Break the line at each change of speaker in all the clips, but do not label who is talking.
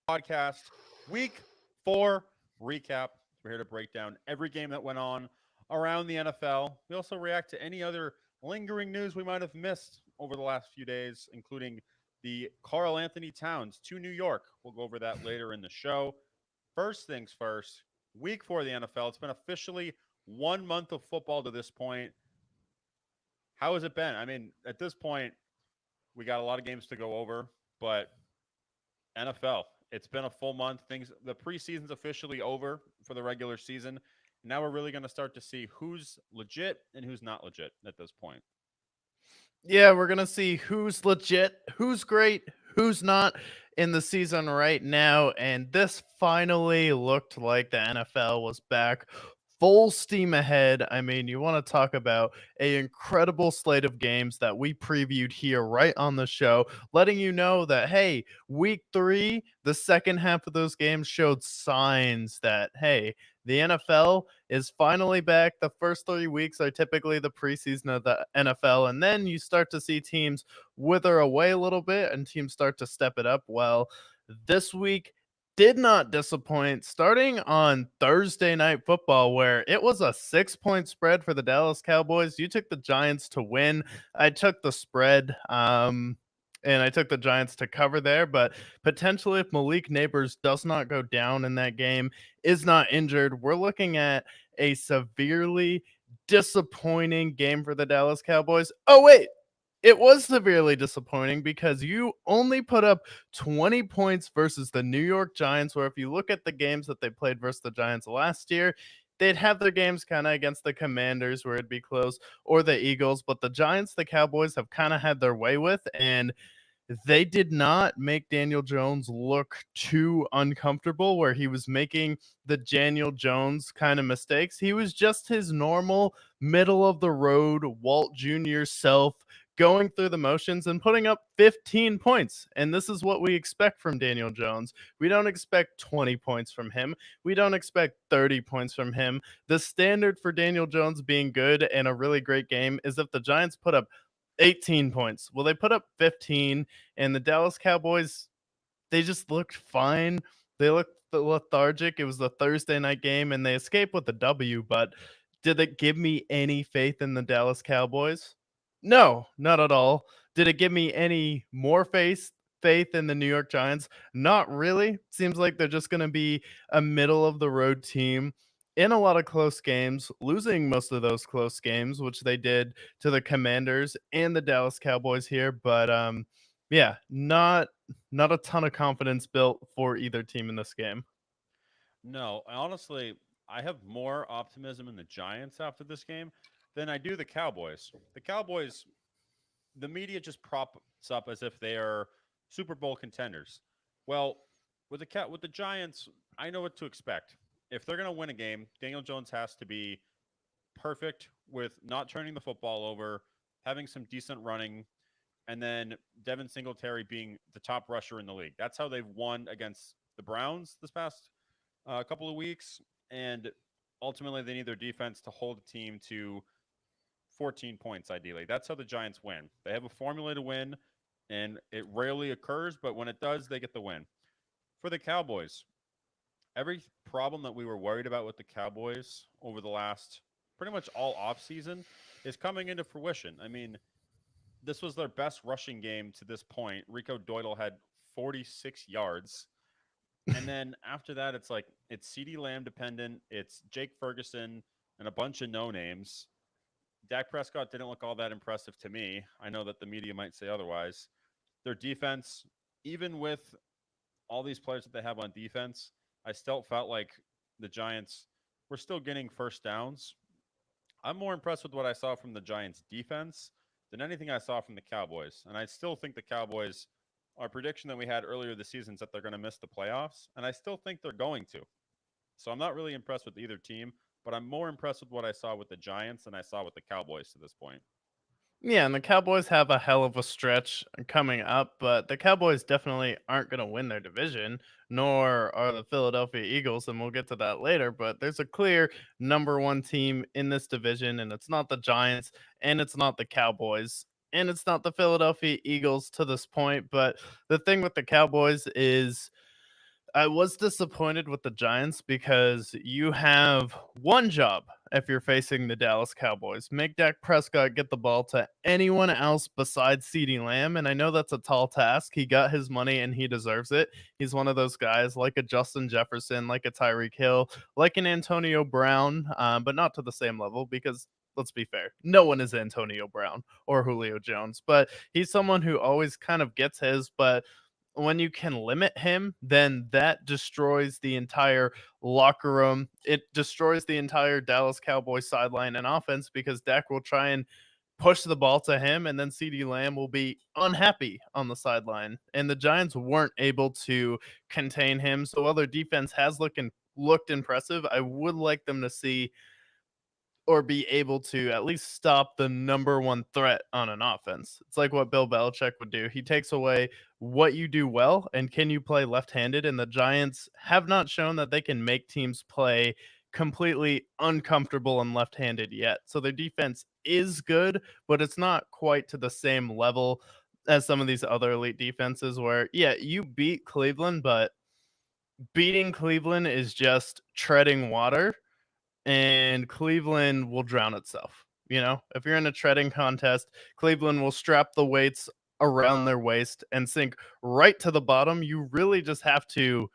podcast, week 4 recap. We're here to break down every game that went on around the NFL. We also react to any other lingering news we might have missed over the last few days, including the Carl Anthony Towns to New York. We'll go over that later in the show. First things first, week 4 of the NFL. It's been officially 1 month of football to this point. How has it been? I mean, at this point, we got a lot of games to go over, but NFL. It's been a full month. The preseason's officially over for the regular season. Now we're really going to start to see who's legit and who's not legit at this point.
Yeah, we're going to see who's legit, who's great, who's not in the season right now. And this finally looked like the NFL was back full steam ahead. I mean, you want to talk about a incredible slate of games that we previewed here right on the show, letting you know that, hey, week 3, the second half of those games showed signs that, hey, the NFL is finally back. The first 3 weeks are typically the preseason of the NFL, and then you start to see teams wither away a little bit and teams start to step it up. Well, this week did not disappoint, starting on Thursday Night Football, where it was a 6-point spread for the Dallas Cowboys. You took the Giants to win. I took the spread. And I took the Giants to cover there, but potentially if Malik Neighbors does not go down in that game, is not injured, we're looking at a severely disappointing game for the Dallas Cowboys. Oh, wait. It was severely disappointing because you only put up 20 points versus the New York Giants, where if you look at the games that they played versus the Giants last year, they'd have their games kind of against the Commanders where it'd be close, or the Eagles, but the Giants, the Cowboys have kind of had their way with, and they did not make Daniel Jones look too uncomfortable where he was making the Daniel Jones kind of mistakes. He was just his normal middle of the road Walt Jr. self, going through the motions and putting up 15 points. And this is what we expect from Daniel Jones. We don't expect 20 points from him. We don't expect 30 points from him. The standard for Daniel Jones being good and a really great game is if the Giants put up 18 points. Well, they put up 15, and the Dallas Cowboys, they just looked fine. They looked lethargic. It was the Thursday night game, and they escaped with the W, but did it give me any faith in the Dallas Cowboys? No, not at all. Did it give me any more faith in the New York Giants? Not really. Seems like they're just going to be a middle of the road team in a lot of close games, losing most of those close games, which they did to the Commanders and the Dallas Cowboys here. But yeah, not a ton of confidence built for either team in this game.
No, honestly, I have more optimism in the Giants after this game than I do the Cowboys. The Cowboys, the media just props up as if they are Super Bowl contenders. Well, with the Giants, I know what to expect. If they're going to win a game, Daniel Jones has to be perfect with not turning the football over, having some decent running, and then Devin Singletary being the top rusher in the league. That's how they've won against the Browns this past couple of weeks. And ultimately, they need their defense to hold the team to 14 points, ideally. That's how the Giants win. They have a formula to win, and it rarely occurs, but when it does, they get the win. For the Cowboys, every problem that we were worried about with the Cowboys over the last pretty much all offseason is coming into fruition. I mean, this was their best rushing game to this point. Rico Doyle had 46 yards. And then after that, it's like it's CeeDee Lamb dependent. It's Jake Ferguson and a bunch of no names. Dak Prescott didn't look all that impressive to me. I know that the media might say otherwise. Their defense, even with all these players that they have on defense, I still felt like the Giants were still getting first downs. I'm more impressed with what I saw from the Giants defense than anything I saw from the Cowboys. And I still think the Cowboys, our prediction that we had earlier this season is that they're going to miss the playoffs. And I still think they're going to. So I'm not really impressed with either team, but I'm more impressed with what I saw with the Giants than I saw with the Cowboys to this point.
Yeah, and the Cowboys have a hell of a stretch coming up, but the Cowboys definitely aren't going to win their division, nor are the Philadelphia Eagles, and we'll get to that later. But there's a clear number one team in this division, and it's not the Giants, and it's not the Cowboys, and it's not the Philadelphia Eagles to this point. But the thing with the Cowboys is I was disappointed with the Giants because you have one job if you're facing the Dallas Cowboys. Make Dak Prescott get the ball to anyone else besides CeeDee Lamb. And I know that's a tall task. He got his money and he deserves it. He's one of those guys like a Justin Jefferson, like a Tyreek Hill, like an Antonio Brown, but not to the same level because let's be fair. No one is Antonio Brown or Julio Jones, but he's someone who always kind of gets his, but when you can limit him, then that destroys the entire locker room. It destroys the entire Dallas Cowboys sideline and offense because Dak will try and push the ball to him, and then CeeDee Lamb will be unhappy on the sideline. And the Giants weren't able to contain him. So while their defense has looked impressive, I would like them to see or be able to at least stop the number one threat on an offense. It's like what Bill Belichick would do. He takes away what you do well, and can you play left-handed? And the Giants have not shown that they can make teams play completely uncomfortable and left-handed yet. So their defense is good, but it's not quite to the same level as some of these other elite defenses where, yeah, you beat Cleveland, but beating Cleveland is just treading water and Cleveland will drown itself. You know, if you're in a treading contest, Cleveland will strap the weights around their waist and sink right to the bottom. You really just have to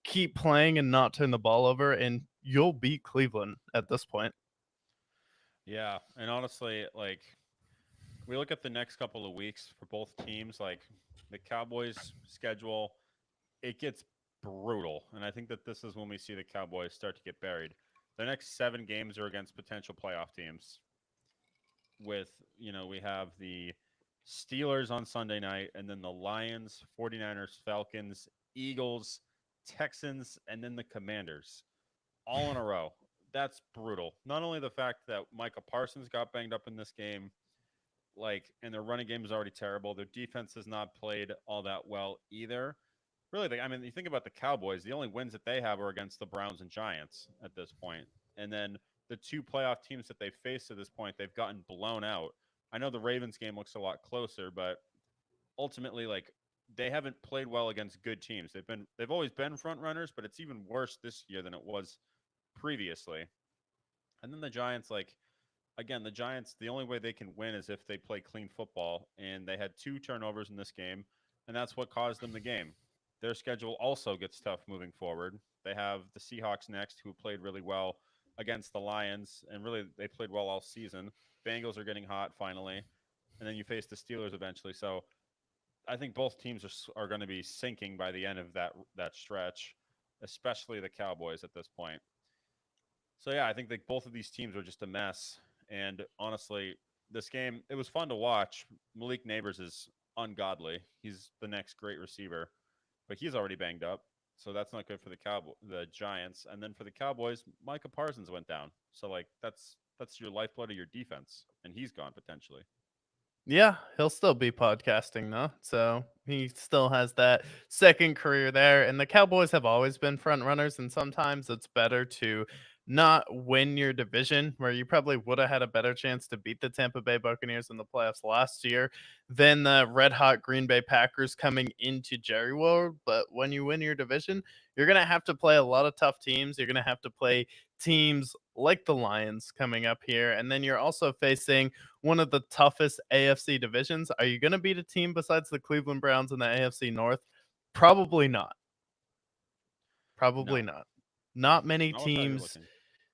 keep playing and not turn the ball over, and you'll beat Cleveland at this point.
Yeah, and honestly, like we look at the next couple of weeks for both teams, like the Cowboys' schedule, it gets brutal, and I think that this is when we see the Cowboys start to get buried. The next 7 games are against potential playoff teams. With we have the Steelers on Sunday night, and then the Lions, 49ers, Falcons, Eagles, Texans, and then the Commanders all in a row. That's brutal. Not only the fact that Micah Parsons got banged up in this game, like, and their running game is already terrible. Their defense has not played all that well either. Really, I mean, you think about the Cowboys, the only wins that they have are against the Browns and Giants at this point. And then the 2 playoff teams that they've faced at this point, they've gotten blown out. I know the Ravens game looks a lot closer, but ultimately, like, they haven't played well against good teams. They've always been front runners, but it's even worse this year than it was previously. And then the Giants, like, again, the Giants, the only way they can win is if they play clean football. And they had 2 turnovers in this game, and that's what caused them the game. Their schedule also gets tough moving forward. They have the Seahawks next, who played really well against the Lions, and really they played well all season. Bengals are getting hot finally, and then you face the Steelers eventually. So I think both teams are going to be sinking by the end of that stretch, especially the Cowboys at this point. So yeah, I think that both of these teams are just a mess. And honestly, this game, it was fun to watch. Malik Neighbors is ungodly. He's the next great receiver, but he's already banged up. So that's not good for the Giants. And then for the Cowboys, Micah Parsons went down. So like that's your lifeblood of your defense, and he's gone potentially.
Yeah, he'll still be podcasting though. So he still has that second career there. And the Cowboys have always been front runners, and sometimes it's better to not win your division where you probably would have had a better chance to beat the Tampa Bay Buccaneers in the playoffs last year than the red hot Green Bay Packers coming into Jerry World. But when you win your division, you're gonna have to play a lot of tough teams. You're gonna have to play teams like the Lions coming up here. And then you're also facing one of the toughest AFC divisions. Are you going to beat a team besides the Cleveland Browns in the AFC North? Probably not. Probably
No,
not. Not many
not with how you're
teams,
looking.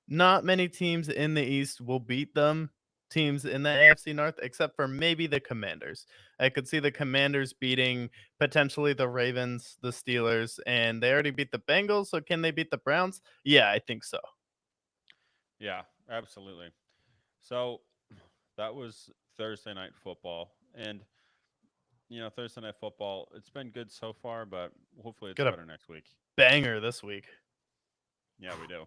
not many teams in the East will beat them. Teams in the AFC North, except for maybe the Commanders. I could see the Commanders beating potentially the Ravens, the Steelers, and they already beat the Bengals. So can they beat the Browns? Yeah, I think so.
Yeah, absolutely. So that was Thursday night football. And Thursday night football, it's been good so far, but hopefully it's
Got a
better next week.
banger this week.
Yeah, we do.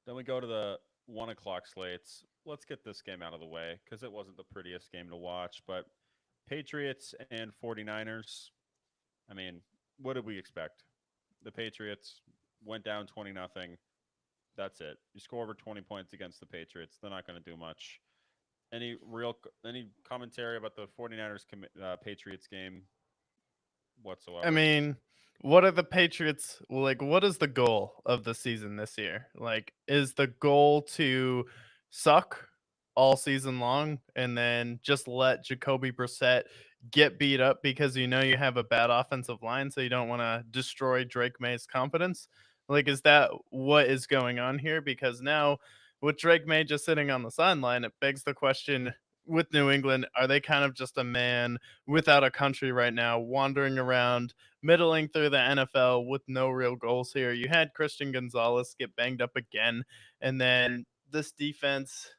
Then we go to the 1 o'clock slates. Let's get this game out of the way because it wasn't the prettiest game to watch. But Patriots and 49ers, I mean, what did we expect? The Patriots went down 20-0. That's it. You score over 20 points against the Patriots, they're not going to do much. Any commentary about the 49ers Patriots game
I
whatsoever?
mean, What are the Patriots like? What is the goal of the season this year? Like, is the goal to suck all season long and then just let Jacoby Brissett get beat up because you know you have a bad offensive line, so you don't want to destroy Drake May's confidence? Like, is that what is going on here? Because now, with Drake May just sitting on the sideline, it begs the question with New England, are they kind of just a man without a country right now, wandering around middling through the NFL with no real goals here? You had Christian Gonzalez get banged up again, and then this defense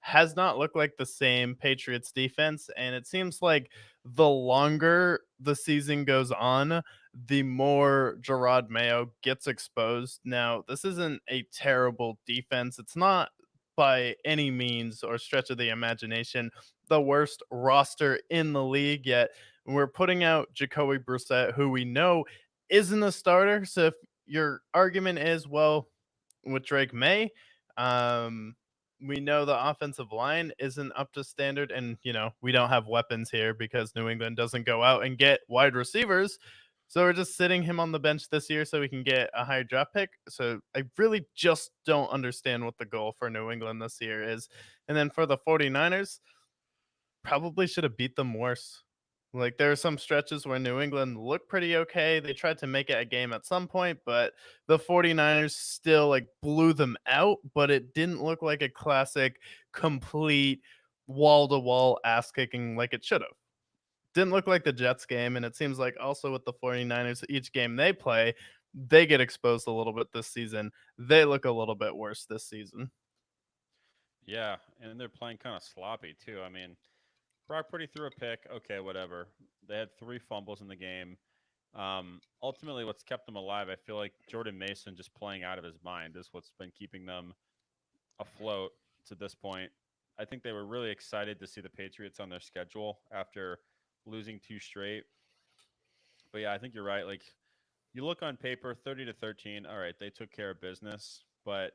has not looked like the same Patriots defense. And it seems like the longer the season goes on, the more Gerard Mayo gets exposed. Now, this isn't a terrible defense. It's not by any means or stretch of the imagination the worst roster in the league yet. We're putting out Jacoby Brissett, who we know isn't a starter. So if your argument is, well, with Drake May, um, we know the offensive line isn't up to standard, and we don't have weapons here because New England doesn't go out and get wide receivers. So we're just sitting him on the bench this year so we can get a higher draft pick. So I really just don't understand what the goal for New England this year is. And then for the 49ers, probably should have beat them worse. Like, there are some stretches where New England looked pretty okay. They tried to make it a game at some point, but the 49ers still like blew them out, but it didn't look like a classic complete wall to wall ass kicking like it should have. Didn't look like the Jets game, and it seems like also with the 49ers, each game they play, they get exposed a little bit this season. They look a little bit worse this season.
Yeah, and they're playing kind of sloppy too. I mean, Brock Purdy threw a pick. Okay, whatever. They had 3 fumbles in the game. Ultimately, what's kept them alive, I feel like Jordan Mason just playing out of his mind is what's been keeping them afloat to this point. I think they were really excited to see the Patriots on their schedule after losing 2 straight. But yeah, I think you're right. Like, you look on paper, 30-13. All right, they took care of business, but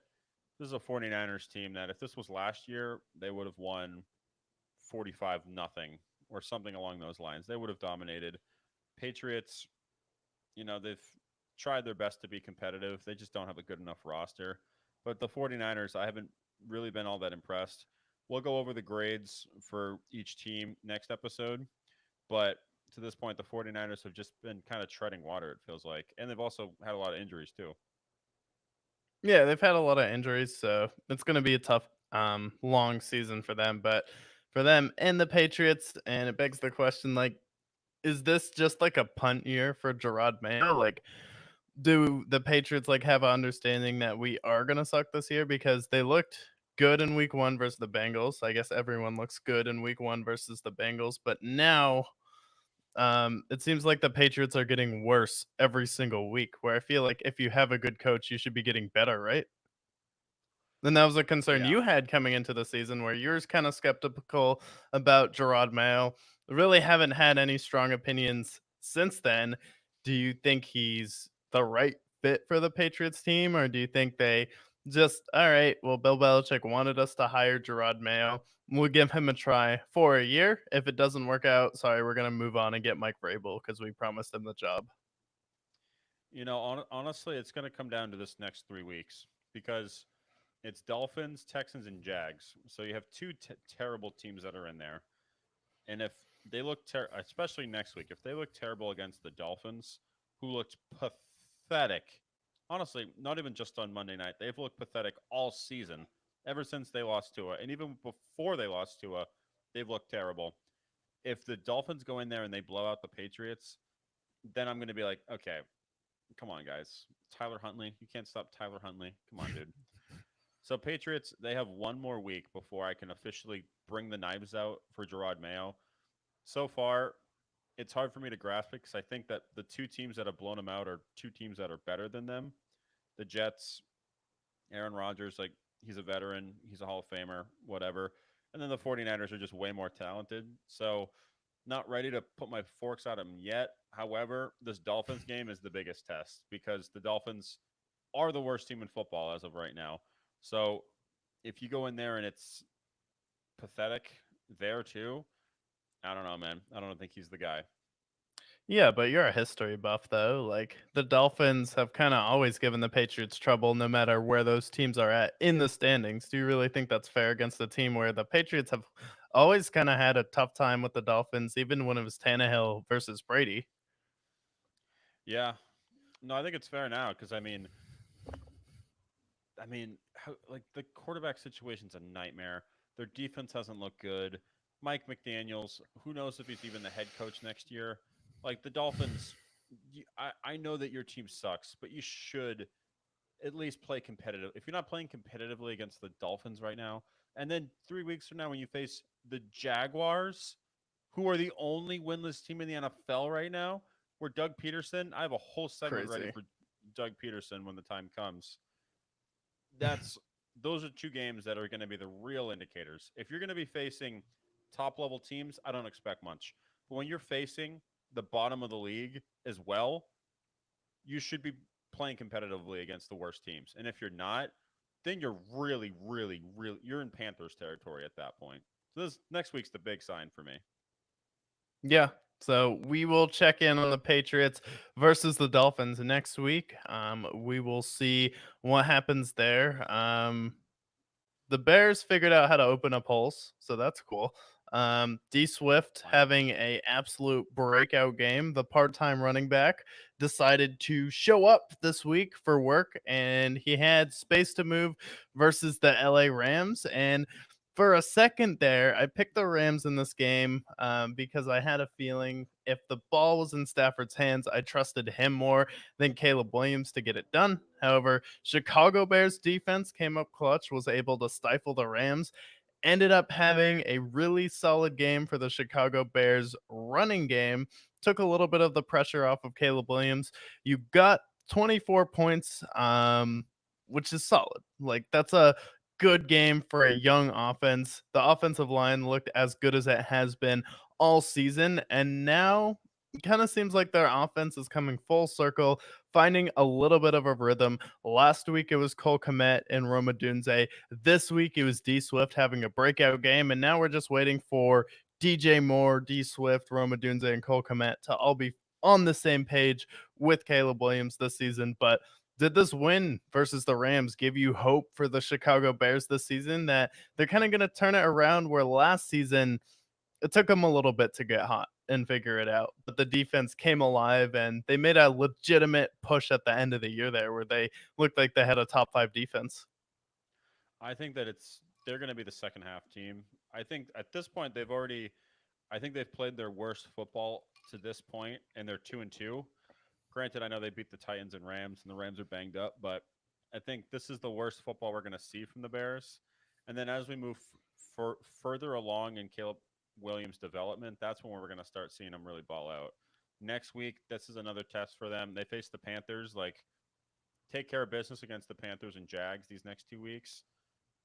this is a 49ers team that if this was last year, they would have won 45 nothing or something along those lines. They would have dominated. Patriots, they've tried their best to be competitive. They just don't have a good enough roster. But the 49ers, I haven't really been all that impressed. We'll go over the grades for each team next episode. But to this point, the 49ers have just been kind of treading water, it feels like. And they've also had a lot of injuries, too.
Yeah, they've had a lot of injuries, so it's going to be a tough, long season for them. But for them and the Patriots, and it begs the question: like, is this just like a punt year for Gerard Mayo? Like, do the Patriots like have an understanding that we are going to suck this year because they looked good in Week 1 versus the Bengals? I guess everyone looks good in Week 1 versus the Bengals, but now it seems like the Patriots are getting worse every single week. Where I feel like if you have a good coach, you should be getting better, right? Then that was a concern
Yeah.
you had coming into the season where you're kind of skeptical about Gerard Mayo. Really haven't had any strong opinions since then. Do you think he's the right fit for the Patriots team, or do you think they just, all right, well, Bill Belichick wanted us to hire Gerard Mayo. We'll give him a try for a year. If it doesn't work out, sorry, we're going to move on and get Mike Vrabel because we promised him the job.
Honestly, it's going to come down to this next 3 weeks because it's Dolphins, Texans, and Jags. So you have two terrible teams that are in there. And if they look especially next week, if they look terrible against the Dolphins, who looked pathetic, honestly, not even just on Monday night, they've looked pathetic all season, ever since they lost Tua, and even before they lost Tua, they've looked terrible. If the Dolphins go in there and they blow out the Patriots, then I'm going to be like, okay, come on, guys, Tyler Huntley, you can't stop Tyler Huntley. Come on, dude. So Patriots, they have one more week before I can officially bring the knives out for Gerard Mayo. So far, it's hard for me to grasp it because I think that the 2 teams that have blown them out are 2 teams that are better than them. The Jets, Aaron Rodgers, like, he's a veteran, he's a Hall of Famer, whatever. And then the 49ers are just way more talented. So, not ready to put my forks at them yet. However, this Dolphins game is the biggest test because the Dolphins are the worst team in football as of right now. So, if you go in there and it's pathetic there too, I don't know, man. I don't think he's the guy.
Yeah, but you're a history buff though. Like the Dolphins have kind of always given the Patriots trouble no matter where those teams are at in the standings. Do you really think that's fair against a team where the Patriots have always kind of had a tough time with the Dolphins, even when it was Tannehill versus Brady?
Yeah. No, I think it's fair now because like the quarterback situation's a nightmare. Their defense hasn't looked good. Mike McDaniel's, who knows if he's even the head coach next year? Like the Dolphins, I know that your team sucks, but you should at least play competitive. If you're not playing competitively against the Dolphins right now, and then 3 weeks from now when you face the Jaguars, who are the only winless team in the NFL right now, where Doug Peterson, I have a whole segment ready
Crazy.
for Doug Peterson when the time comes. That's those are two games that are going to be the real indicators. If you're going to be facing top level teams, I don't expect much. But when you're facing the bottom of the league as well, you should be playing competitively against the worst teams. And if you're not, then you're really, really, really you're in Panthers territory at that point. So this next week's the big sign for me.
Yeah. So we will check in on the Patriots versus the Dolphins next week. We will see what happens there. The Bears figured out how to open up holes, so that's cool. D Swift
Finally.
having a absolute breakout game. The part-time running back decided to show up this week for work, and he had space to move versus the LA Rams. And for a second there, I picked the Rams in this game because I had a feeling if the ball was in Stafford's hands, I trusted him more than Caleb Williams to get it done. However, Chicago Bears defense came up clutch, was able to stifle the Rams, ended up having a really solid game for the Chicago Bears running game, took a little bit of the pressure off of Caleb Williams. You got 24 points, which is solid. Like that's a good game for a young offense. The offensive line looked as good as it has been all season, and now it kind of seems like their offense is coming full circle, finding a little bit of a rhythm. Last week it was Cole Kmet and Roma Dunze. This week it was D Swift having a breakout game, and now we're just waiting for DJ Moore, D Swift, Roma Dunze, and Cole Kmet to all be on the same page with Caleb Williams this season. But did this win versus the Rams give you hope for the Chicago Bears this season that they're kind of going to turn it around where last season it took them a little bit to get hot and figure it out, but the defense came alive and they made a legitimate push at the end of the year there where they looked like they had a top 5 defense?
I think that they're going to be the second half team. I think at this point I think they've played their worst football to this point and they're 2-2. Granted, I know they beat the Titans and Rams and the Rams are banged up, but I think this is the worst football we're going to see from the Bears. And then as we move further along in Caleb Williams' development, that's when we're going to start seeing them really ball out. Next week, this is another test for them. They face the Panthers. Like, take care of business against the Panthers and Jags these next 2 weeks,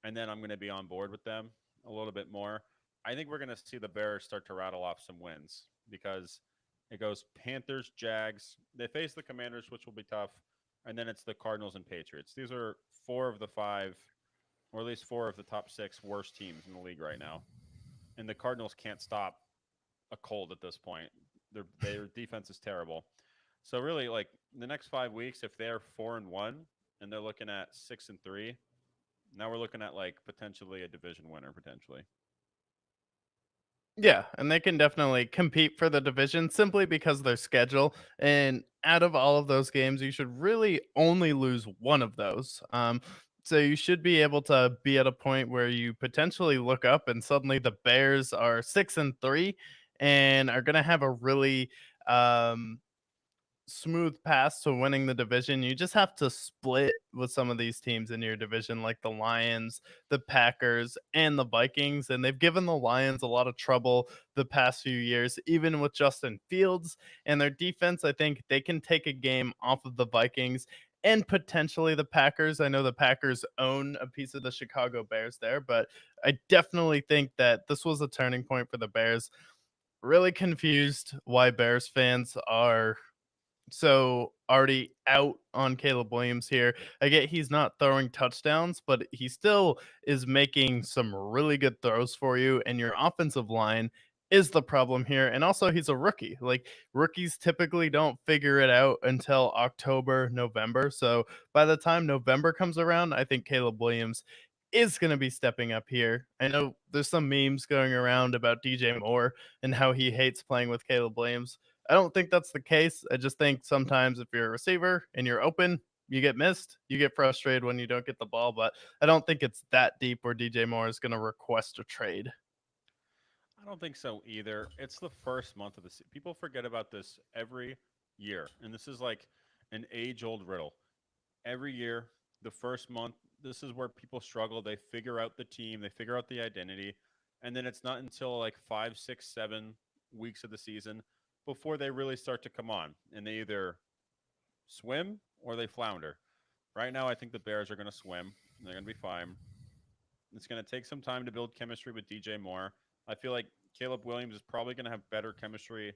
and then I'm going to be on board with them a little bit more. I think we're going to see the Bears start to rattle off some wins because it goes Panthers, Jags. They face the Commanders, which will be tough, and then it's the Cardinals and Patriots. These are four of the five, or at least four of the top six worst teams in the league right now, and the Cardinals can't stop a cold at this point. Their defense is terrible. So really, like the next 5 weeks, if they're 4-1 and they're looking at 6-3, now we're looking at like potentially a division winner potentially.
Yeah, and they can definitely compete for the division simply because of their schedule. And out of all of those games, you should really only lose one of those. So you should be able to be at a point where you potentially look up and suddenly the Bears are 6-3 and are going to have a really smooth path to winning the division. You just have to split with some of these teams in your division, like the Lions, the Packers, and the Vikings. And they've given the Lions a lot of trouble the past few years, even with Justin Fields and their defense. I think they can take a game off of the Vikings and potentially the Packers. I know the Packers own a piece of the Chicago Bears there, but I definitely think that this was a turning point for the Bears. Really confused why Bears fans are so already out on Caleb Williams here. I get he's not throwing touchdowns, but he still is making some really good throws for you, and your offensive line is the problem here. And also, he's a rookie. Like, rookies typically don't figure it out until October, November. So by the time November comes around, I think Caleb Williams is going to be stepping up here. I know there's some memes going around about DJ Moore and how he hates playing with Caleb Williams. I don't think that's the case. I just think sometimes if you're a receiver and you're open, you get missed. You get frustrated when you don't get the ball, but I don't think it's that deep where DJ Moore is going to request a trade.
I don't think so either. It's the first month of the season. People forget about this every year, and this is like an age-old riddle. Every year, the first month, this is where people struggle. They figure out the team, they figure out the identity, and then it's not until like 5, 6, 7 weeks of the season before they really start to come on, and they either swim or they flounder. Right now, I think the Bears are going to swim. And they're going to be fine. It's going to take some time to build chemistry with DJ Moore. I feel like Caleb Williams is probably going to have better chemistry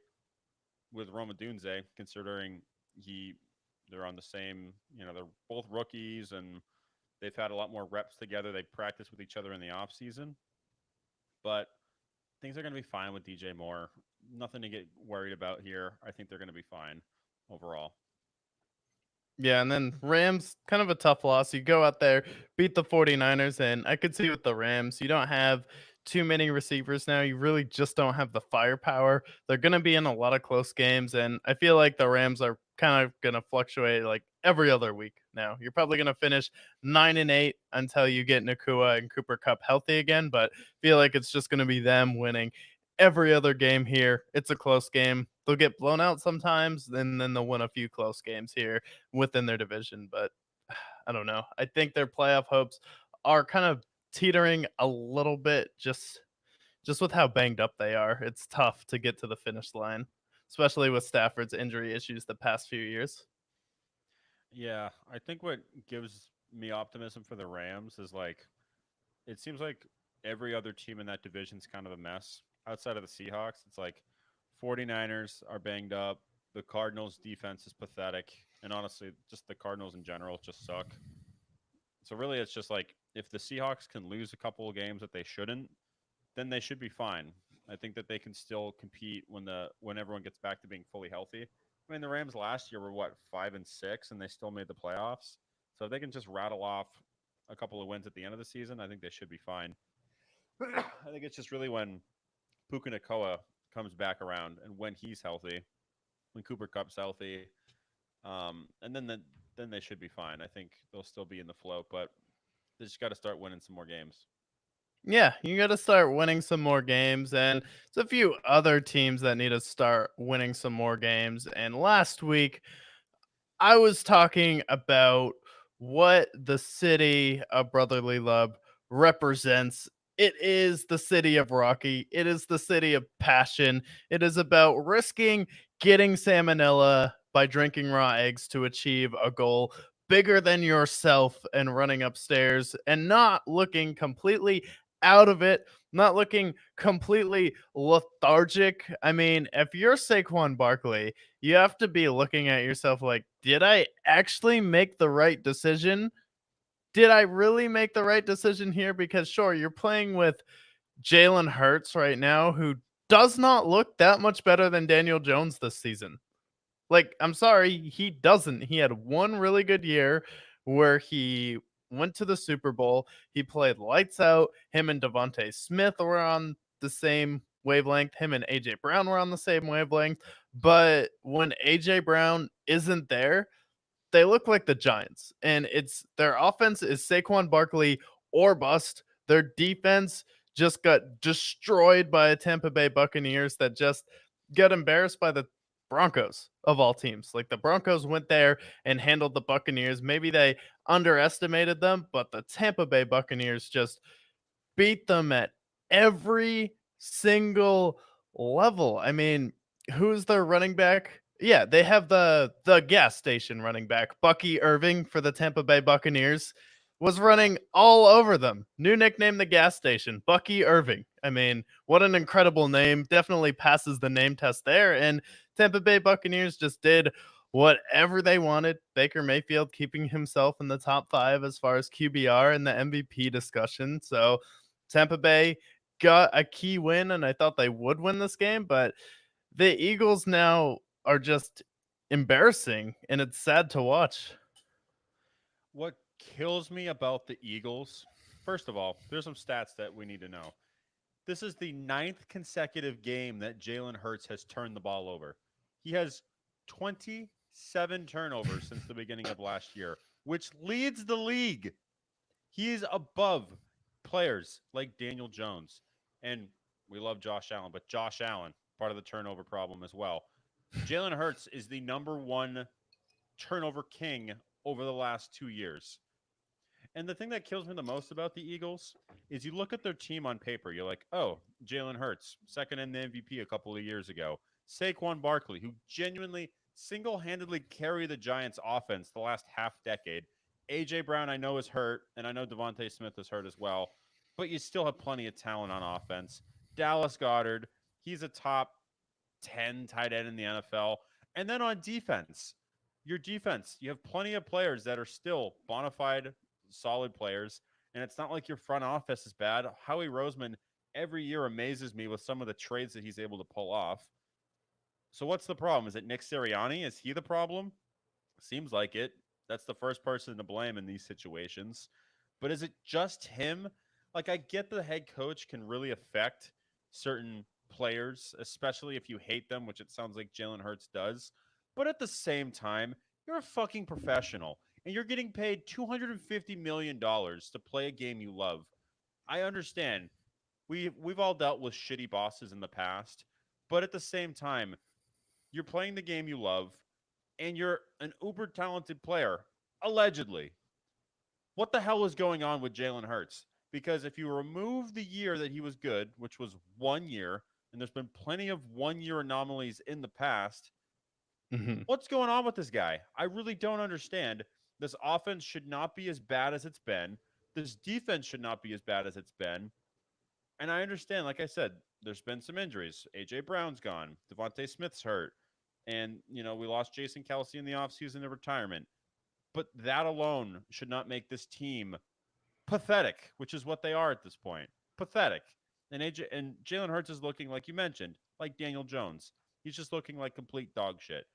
with Roma Dunze, considering he they're on the same, they're both rookies and they've had a lot more reps together. They practice with each other in the off season, but things are going to be fine with DJ Moore. Nothing to get worried about here. I think they're going to be fine overall.
Yeah, and then Rams, kind of a tough loss. You go out there, beat the 49ers, and I could see with the Rams, you don't have too many receivers now. You really just don't have the firepower. They're going to be in a lot of close games, and I feel like the Rams are kind of going to fluctuate like every other week now. You're probably going to finish 9-8 until you get Nakua and Cooper Cup healthy again, but I feel like it's just going to be them winning every other game here. It's a close game. They'll get blown out sometimes, and then they'll win a few close games here within their division. But I don't know. I think their playoff hopes are kind of teetering a little bit just with how banged up they are. It's tough to get to the finish line, especially with Stafford's injury issues the past few years.
Yeah, I think what gives me optimism for the Rams is like it seems like every other team in that division is kind of a mess. Outside of the Seahawks, it's like 49ers are banged up. The Cardinals defense is pathetic. And honestly, just the Cardinals in general just suck. So really it's just like if the Seahawks can lose a couple of games that they shouldn't, then they should be fine. I think that they can still compete when everyone gets back to being fully healthy. I mean, the Rams last year were what 5-6, and they still made the playoffs. So if they can just rattle off a couple of wins at the end of the season, I think they should be fine. I think it's just really when Puka Nakoa comes back around and when he's healthy, when Cooper Cup's healthy, and then they should be fine. I think they'll still be in the float, but they just got to start winning some more games.
Yeah, you got to start winning some more games, and there's a few other teams that need to start winning some more games. And last week, I was talking about what the city of brotherly love represents. It is the city of Rocky. It is the city of passion. It is about risking getting salmonella by drinking raw eggs to achieve a goal bigger than yourself and running upstairs and not looking completely out of it, not looking completely lethargic. I mean, if you're Saquon Barkley, you have to be looking at yourself like, did I actually make the right decision? Did I really make the right decision here? Because sure, you're playing with Jalen Hurts right now, who does not look that much better than Daniel Jones this season. Like, I'm sorry, he doesn't. He had one really good year where he went to the Super Bowl. He played lights out. Him and Devontae Smith were on the same wavelength. Him and AJ Brown were on the same wavelength. But when AJ Brown isn't there, they look like the Giants. And it's their offense is Saquon Barkley or bust. Their defense just got destroyed by a Tampa Bay Buccaneers that just got embarrassed by the Broncos of all teams. Like the Broncos went there and handled the Buccaneers. Maybe they underestimated them, but the Tampa Bay Buccaneers just beat them at every single level. I mean, who's their running back? Yeah, they have the gas station running back, Bucky Irving for the Tampa Bay Buccaneers, was running all over them. New nickname, the gas station, Bucky Irving. I mean, what an incredible name. Definitely passes the name test there. And Tampa Bay Buccaneers just did whatever they wanted. Baker Mayfield keeping himself in the top 5 as far as QBR and the MVP discussion. So Tampa Bay got a key win, and I thought they would win this game, but the Eagles now are just embarrassing, and it's sad to watch.
What kills me about the Eagles, first of all, there's some stats that we need to know. This is the ninth consecutive game that Jalen Hurts has turned the ball over. He has 27 turnovers since the beginning of last year, which leads the league. He is above players like Daniel Jones. And we love Josh Allen, but Josh Allen, part of the turnover problem as well. Jalen Hurts is the number one turnover king over the last 2 years. And the thing that kills me the most about the Eagles is you look at their team on paper, you're like, oh, Jalen Hurts, second in the MVP a couple of years ago. Saquon Barkley, who genuinely single-handedly carried the Giants offense the last half decade. AJ Brown, I know, is hurt, and I know Devontae Smith is hurt as well, but you still have plenty of talent on offense. Dallas Goedert, he's a top 10 tight end in the NFL. And then on defense, your defense, you have plenty of players that are still bona fide, solid players. And it's not like your front office is bad. Howie Roseman every year amazes me with some of the trades that he's able to pull off. So what's the problem? Is it Nick Sirianni? Is he the problem? Seems like it. That's the first person to blame in these situations. But is it just him? Like, I get the head coach can really affect certain players, especially if you hate them, which it sounds like Jalen Hurts does. But at the same time, you're a fucking professional and you're getting paid $250 million to play a game you love. I understand. We've all dealt with shitty bosses in the past, but at the same time, you're playing the game you love and you're an uber talented player, allegedly. What the hell is going on with Jalen Hurts? Because if you remove the year that he was good, which was 1 year, and there's been plenty of 1 year anomalies in the past,
Mhm.
what's going on with this guy? I really don't understand. This offense should not be as bad as it's been. This defense should not be as bad as it's been. And I understand, like I said, there's been some injuries. AJ Brown's gone. Devontae Smith's hurt. And, we lost Jason Kelsey in the offseason to retirement. But that alone should not make this team pathetic, which is what they are at this point. Pathetic. And Jalen Hurts is looking, like you mentioned, like Daniel Jones. He's just looking like complete dog shit.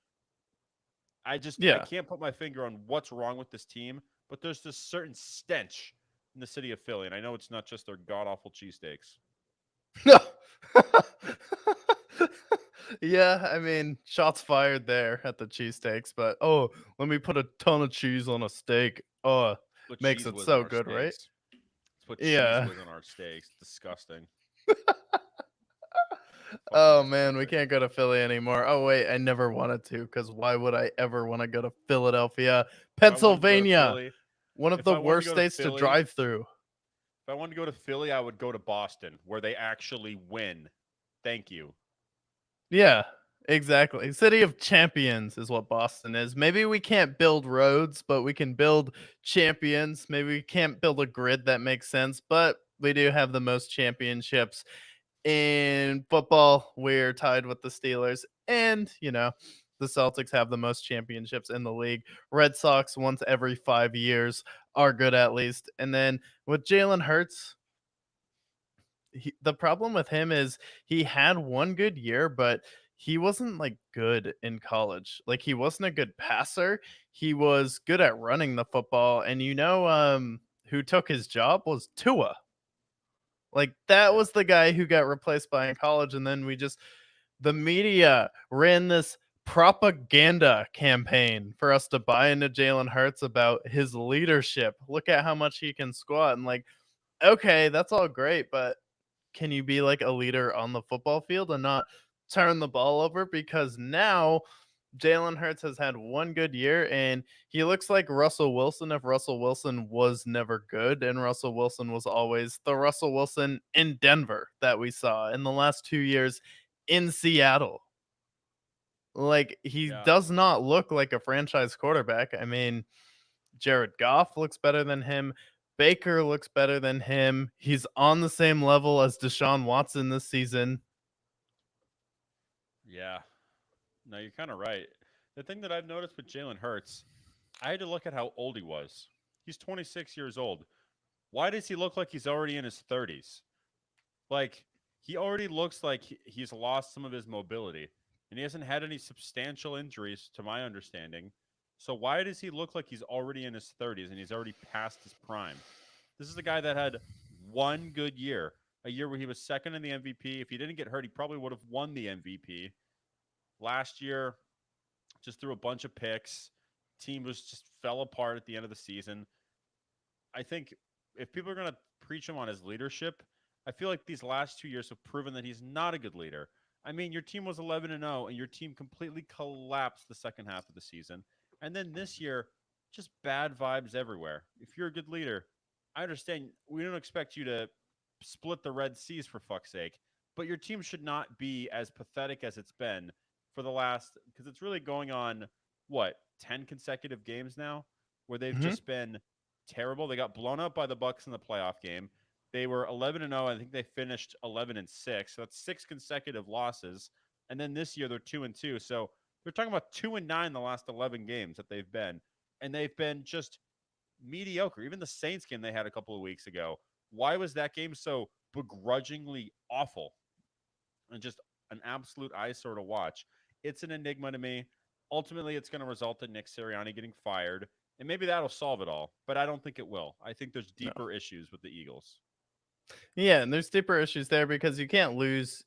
I
Yeah.
can't put my finger on what's wrong with this team, but there's this certain stench in the city of Philly, and I know it's not just their god awful cheesesteaks.
No. Yeah, I mean, shots fired there at the cheesesteaks, but oh, let me put a ton of cheese on a steak. Oh,
What
makes
cheese
it
was on
so
our
good, right?
steaks? It's what cheese
Yeah.
was on our steaks. Disgusting. Fucking
Oh man, we
disgusting.
can't go to Philly anymore. Oh wait, I never wanted to because why would I ever want to go to Philadelphia,
If I wanted to go to
Pennsylvania?
Philly,
One of
if
the
I wanted to
worst
go to
states to
Philly,
drive through.
if I wanted to go to Philly, I would go to Boston, where they actually win. Thank you.
Yeah, exactly. City of champions is what Boston is. Maybe we can't build roads, but we can build champions. Maybe we can't build a grid that makes sense, but we do have the most championships in football. We're tied with the Steelers, and the Celtics have the most championships in the league. Red Sox once every 5 years are good at least. And then with Jalen Hurts, the problem with him is he had one good year, but he wasn't like good in college. Like he wasn't a good passer. He was good at running the football, and who took his job was Tua. Like that
Yeah.
was the guy who got replaced by in college, and then the media ran this propaganda campaign for us to buy into Jalen Hurts about his leadership. Look at how much he can squat, and like, okay, that's all great, but can you be like a leader on the football field and not turn the ball over? Because now Jalen Hurts has had one good year and he looks like Russell Wilson if Russell Wilson was never good and Russell Wilson was always the Russell Wilson in Denver that we saw in the last 2 years in Seattle. Like he
Yeah.
does not look like a franchise quarterback. I mean, Jared Goff looks better than him. Baker looks better than him. He's on the same level as Deshaun Watson this season.
Yeah. No, you're kind of right. The thing that I've noticed with Jalen Hurts, I had to look at how old he was. He's 26 years old. Why does he look like he's already in his 30s? Like, he already looks like he's lost some of his mobility, and he hasn't had any substantial injuries, to my understanding. So why does he look like he's already in his 30s and he's already past his prime? This is a guy that had one good year, a year where he was second in the MVP. If he didn't get hurt, he probably would have won the MVP. Last year, just threw a bunch of picks. Team was just fell apart at the end of the season. I think if people are going to preach him on his leadership, I feel like these last 2 years have proven that he's not a good leader. I mean, your team was 11-0, and your team completely collapsed the second half of the season. And then this year, just bad vibes everywhere. If you're a good leader, I understand we don't expect you to split the Red Seas for fuck's sake, but your team should not be as pathetic as it's been for the last, because it's really going on, what, 10 consecutive games now where they've
Mhm.
just been terrible. They got blown up by the Bucks in the playoff game. They were 11-0. I think they finished 11-6. So that's 6 consecutive losses. And then this year they're 2-2. So they're talking about 2-9 the last 11 games that they've been, and they've been just mediocre. Even the Saints game they had a couple of weeks ago. Why was that game so begrudgingly awful and just an absolute eyesore to watch? It's an enigma to me. Ultimately, it's going to result in Nick Sirianni getting fired, and maybe that'll solve it all. But I don't think it will. I think there's
No.
deeper issues with the Eagles.
Yeah, and there's deeper issues there because you can't lose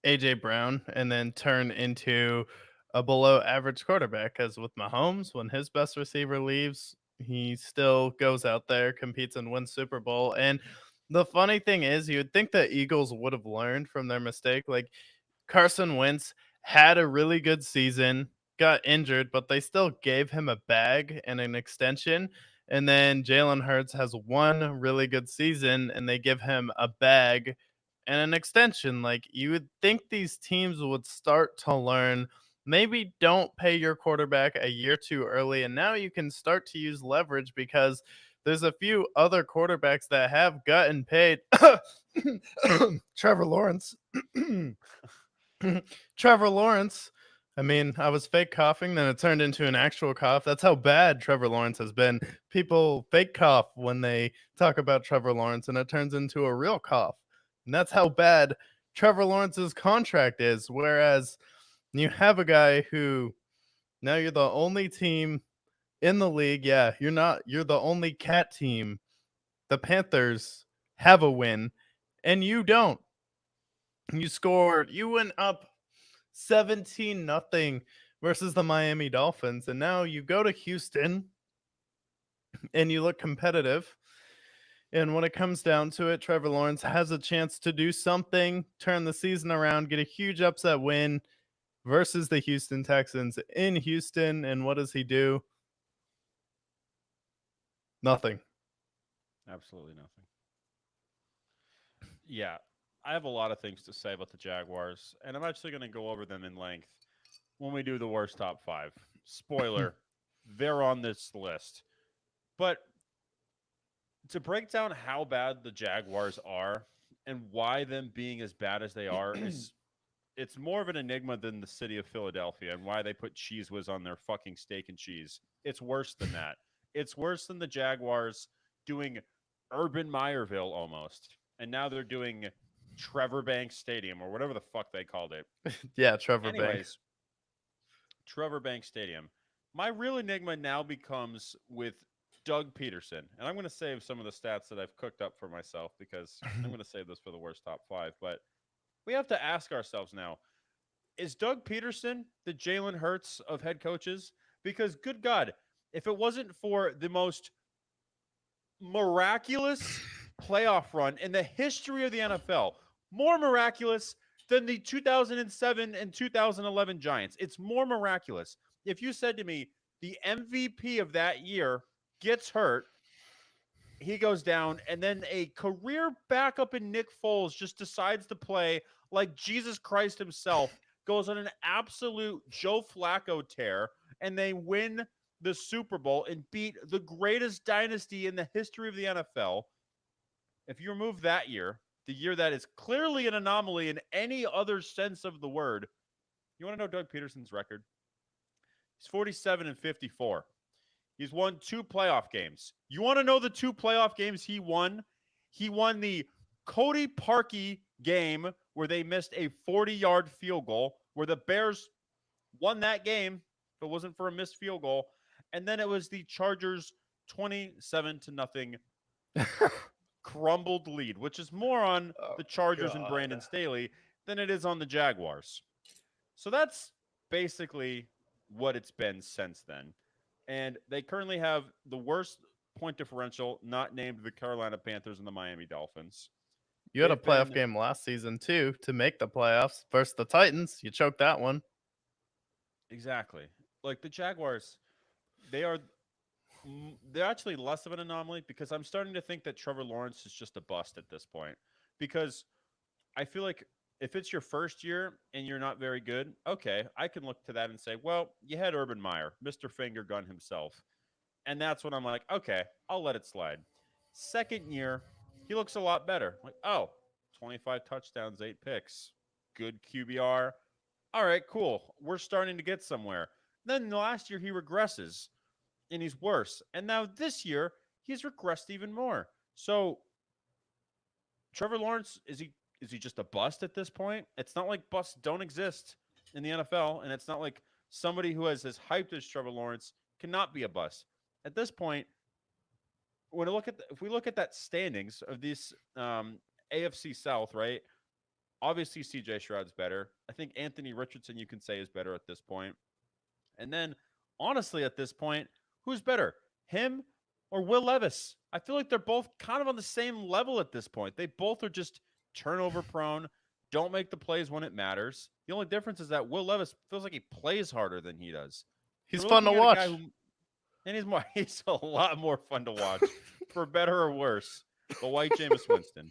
AJ Brown and then turn into a below average quarterback. Because with Mahomes, when his best receiver leaves, he still goes out there, competes, and wins Super Bowl. And the funny thing is, you would think the Eagles would have learned from their mistake. Like Carson Wentz had a really good season, got injured, but they still gave him a bag and an extension. And then Jalen Hurts has one really good season, and they give him a bag and an extension. Like you would think these teams would start to learn. Maybe don't pay your quarterback a year too early, and now you can start to use leverage because there's a few other quarterbacks that have gotten paid. Trevor Lawrence. Trevor Lawrence. I mean, I was fake coughing, then it turned into an actual cough. That's how bad Trevor Lawrence has been. People fake cough when they talk about Trevor Lawrence, and it turns into a real cough. And that's how bad Trevor Lawrence's contract is. Whereas you have a guy who now you're the only team in the league. Yeah, you're not, you're the only cat team. The Panthers have a win, and you don't. You went up 17 nothing versus the Miami Dolphins, and now you go to Houston and you look competitive. And when it comes down to it, Trevor Lawrence has a chance to do something, turn the season around, get a huge upset win versus the Houston Texans in Houston. And what does he do? Nothing.
Absolutely nothing. Yeah, I have a lot of things to say about the Jaguars, and I'm actually going to go over them in length when we do the worst top five. Spoiler, they're on this list. But to break down how bad the Jaguars are and why them being as bad as they are is it's more of an enigma than the city of Philadelphia and why they put Cheese Whiz on their fucking steak and cheese. It's worse than that. It's worse than the Jaguars doing Urban Meyerville almost. And now they're doing Trevor Banks Stadium or whatever the fuck they called it.
Yeah, Trevor Bank.
Anyways, Trevor Banks Stadium. My real enigma now becomes with Doug Peterson. And I'm going to save some of the stats that I've cooked up for myself because I'm going to save this for the worst top five. But we have to ask ourselves now, is Doug Peterson the Jalen Hurts of head coaches? Because, good God, if it wasn't for the most miraculous playoff run in the history of the NFL, more miraculous than the 2007 and 2011 Giants. It's more miraculous. If you said to me, the MVP of that year gets hurt, he goes down, and then a career backup in Nick Foles just decides to play like Jesus Christ himself, goes on an absolute Joe Flacco tear, and they win the Super Bowl and beat the greatest dynasty in the history of the NFL. If you remove that year, the year that is clearly an anomaly in any other sense of the word, you want to know Doug Peterson's record? He's 47-54. He's won 2 playoff games. You want to know the 2 playoff games he won? He won the Cody Parkey game where they missed a 40-yard field goal, where the Bears won that game if it wasn't for a missed field goal. And then it was the Chargers 27 to nothing crumbled lead, which is more on
Oh,
the Chargers and
God.
Brandon Staley than it is on the Jaguars. So that's basically what it's been since then. And they currently have the worst point differential, not named the Carolina Panthers and the Miami Dolphins.
You had a
They've
playoff
been
game last season too to make the playoffs versus the Titans. You choked that one.
exactly like the Jaguars. They are they're actually less of an anomaly because I'm starting to think that Trevor Lawrence is just a bust at this point. Because I feel like if it's your first year and you're not very good, okay, I can look to that and say, well, you had Urban Meyer, Mr. Finger Gun himself. And that's when I'm like, okay, I'll let it slide. Second year, he looks a lot better. Like, oh, 25 touchdowns, 8 picks. Good QBR. All right, cool. We're starting to get somewhere. Then last year, he regresses and he's worse. And now this year, he's regressed even more. So Trevor Lawrence, is he just a bust at this point? It's not like busts don't exist in the NFL, and it's not like somebody who has as hyped as Trevor Lawrence cannot be a bust. At this point, when I look at if we look at that standings of this AFC South, right? Obviously, CJ Stroud's better. I think Anthony Richardson, you can say, is better at this point. And then, honestly, at this point, who's better, him or Will Levis? I feel like they're both kind of on the same level at this point. They both are just turnover prone, don't make the plays when it matters. The only difference is that Will Levis feels like he plays harder than he does. So
He's
we're
fun to
looking at a guy
watch.
who, and he's a lot more fun to watch, for better or worse. The white Jameis Winston.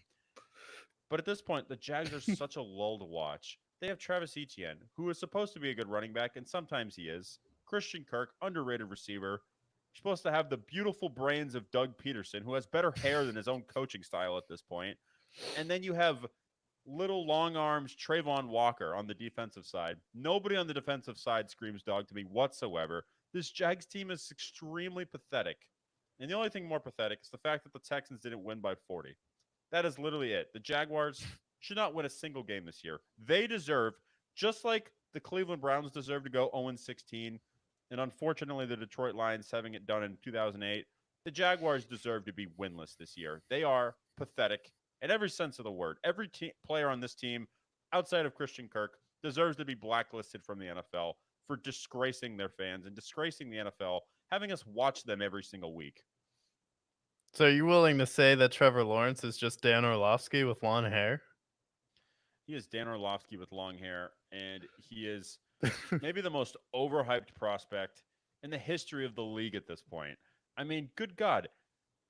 But at this point, the Jags are such a lull to watch. They have Travis Etienne, who is supposed to be a good running back, and sometimes he is. Christian Kirk, underrated receiver. You're supposed to have the beautiful brains of Doug Peterson, who has better hair than his own coaching style at this point. And then you have little long arms Trayvon Walker on the defensive side. Nobody on the defensive side screams dog to me whatsoever. This Jags team is extremely pathetic. And the only thing more pathetic is the fact that the Texans didn't win by 40. That is literally it. The Jaguars should not win a single game this year. They deserve, just like the Cleveland Browns deserve to go 0-16, and unfortunately the Detroit Lions having it done in 2008, the Jaguars deserve to be winless this year. They are pathetic in every sense of the word. Every player on this team, outside of Christian Kirk, deserves to be blacklisted from the NFL for disgracing their fans and disgracing the NFL, having us watch them every single week.
So are you willing to say that Trevor Lawrence is just Dan Orlovsky with long hair?
He is Dan Orlovsky with long hair, and he is maybe the most overhyped prospect in the history of the league at this point. I mean, good God.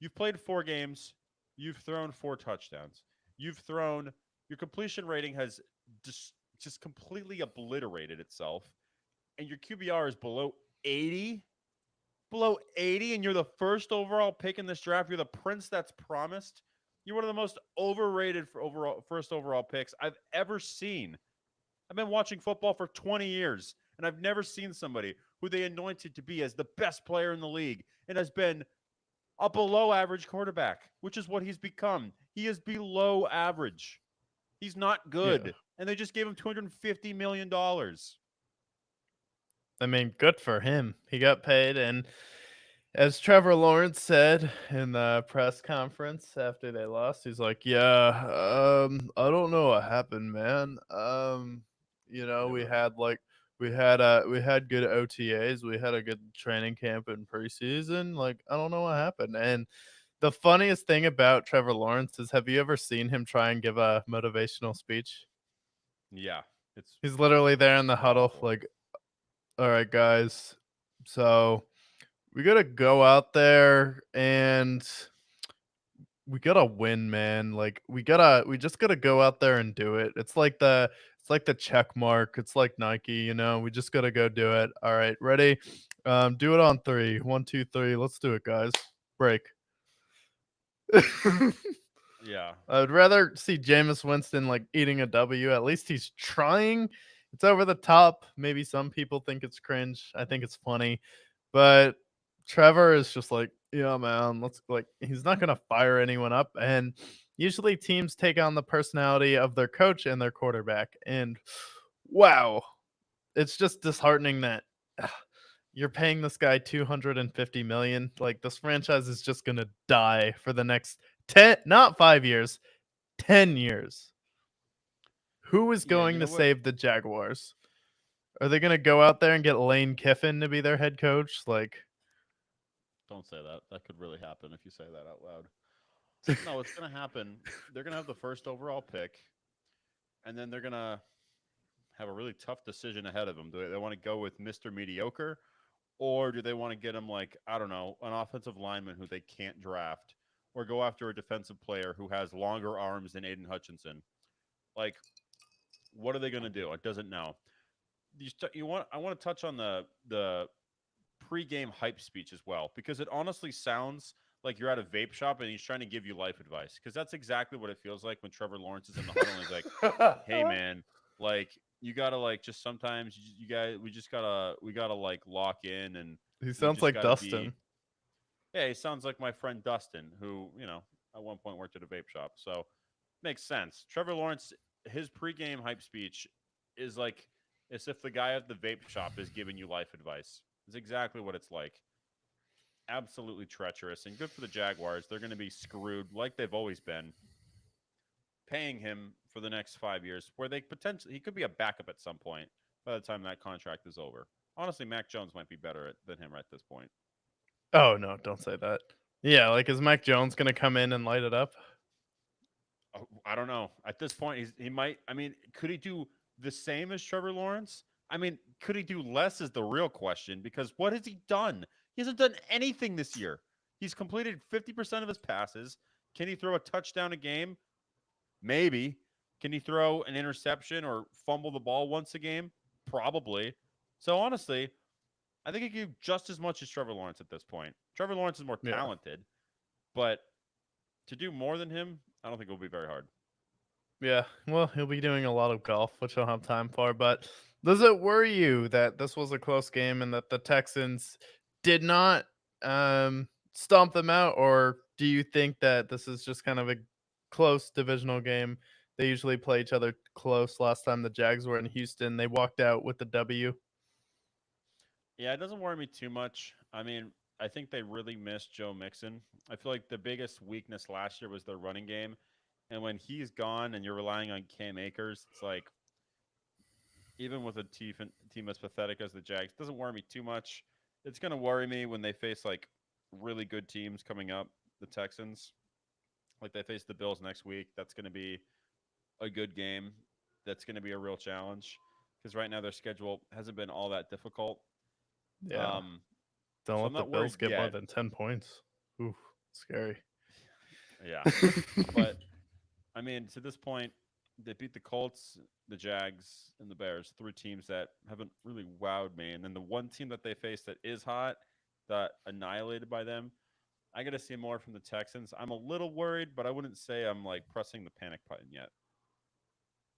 You've played 4 games, you've thrown 4 touchdowns. Your completion rating has just completely obliterated itself, and your QBR is below 80. Below 80, and you're the first overall pick in this draft. You're the prince that's promised. You're one of the most overrated first overall picks I've ever seen. I've been watching football for 20 years, and I've never seen somebody who they anointed to be as the best player in the league and has been a below average quarterback, which is what he's become. He is below average. He's not good.
Yeah.
And they just gave him $250 million.
I mean, good for him. He got paid, and as Trevor Lawrence said in the press conference after they lost, he's like, "Yeah, I don't know what happened, man. We
Never.
had we had good OTAs, we had a good training camp in preseason. Like, I don't know what happened." And the funniest thing about Trevor Lawrence is, have you ever seen him try and give a motivational speech?
Yeah. It's
He's literally there in the huddle,
awful.
like, "All right, guys, so we gotta go out there and we gotta win, man. Like we just gotta go out there and do it. It's like the check mark. It's like Nike, we just gotta go do it. All right, ready? Do it on three. 1, 2, 3. Let's do it, guys. Break."
Yeah.
I'd rather see Jameis Winston like eating a W. At least he's trying. It's over the top. Maybe some people think it's cringe. I think it's funny. But Trevor is just like, "Yeah, man, let's," like, he's not gonna fire anyone up. And usually teams take on the personality of their coach and their quarterback. And wow, it's just disheartening that you're paying this guy 250 million. Like this franchise is just going to die for the next 10, not 5 years, 10 years. Who is
Yeah, you
going
know
to
what?
save the Jaguars? Are they going to go out there and get Lane Kiffin to be their head coach? Like,
Don't say that. That could really happen if you say that out loud. No, what's going to happen? They're going to have the first overall pick, and then they're going to have a really tough decision ahead of them. Do they want to go with Mr. Mediocre, or do they want to get him like, I don't know, an offensive lineman who they can't draft, or go after a defensive player who has longer arms than Aiden Hutchinson? Like, what are they going to do? It doesn't know. You want? I want to touch on the pregame hype speech as well, because it honestly sounds like you're at a vape shop and he's trying to give you life advice, because that's exactly what it feels like when Trevor Lawrence is in the huddle and he's like, "Hey man, like you gotta like just sometimes you guys we gotta like lock in, and
he
we
sounds
just
like
gotta be."
Dustin.
Yeah, he sounds like my friend Dustin, who at one point worked at a vape shop, so makes sense. Trevor Lawrence, his pregame hype speech is like as if the guy at the vape shop is giving you life advice. It's exactly what it's like. Absolutely treacherous, and good for the Jaguars. They're going to be screwed like they've always been, paying him for the next 5 years, where they potentially he could be a backup at some point by the time that contract is over. Honestly, Mac Jones might be better than him at this point.
Oh no, don't say that. Yeah, like is Mike Jones going to come in and light it up?
I don't know. At this point, he might. I mean, could he do the same as Trevor Lawrence? I mean, could he do less is the real question, because what has he done? He hasn't done anything this year. He's completed 50% of his passes. Can he throw a touchdown a game? Maybe. Can he throw an interception or fumble the ball once a game? Probably. So honestly, I think he can do just as much as Trevor Lawrence at this point. Trevor Lawrence is more
Yeah.
talented, but to do more than him, I don't think it will be very hard.
Yeah, well, he'll be doing a lot of golf, which he'll have time for. But does it worry you that this was a close game and that the Texans did not stomp them out, or do you think that this is just kind of a close divisional game? They usually play each other close. Last time the Jags were in Houston, they walked out with the W.
Yeah, it doesn't worry me too much. I mean, I think they really missed Joe Mixon. I feel like the biggest weakness last year was their running game. And when he's gone and you're relying on Cam Akers, it's like, even with a team as pathetic as the Jags, it doesn't worry me too much. It's going to worry me when they face like really good teams coming up, the Texans. Like they face the Bills next week. That's going to be a good game. That's going to be a real challenge, because right now their schedule hasn't been all that difficult.
Yeah,
Um,
don't
so I'm
let the
not worried
Bills get more
yet.
than 10 points. Ooh, scary.
Yeah, but I mean, to this point, they beat the Colts, the Jags, and the Bears, three teams that haven't really wowed me. And then the one team that they face that is hot, that annihilated by them, I got to see more from the Texans. I'm a little worried, but I wouldn't say I'm like pressing the panic button yet.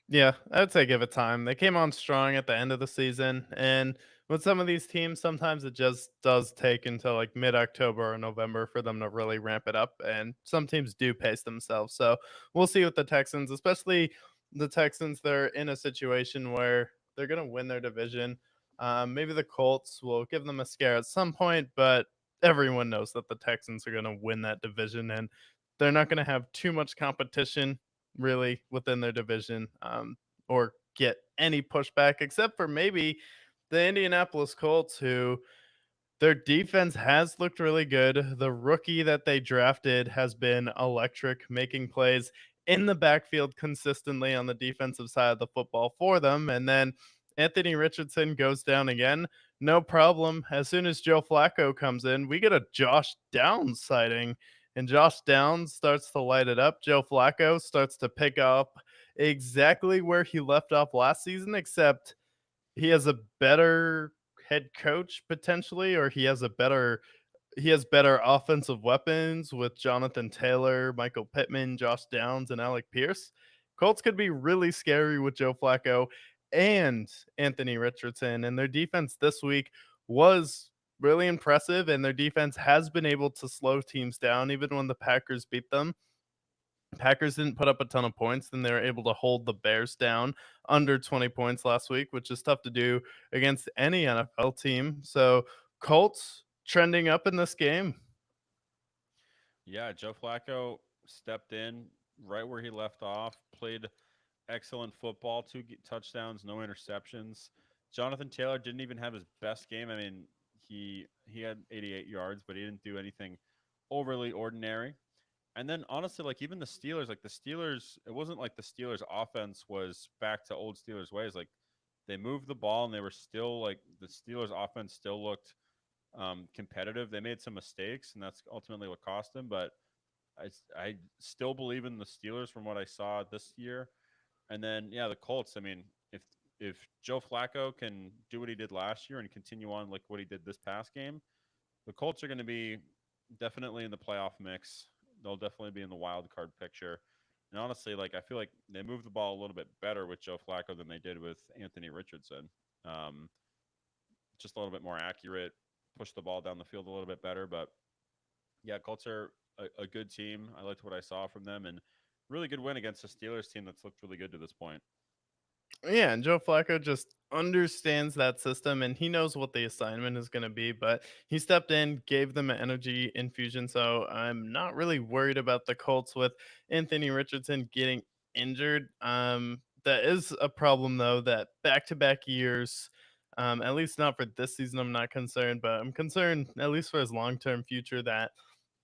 Yeah, I'd say give it time. They came on strong at the end of the season, and with some of these teams, sometimes it just does take until like mid-October or November for them to really ramp it up, and some teams do pace themselves. So we'll see with the Texans, especially the Texans. They're in a situation where they're going to win their division. Maybe the Colts will give them a scare at some point, but everyone knows that the Texans are going to win that division, and they're not going to have too much competition really within their division, or get any pushback except for maybe the Indianapolis Colts, who their defense has looked really good. The rookie that they drafted has been electric, making plays in the backfield consistently on the defensive side of the football for them. And then Anthony Richardson goes down again. No problem. As soon as Joe Flacco comes in, we get a Josh Downs sighting, and Josh Downs starts to light it up. Joe Flacco starts to pick up exactly where he left off last season, except he has a better head coach potentially, or he has better offensive weapons with Jonathan Taylor, Michael Pittman, Josh Downs, and Alec Pierce. Colts could be really scary with Joe Flacco and Anthony Richardson, and their defense this week was really impressive, and their defense has been able to slow teams down even when the Packers beat them. Packers didn't put up a ton of points, then they were able to hold the Bears down under 20 points last week, which is tough to do against any NFL team. So Colts trending up in this game.
Yeah, Joe Flacco stepped in right where he left off, played excellent football, touchdowns, no interceptions. Jonathan Taylor didn't even have his best game. I mean, he had 88 yards, but he didn't do anything overly ordinary. And then honestly, like even the Steelers, it wasn't like the Steelers offense was back to old Steelers ways. Like they moved the ball and they were still like the Steelers offense still looked competitive. They made some mistakes and that's ultimately what cost them. But I still believe in the Steelers from what I saw this year. And then yeah, the Colts. I mean, if Joe Flacco can do what he did last year and continue on like what he did this past game, the Colts are going to be definitely in the playoff mix. They'll definitely be in the wild card picture. And honestly, like I feel like they moved the ball a little bit better with Joe Flacco than they did with Anthony Richardson. Um, just a little bit more accurate, push the ball down the field a little bit better. But yeah, Colts are a good team. I liked what I saw from them, and really good win against a Steelers team that's looked really good to this point.
Yeah, and Joe Flacco just understands that system and he knows what the assignment is going to be, but he stepped in, gave them an energy infusion. So I'm not really worried about the Colts with Anthony Richardson getting injured. That is a problem, though, that back to back years, at least not for this season, I'm not concerned, but I'm concerned, at least for his long term future, that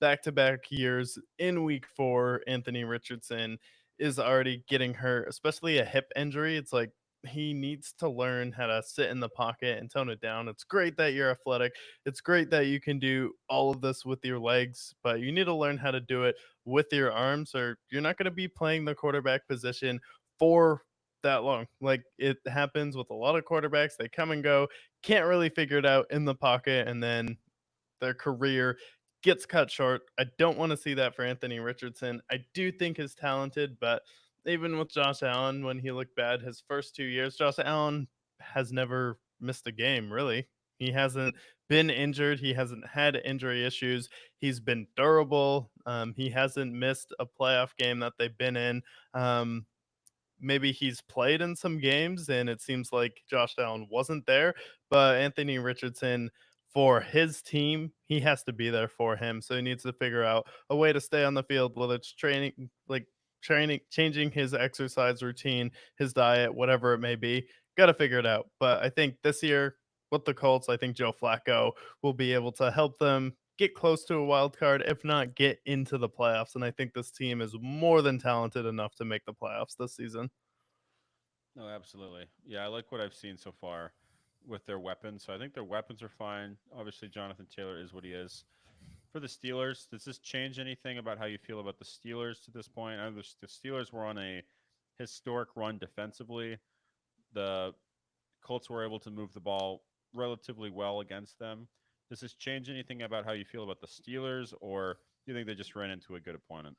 back to back years in week 4, Anthony Richardson is already getting hurt, especially a hip injury. It's like he needs to learn how to sit in the pocket and tone it down. It's great that you're athletic. It's great that you can do all of this with your legs, but you need to learn how to do it with your arms, or you're not going to be playing the quarterback position for that long. Like it happens with a lot of quarterbacks. They come and go, can't really figure it out in the pocket, and then their career gets cut short. I don't want to see that for Anthony Richardson. I do think he's talented, but even with Josh Allen, when he looked bad his first 2 years, Josh Allen has never missed a game, really. He hasn't been injured. He hasn't had injury issues. He's been durable. He hasn't missed a playoff game that they've been in. Um, Maybe he's played in some games and it seems like Josh Allen wasn't there, but Anthony Richardson for his team, he has to be there for him. So he needs to figure out a way to stay on the field, whether it's training, changing his exercise routine, his diet, whatever it may be. Got to figure it out. But I think this year with the Colts, I think Joe Flacco will be able to help them get close to a wild card, if not get into the playoffs. And I think this team is more than talented enough to make the playoffs this season.
No, absolutely. Yeah, I like what I've seen so far with their weapons. So I think their weapons are fine. Obviously, Jonathan Taylor is what he is. For the Steelers, does this change anything about how you feel about the Steelers to this point? I know the Steelers were on a historic run defensively. The Colts were able to move the ball relatively well against them. Does this change anything about how you feel about the Steelers, or do you think they just ran into a good opponent?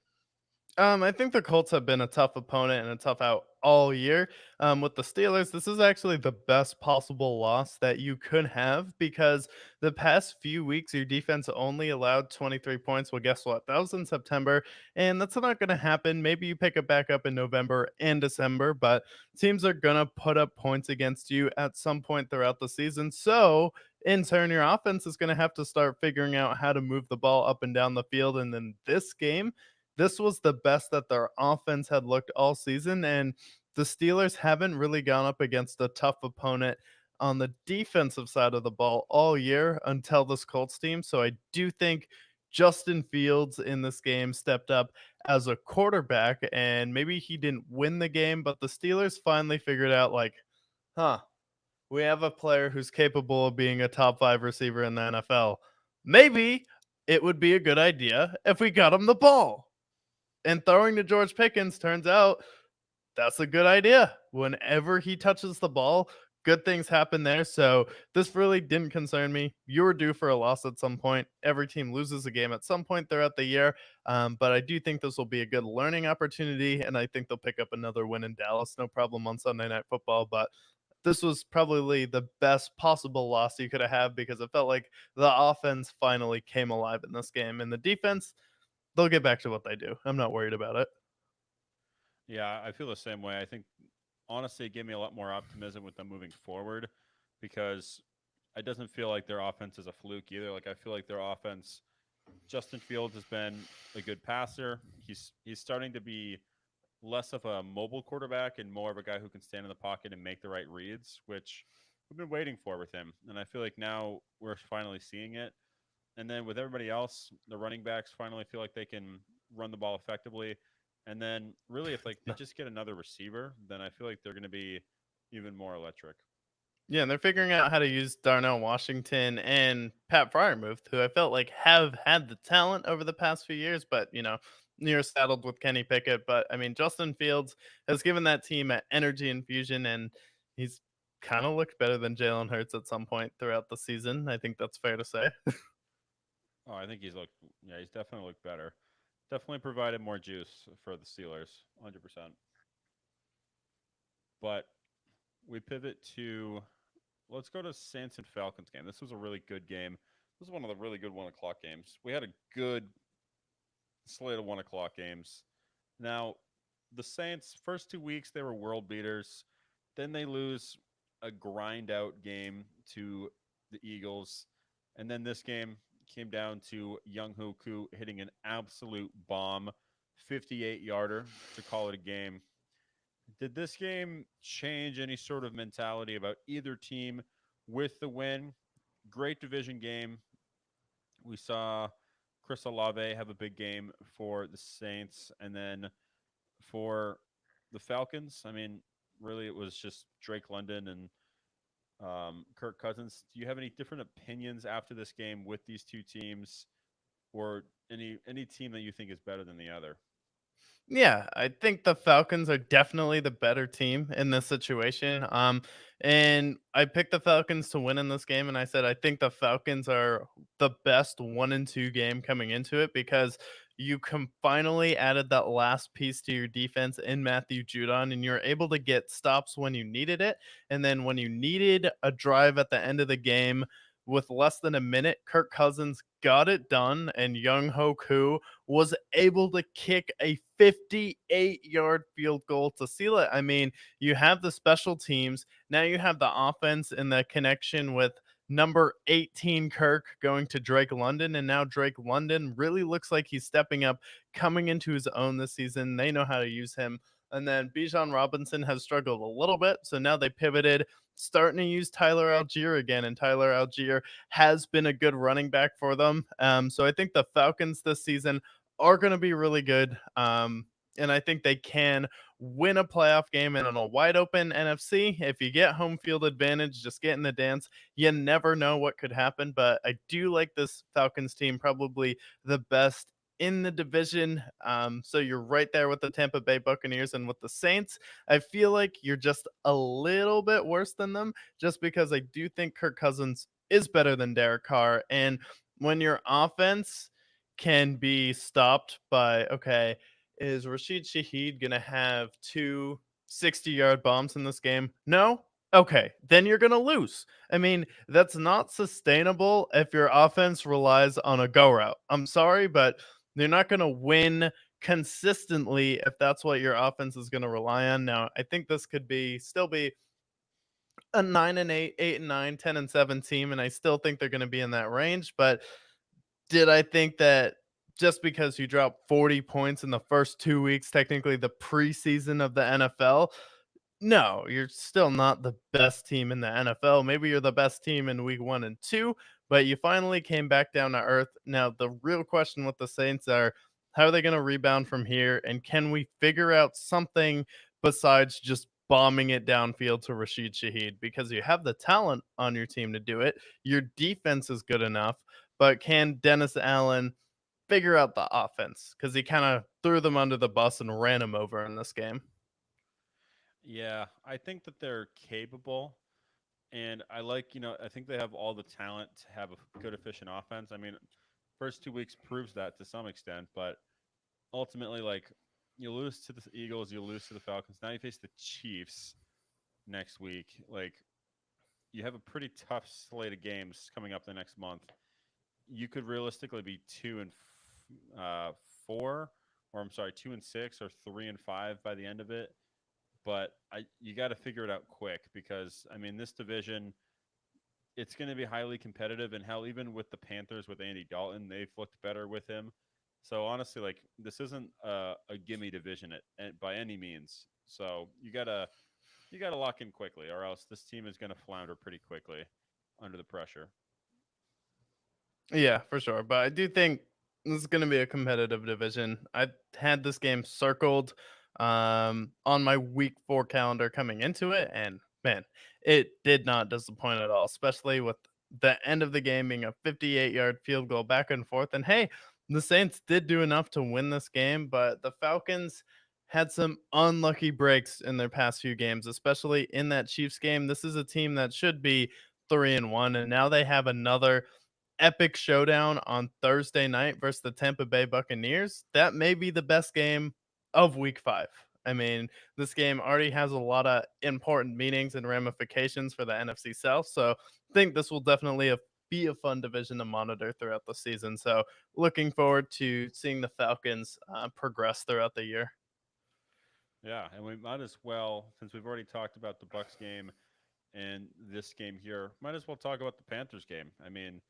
I think the Colts have been a tough opponent and a tough out all year. With the Steelers, this is actually the best possible loss that you could have because the past few weeks, your defense only allowed 23 points. Well, guess what? That was in September, and that's not going to happen. Maybe you pick it back up in November and December, but teams are going to put up points against you at some point throughout the season. So, in turn, your offense is going to have to start figuring out how to move the ball up and down the field. And then this game, this was the best that their offense had looked all season, and the Steelers haven't really gone up against a tough opponent on the defensive side of the ball all year until this Colts team. So I do think Justin Fields in this game stepped up as a quarterback, and maybe he didn't win the game, but the Steelers finally figured out, like, huh, we have a player who's capable of being a top 5 receiver in the NFL. Maybe it would be a good idea if we got him the ball. And throwing to George Pickens turns out that's a good idea. Whenever he touches the ball, good things happen there. So this really didn't concern me. You were due for a loss at some point. Every team loses a game at some point throughout the year. But I do think this will be a good learning opportunity. And I think they'll pick up another win in Dallas. No problem on Sunday Night Football. But this was probably the best possible loss you could have had because it felt like the offense finally came alive in this game. And the defense, they'll get back to what they do. I'm not worried about it.
Yeah, I feel the same way. I think honestly it gave me a lot more optimism with them moving forward because it doesn't feel like their offense is a fluke either. Like I feel like their offense, Justin Fields has been a good passer. He's starting to be less of a mobile quarterback and more of a guy who can stand in the pocket and make the right reads, which we've been waiting for with him. And I feel like now we're finally seeing it. And then with everybody else, the running backs finally feel like they can run the ball effectively. And then really, if like they just get another receiver, then I feel like they're going to be even more electric.
Yeah, and they're figuring out how to use Darnell Washington and Pat Fryermuth, who I felt like have had the talent over the past few years, but near saddled with Kenny Pickett. But I mean, Justin Fields has given that team an energy infusion, and he's kind of looked better than Jalen Hurts at some point throughout the season. I think that's fair to say.
Oh, I think he's looked, yeah, he's definitely looked better. Definitely provided more juice for the Steelers, 100%. But we pivot to, let's go to Saints and Falcons game. This was a really good game. This was one of the really good 1 o'clock games. We had a good slate of 1 o'clock games. Now, the Saints, first 2 weeks, they were world beaters. Then they lose a grind out game to the Eagles. And then this game came down to Young Hoku hitting an absolute bomb, 58 yarder to call it a game. Did this game change any sort of mentality about either team with the win? Great division game. We saw Chris Olave have a big game for the Saints. And then for the Falcons, I mean, really, it was just Drake London and Kirk Cousins. Do you have any different opinions after this game with these two teams, or any team that you think is better than the other?
Yeah, I think the Falcons are definitely the better team in this situation. And I picked the Falcons to win in this game, and I said I think the Falcons are the best 1-2 game coming into it because you can finally added that last piece to your defense in Matthew Judon, and you're able to get stops when you needed it, and then when you needed a drive at the end of the game. With less than a minute, Kirk Cousins got it done, and Young Hoku was able to kick a 58-yard field goal to seal it. I mean, you have the special teams. Now you have the offense and the connection with number 18 Kirk going to Drake London. And now Drake London really looks like he's stepping up, coming into his own this season. They know how to use him. And then Bijan Robinson has struggled a little bit. So now they pivoted, starting to use Tyler Algier again. And Tyler Algier has been a good running back for them. So I think the Falcons this season are going to be really good. And I think they can win a playoff game. And on a wide open NFC, if you get home field advantage, just get in the dance. You never know what could happen. But I do like this Falcons team, probably the best in the division. So you're right there with the Tampa Bay Buccaneers and with the Saints. I feel like you're just a little bit worse than them, just because I do think Kirk Cousins is better than Derek Carr. And when your offense can be stopped by, okay, is Rashid Shaheed going to have two 60-yard bombs in this game? No? Okay, then you're going to lose. I mean, that's not sustainable if your offense relies on a go route. I'm sorry, but they're not going to win consistently if that's what your offense is going to rely on. Now, I think this could be still be a 9-8, 8-9, 10-7 team, and I still think they're going to be in that range. But did I think that just because you dropped 40 points in the first 2 weeks, technically the preseason of the NFL, no, you're still not the best team in the NFL. Maybe you're the best team in week 1 and 2, but you finally came back down to earth. Now, the real question with the Saints are how are they going to rebound from here? And can we figure out something besides just bombing it downfield to Rashid Shaheed? Because you have the talent on your team to do it. Your defense is good enough, but can Dennis Allen figure out the offense? Because he kind of threw them under the bus and ran them over in this game.
Yeah, I think that they're capable, and I like, I think they have all the talent to have a good, efficient offense. I mean, first 2 weeks proves that to some extent, but ultimately, like, you lose to the Eagles, you lose to the Falcons. Now you face the Chiefs next week. Like, you have a pretty tough slate of games coming up the next month. You could realistically be 2-4 or I'm sorry, 2-6 or 3-5 by the end of it. But you got to figure it out quick because I mean this division it's going to be highly competitive, and hell, even with the Panthers with Andy Dalton, they've looked better with him. So honestly, like this isn't a gimme division by any means. So you gotta lock in quickly, or else this team is going to flounder pretty quickly under the pressure.
Yeah, for sure. But I do think this is going to be a competitive division. I had this game circled on my week 4 calendar coming into it, and man, it did not disappoint at all, especially with the end of the game being a 58-yard field goal back and forth. And hey, the Saints did do enough to win this game, but the Falcons had some unlucky breaks in their past few games, especially in that Chiefs game. This is a team that should be 3-1, and now they have another epic showdown on Thursday night versus the Tampa Bay Buccaneers. That may be the best game of week 5. I mean, this game already has a lot of important meanings and ramifications for the NFC South. So I think this will definitely be a fun division to monitor throughout the season. So looking forward to seeing the Falcons progress throughout the year.
Yeah, and we might as well, since we've already talked about the Bucks game and this game here, might as well talk about the Panthers game. I mean,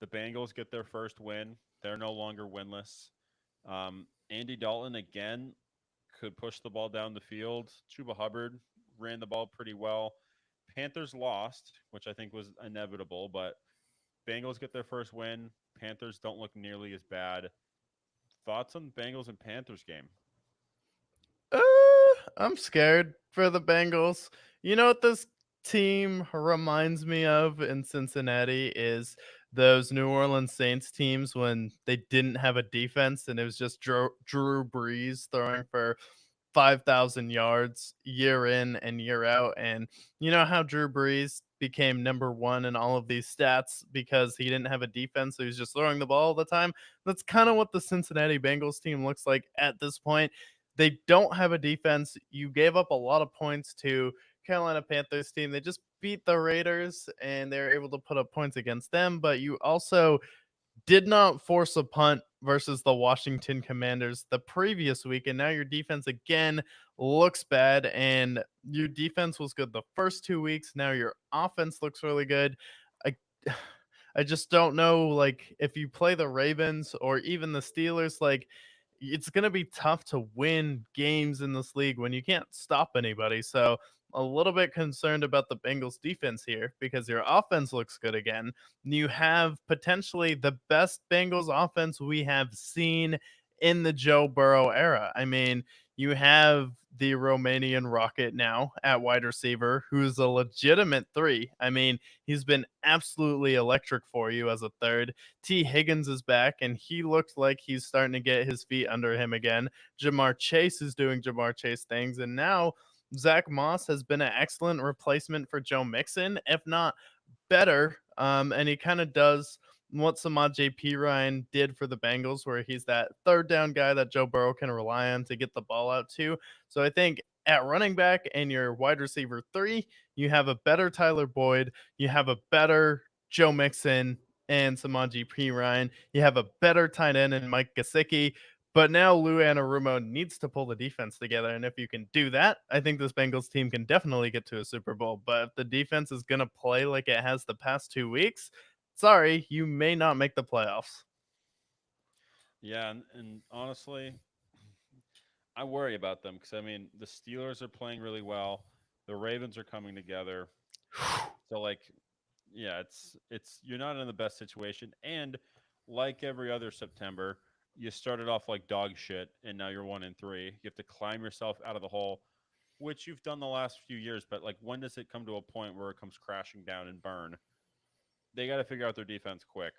the Bengals get their first win. They're no longer winless. Andy Dalton again could push the ball down the field. Chuba Hubbard ran the ball pretty well. Panthers lost, which I think was inevitable, but Bengals get their first win. Panthers don't look nearly as bad. Thoughts on Bengals and Panthers game?
Uh, I'm scared for the Bengals. You know what this team reminds me of in Cincinnati is those New Orleans Saints teams when they didn't have a defense and it was just Drew Brees throwing for 5,000 yards year in and year out. And you know how Drew Brees became number 1 in all of these stats because he didn't have a defense, so he was just throwing the ball all the time. That's kind of what the Cincinnati Bengals team looks like at this point. They don't have a defense. You gave up a lot of points to Carolina Panthers team. They just beat the Raiders and they were able to put up points against them, but you also did not force a punt versus the Washington Commanders the previous week, and now your defense again looks bad. And your defense was good the first 2 weeks. Now your offense looks really good. I, I just don't know, like if you play the Ravens or even the Steelers, like it's gonna be tough to win games in this league when you can't stop anybody. So a little bit concerned about the Bengals defense here because your offense looks good again. You have potentially the best Bengals offense we have seen in the Joe Burrow era. I mean, you have the Romanian Rocket now at wide receiver, who's a legitimate 3. I mean, he's been absolutely electric for you as a third. T. Higgins is back, and he looked like he's starting to get his feet under him again. Jamar Chase is doing Jamar Chase things, and now Zach Moss has been an excellent replacement for Joe Mixon, if not better. And he kind of does what Samad J.P. Ryan did for the Bengals, where he's that third down guy that Joe Burrow can rely on to get the ball out to. So I think at running back and your wide receiver 3, you have a better Tyler Boyd, you have a better Joe Mixon and Samad J.P. Ryan, you have a better tight end in Mike Gesicki. But now Lou Anarumo needs to pull the defense together. And if you can do that, I think this Bengals team can definitely get to a Super Bowl. But if the defense is going to play like it has the past 2 weeks, sorry, you may not make the playoffs.
Yeah, and honestly, I worry about them because I mean the Steelers are playing really well. The Ravens are coming together. So like, yeah, it's you're not in the best situation. And like every other September, you started off like dog shit, and now you're 1-3. You have to climb yourself out of the hole, which you've done the last few years. But like, when does it come to a point where it comes crashing down and burn? They got to figure out their defense quick.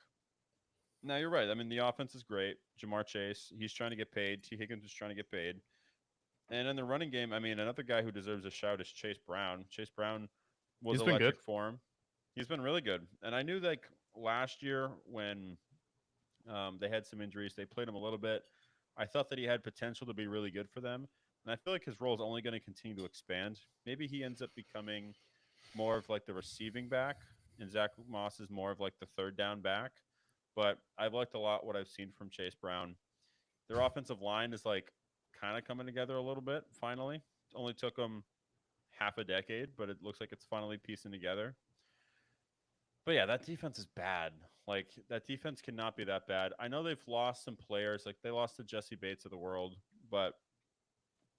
Now you're right. I mean, the offense is great. Jamar Chase, he's trying to get paid. T. Higgins is trying to get paid. And in the running game, I mean, another guy who deserves a shout is Chase Brown. Chase Brown was
He's been good.
electric for him. He's been really good. And I knew like last year when they had some injuries, they played him a little bit. I thought that he had potential to be really good for them. And I feel like his role is only going to continue to expand. Maybe he ends up becoming more of like the receiving back, and Zach Moss is more of like the third down back. But I've liked a lot what I've seen from Chase Brown. Their offensive line is like kind of coming together a little bit finally. It only took them half a decade, but it looks like it's finally piecing together. But yeah, that defense is bad. Like that defense cannot be that bad. I know they've lost some players, like they lost to Jesse Bates of the world, but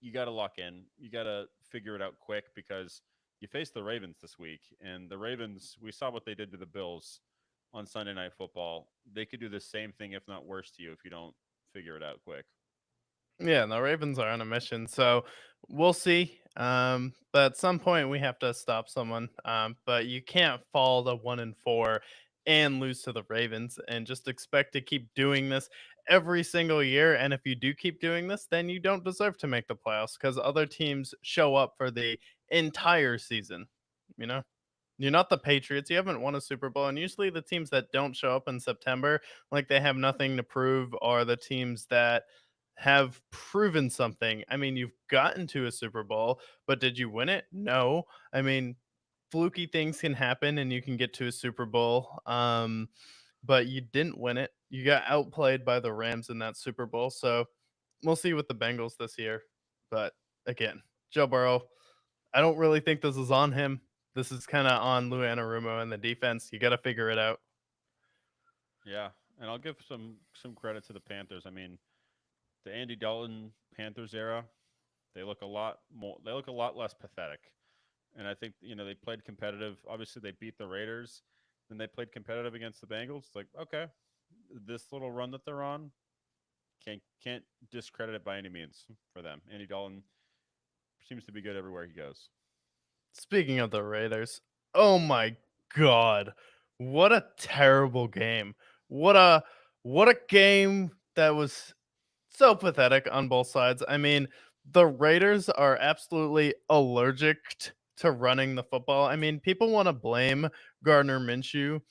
you got to lock in. You got to figure it out quick because you face the Ravens this week, and the Ravens, we saw what they did to the Bills on Sunday Night Football. They could do the same thing, if not worse, to you if you don't figure it out quick.
Yeah, and the Ravens are on a mission, so we'll see. But at some point we have to stop someone. But you can't fall to 1-4 and lose to the Ravens and just expect to keep doing this every single year. And if you do keep doing this, then you don't deserve to make the playoffs because other teams show up for the entire season. You know? You're not the Patriots. You haven't won a Super Bowl. And usually the teams that don't show up in September, like they have nothing to prove, are the teams that have proven something. I mean, you've gotten to a Super Bowl, but did you win it? No. I mean, fluky things can happen and you can get to a Super Bowl. But you didn't win it. You got outplayed by the Rams in that Super Bowl. So we'll see with the Bengals this year. But again, Joe Burrow, I don't really think this is on him. This is kind of on Lou Anarumo and the defense. You got to figure it out.
Yeah, and I'll give some credit to the Panthers. I mean, the Andy Dalton Panthers era, they look a lot more. They look a lot less pathetic, and I think they played competitive. Obviously, they beat the Raiders, then they played competitive against the Bengals. It's like okay, this little run that they're on can't discredit it by any means for them. Andy Dalton seems to be good everywhere he goes.
Speaking of the Raiders, oh my god. What a terrible game. What a what a game that was so pathetic on both sides. I mean, the Raiders are absolutely allergic to running the football. I mean, people want to blame Gardner Minshew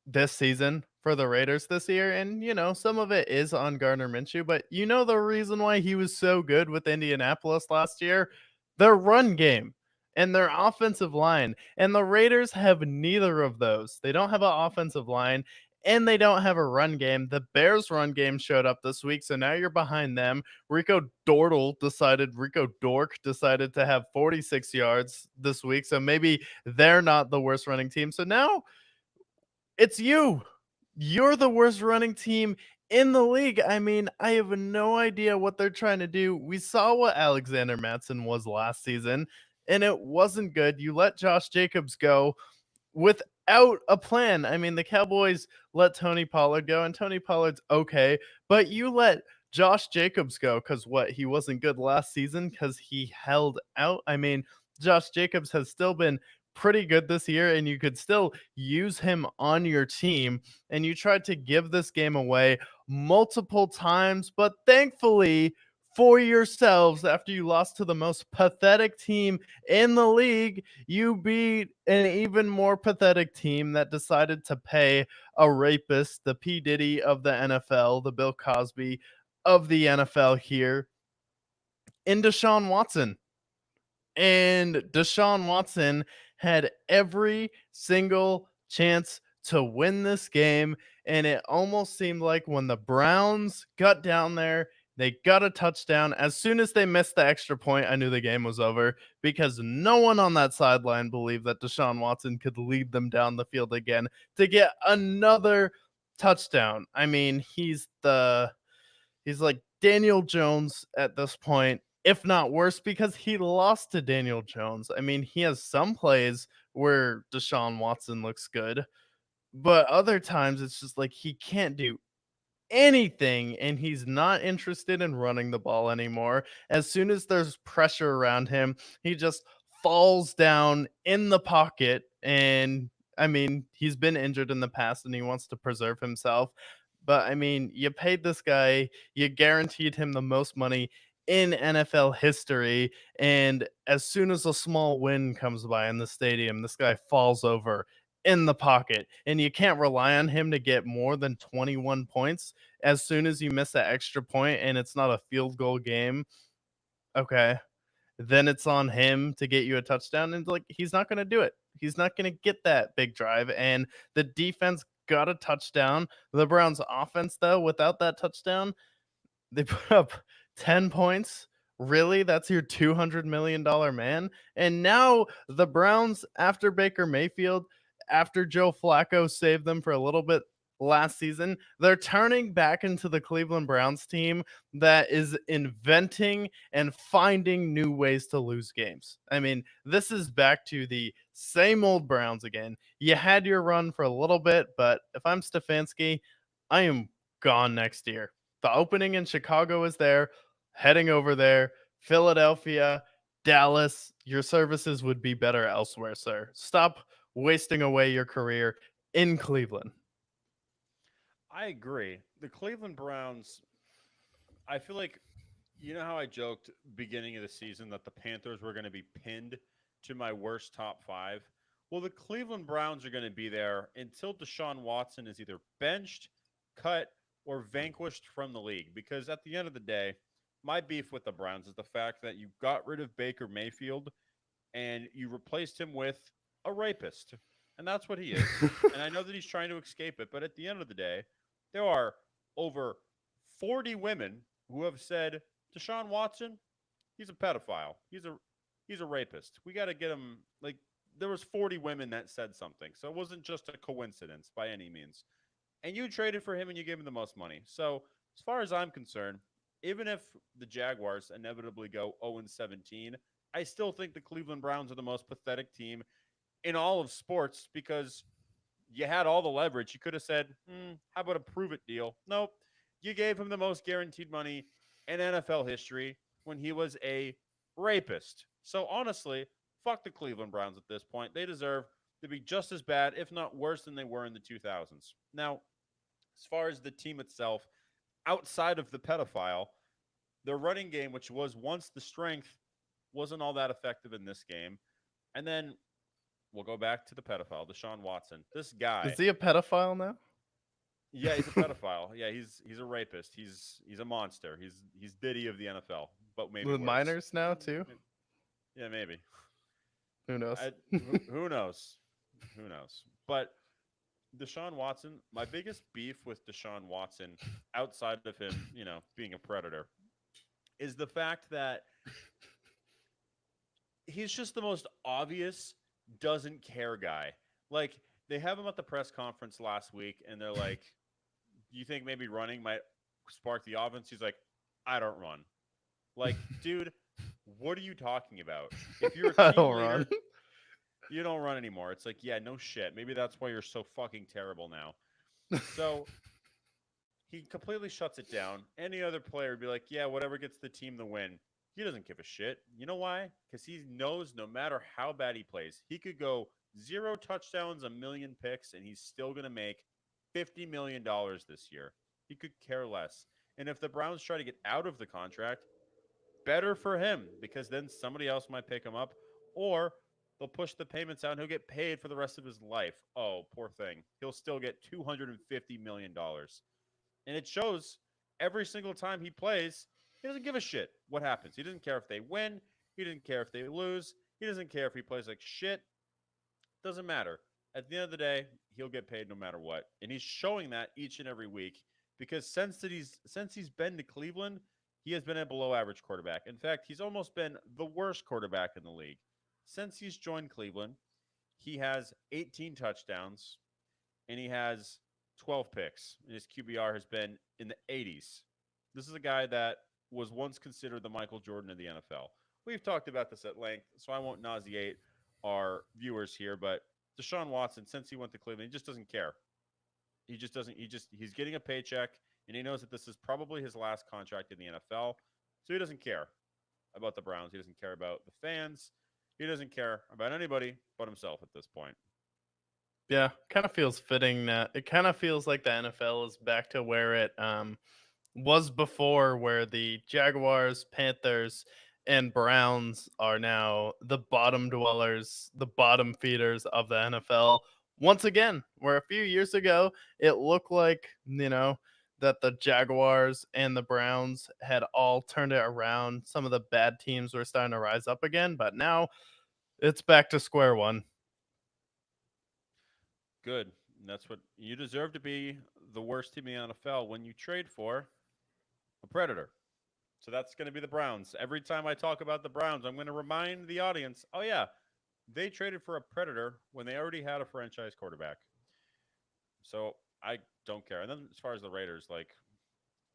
this season for the Raiders this year. And, some of it is on Gardner Minshew, but the reason why he was so good with Indianapolis last year? Their run game and their offensive line. And the Raiders have neither of those. They don't have an offensive line and they don't have a run game. The Bears' run game showed up this week, so now you're behind them. Rico Dork decided to have 46 yards this week, so maybe they're not the worst running team. So now it's you. You're the worst running team in the league. I mean, I have no idea what they're trying to do. We saw what Alexander Matson was last season, and it wasn't good. You let Josh Jacobs go without a plan. I mean, the Cowboys let Tony Pollard go, and Tony Pollard's okay, but you let Josh Jacobs go because what? He wasn't good last season because he held out. I mean, Josh Jacobs has still been pretty good this year, and you could still use him on your team. And you tried to give this game away multiple times, but thankfully, for yourselves, after you lost to the most pathetic team in the league, you beat an even more pathetic team that decided to pay a rapist, the P. Diddy of the NFL, the Bill Cosby of the NFL here, in Deshaun Watson. And Deshaun Watson had every single chance to win this game. And it almost seemed like when the Browns got down there, they got a touchdown. As soon as they missed the extra point, I knew the game was over because no one on that sideline believed that Deshaun Watson could lead them down the field again to get another touchdown. I mean, he's like Daniel Jones at this point, if not worse, because he lost to Daniel Jones. I mean, he has some plays where Deshaun Watson looks good, but other times it's just like he can't do anything and he's not interested in running the ball anymore. As soon as there's pressure around him, he just falls down in the pocket. And I mean, he's been injured in the past and he wants to preserve himself. But I mean, you paid this guy, you guaranteed him the most money in NFL history. And as soon as a small wind comes by in the stadium, this guy falls over in the pocket. And you can't rely on him to get more than 21 points. As soon as you miss that extra point and it's not a field goal game, okay, then it's on him to get you a touchdown. And like, he's not going to do it. He's not going to get that big drive. And the defense got a touchdown. The Browns offense, though, without that touchdown, They put up 10 points. Really? That's your $200 million man? And now the Browns, after Baker Mayfield, after Joe Flacco saved them for a little bit last season, they're turning back into the Cleveland Browns team that is inventing and finding new ways to lose games. I mean, this is back to the same old Browns again. You had your run for a little bit, but if I'm Stefanski, I am gone next year. The opening in Chicago is there, heading over there. Philadelphia, Dallas, your services would be better elsewhere, sir. Stop wasting away your career in Cleveland.
I agree. The Cleveland Browns, I feel like, you know how I joked beginning of the season that the Panthers were going to be pinned to my worst top five? Well, the Cleveland Browns are going to be there until Deshaun Watson is either benched, cut, or vanquished from the league. Because at the end of the day, my beef with the Browns is the fact that you got rid of Baker Mayfield and you replaced him with a rapist. And that's what he is. And I know that he's trying to escape it, but at the end of the day, there are over 40 women who have said Deshaun Watson, he's a pedophile. He's a rapist. We got to get him like there was 40 women that said something. So it wasn't just a coincidence by any means. And you traded for him and you gave him the most money. So, as far as I'm concerned, even if the Jaguars inevitably go 0-17, I still think the Cleveland Browns are the most pathetic team in all of sports because you had all the leverage. You could have said, how about a prove it deal? Nope. You gave him the most guaranteed money in NFL history when he was a rapist. So honestly, fuck the Cleveland Browns at this point. They deserve to be just as bad, if not worse, than they were in the 2000s. Now, as far as the team itself, outside of the pedophile, their running game, which was once the strength, wasn't all that effective in this game. And then we'll go back to the pedophile, Deshaun Watson. This
Is
guy,
he a pedophile now?
yeah, he's a pedophile. Yeah, he's a rapist. He's a monster. He's Diddy of the NFL, but maybe
With
worse.
minors now, too?
Yeah, maybe.
Who knows?
Who knows? Who knows? But Deshaun Watson, my biggest beef with Deshaun Watson, outside of him, being a predator, is the fact that he's just the most obvious doesn't care guy. Like they have him at the press conference last week, and they're like, "Do you think maybe running might spark the offense?" He's like, "I don't run." Like, dude, what are you talking about? If you're a
I
team
don't run.
leader, you don't run anymore. It's like, yeah, no shit. Maybe that's why you're so fucking terrible now. So he completely shuts it down. Any other player would be like, yeah, whatever gets the team the win. He doesn't give a shit. You know why? Because he knows no matter how bad he plays, he could go 0 touchdowns, a million picks, and he's still going to make $50 million this year. He could care less. And if the Browns try to get out of the contract, better for him because then somebody else might pick him up or they'll push the payments out and he'll get paid for the rest of his life. Oh, poor thing. He'll still get $250 million. And it shows every single time he plays, he doesn't give a shit what happens. He doesn't care if they win. He doesn't care if they lose. He doesn't care if he plays like shit. Doesn't matter. At the end of the day, he'll get paid no matter what. And he's showing that each and every week because since he's been to Cleveland, he has been a below average quarterback. In fact, he's almost been the worst quarterback in the league. Since he's joined Cleveland, he has 18 touchdowns and he has 12 picks. And his QBR has been in the 80s. This is a guy that was once considered the Michael Jordan of the NFL. We've talked about this at length, so I won't nauseate our viewers here, but Deshaun Watson, since he went to Cleveland, he just doesn't care. He just doesn't. He's getting a paycheck, and he knows that this is probably his last contract in the NFL, so he doesn't care about the Browns. He doesn't care about the fans. He doesn't care about anybody but himself at this point.
Yeah, kind of feels fitting that it kind of feels like the NFL is back to where it was before, where the Jaguars, Panthers, and Browns are now the bottom dwellers, the bottom feeders of the NFL. Once again, where a few years ago it looked like, that the Jaguars and the Browns had all turned it around. Some of the bad teams were starting to rise up again, but now it's back to square one.
Good. And that's what you deserve to be, the worst team in the NFL when you trade for a predator. So that's going to be the Browns. Every time I talk about the Browns, I'm going to remind the audience, oh yeah, they traded for a predator when they already had a franchise quarterback. So I don't care. And then as far as the Raiders, like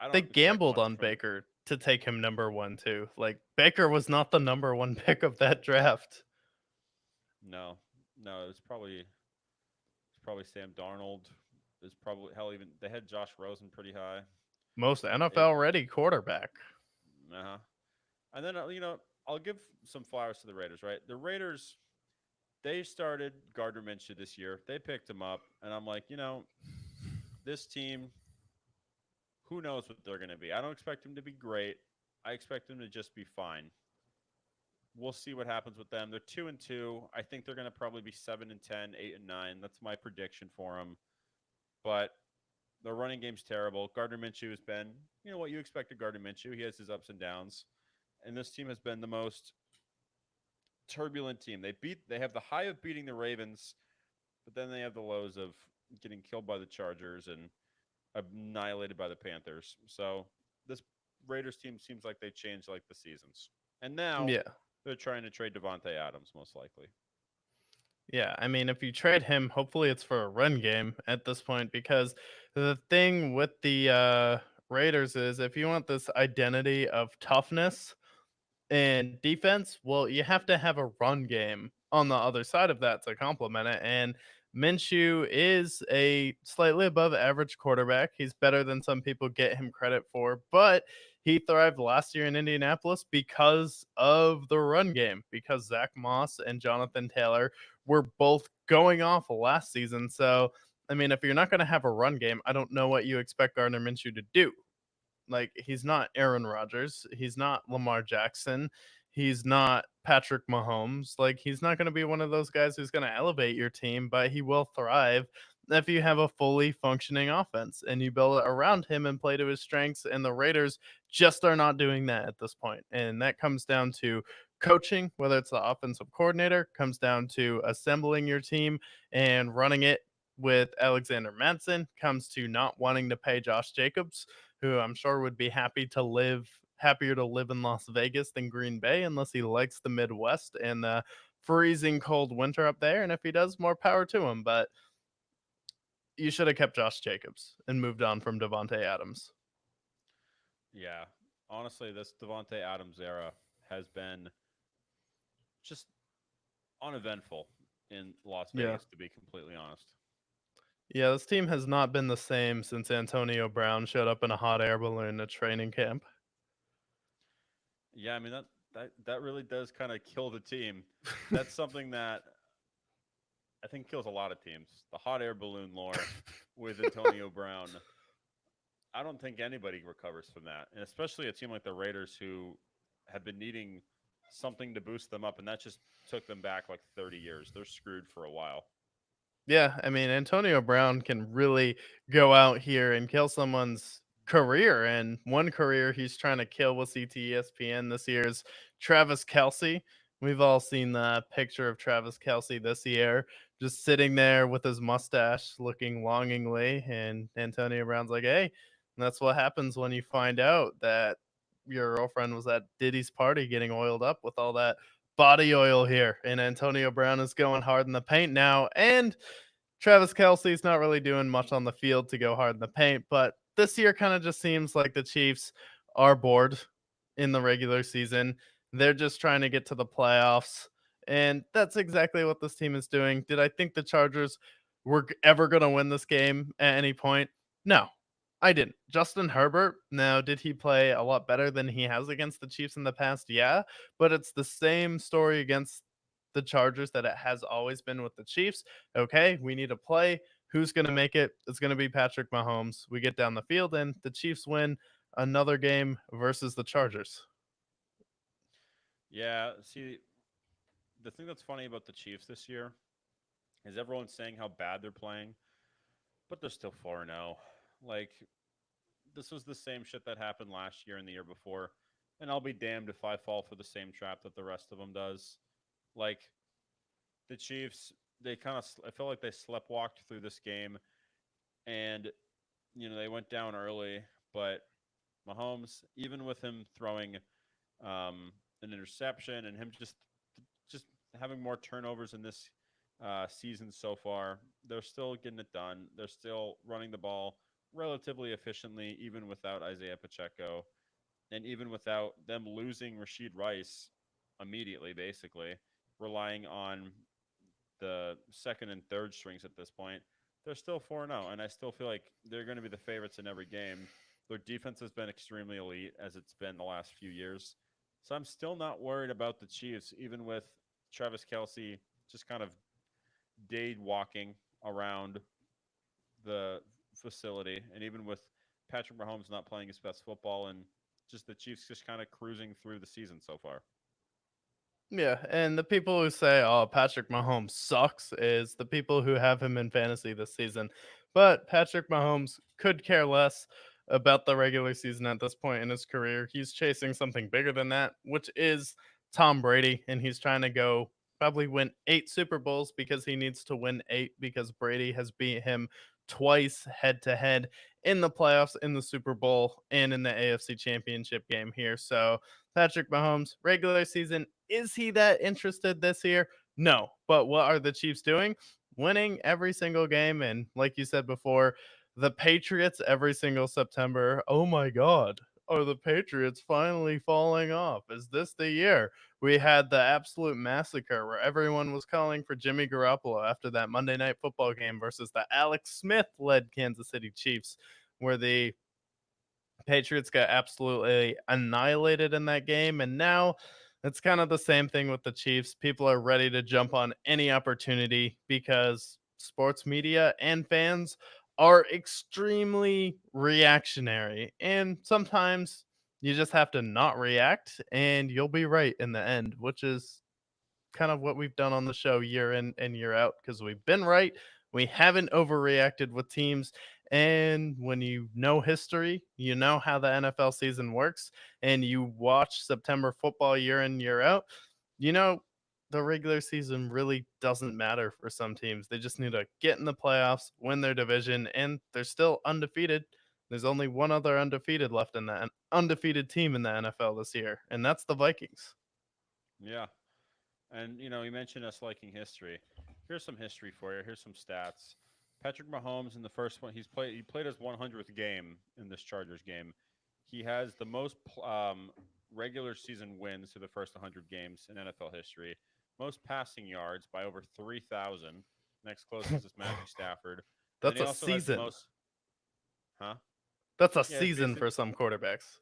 I
They
don't expect
gambled
much
on
from.
Baker to take him number 1 too. Like Baker was not the number 1 pick of that draft.
No, no, it's probably Sam Darnold. There's probably hell even they had Josh Rosen pretty high.
Most
It
NFL ready quarterback.
uh-huh. And then I'll give some flowers to the Raiders. Right, the Raiders they started Gardner Minshew this year. They picked him up, and I'm like, this team, who knows what they're going to be? I don't expect them to be great. I expect them to just be fine. We'll see what happens with them. They're 2-2. I think they're going to probably be 7-10, 8-9. That's my prediction for them. But the running game's terrible. Gardner Minshew has been, what you expect of Gardner Minshew. He has his ups and downs, and this team has been the most turbulent team. They have the high of beating the Ravens, but then they have the lows of getting killed by the Chargers and annihilated by the Panthers. So this Raiders team seems like they changed like the seasons, and now
Yeah.
they're trying to trade Devontae Adams most likely.
Yeah, I mean, if you trade him, hopefully it's for a run game at this point because the thing with the Raiders is if you want this identity of toughness, and defense, well, you have to have a run game on the other side of that to complement it. And Minshew is a slightly above average quarterback. He's better than some people get him credit for, but he thrived last year in Indianapolis because of the run game, because Zach Moss and Jonathan Taylor were both going off last season. So, I mean, if you're not going to have a run game, I don't know what you expect Gardner Minshew to do. Like he's not Aaron Rodgers, he's not Lamar Jackson, he's not Patrick Mahomes. Like he's not going to be one of those guys who's going to elevate your team, but he will thrive if you have a fully functioning offense and you build it around him and play to his strengths. And the Raiders just are not doing that at this point. And that comes down to coaching, whether it's the offensive coordinator, comes down to assembling your team and running it with Alexander Madsen, comes to not wanting to pay Josh Jacobs, who I'm sure would be happier to live in Las Vegas than Green Bay unless he likes the Midwest and the freezing cold winter up there. And if he does, more power to him. But you should have kept Josh Jacobs and moved on from Devontae Adams.
Yeah, honestly, this Devontae Adams era has been just uneventful in Las
Yeah.
Vegas, to be completely honest.
Yeah, this team has not been the same since Antonio Brown showed up in a hot air balloon at training camp.
Yeah, I mean that really does kind of kill the team. That's something that I think kills a lot of teams. The hot air balloon lore with Antonio Brown. I don't think anybody recovers from that, and especially a team like the Raiders who have been needing something to boost them up, and that just took them back like 30 years. They're screwed for a while.
Yeah, I mean, Antonio Brown can really go out here and kill someone's career. And one career he's trying to kill with CTESPN this year is Travis Kelsey. We've all seen the picture of Travis Kelsey this year, just sitting there with his mustache looking longingly. And Antonio Brown's like, hey, that's what happens when you find out that your girlfriend was at Diddy's party getting oiled up with all that body oil here. And Antonio Brown is going hard in the paint now. And Travis Kelsey's not really doing much on the field to go hard in the paint, but this year kind of just seems like the Chiefs are bored in the regular season. They're just trying to get to the playoffs. And that's exactly what this team is doing. Did I think the Chargers were ever going to win this game at any point? No, I didn't. Justin Herbert, now, did he play a lot better than he has against the Chiefs in the past? Yeah, but it's the same story against the Chargers that it has always been with the Chiefs. Okay, we need a play. Who's going to make it? It's going to be Patrick Mahomes. We get down the field and the Chiefs win another game versus the Chargers.
Yeah, see, the thing that's funny about the Chiefs this year is everyone's saying how bad they're playing, but they're still 4-0. Like, this was the same shit that happened last year and the year before, and I'll be damned if I fall for the same trap that the rest of them does. Like, the Chiefs, they kind of, I feel like they sleptwalked through this game, and, they went down early, but Mahomes, even with him throwing an interception and him just having more turnovers in this season so far, they're still getting it done. They're still running the ball relatively efficiently, even without Isaiah Pacheco, and even without them losing Rashid Rice immediately, basically relying on the second and third strings at this point. They're still 4-0, and I still feel like they're going to be the favorites in every game. Their defense has been extremely elite, as it's been the last few years. So I'm still not worried about the Chiefs, even with Travis Kelsey just kind of day walking around the facility, and even with Patrick Mahomes not playing his best football, and just the Chiefs just kind of cruising through the season so far.
Yeah, and the people who say, "Oh, Patrick Mahomes sucks," is the people who have him in fantasy this season. But Patrick Mahomes could care less about the regular season at this point in his career. He's chasing something bigger than that, which is Tom Brady, and he's trying to go probably win 8 Super Bowls because he needs to win 8 because Brady has beat him twice head to head in the playoffs, in the Super Bowl, and in the AFC Championship game here. So, Patrick Mahomes, regular season, is he that interested this year? No. But what are the Chiefs doing? Winning every single game. And like you said before, the Patriots every single September. Oh my God. Are the Patriots finally falling off? Is this the year? We had the absolute massacre where everyone was calling for Jimmy Garoppolo after that Monday Night Football game versus the Alex Smith led Kansas City Chiefs, where the Patriots got absolutely annihilated in that game. And now it's kind of the same thing with the Chiefs. People are ready to jump on any opportunity because sports media and fans are extremely reactionary. And sometimes you just have to not react and you'll be right in the end, which is kind of what we've done on the show year in and year out because we've been right. We haven't overreacted with teams. And when you know history, you know how the NFL season works, and you watch September football year in, year out, you know the regular season really doesn't matter for some teams. They just need to get in the playoffs, win their division, and they're still undefeated. There's only one other undefeated left in the undefeated team in the NFL this year, and that's the Vikings.
Yeah. And you mentioned us liking history. Here's some history for you. Here's some stats. Patrick Mahomes in the first one, he played his 100th game in this Chargers game. He has the most regular season wins through the first 100 games in NFL history. Most passing yards by over 3,000. Next closest is Matthew Stafford. And then
That's
he
a
also has the
season.
most, huh?
That's a
Yeah, it's
season
basic.
for some quarterbacks.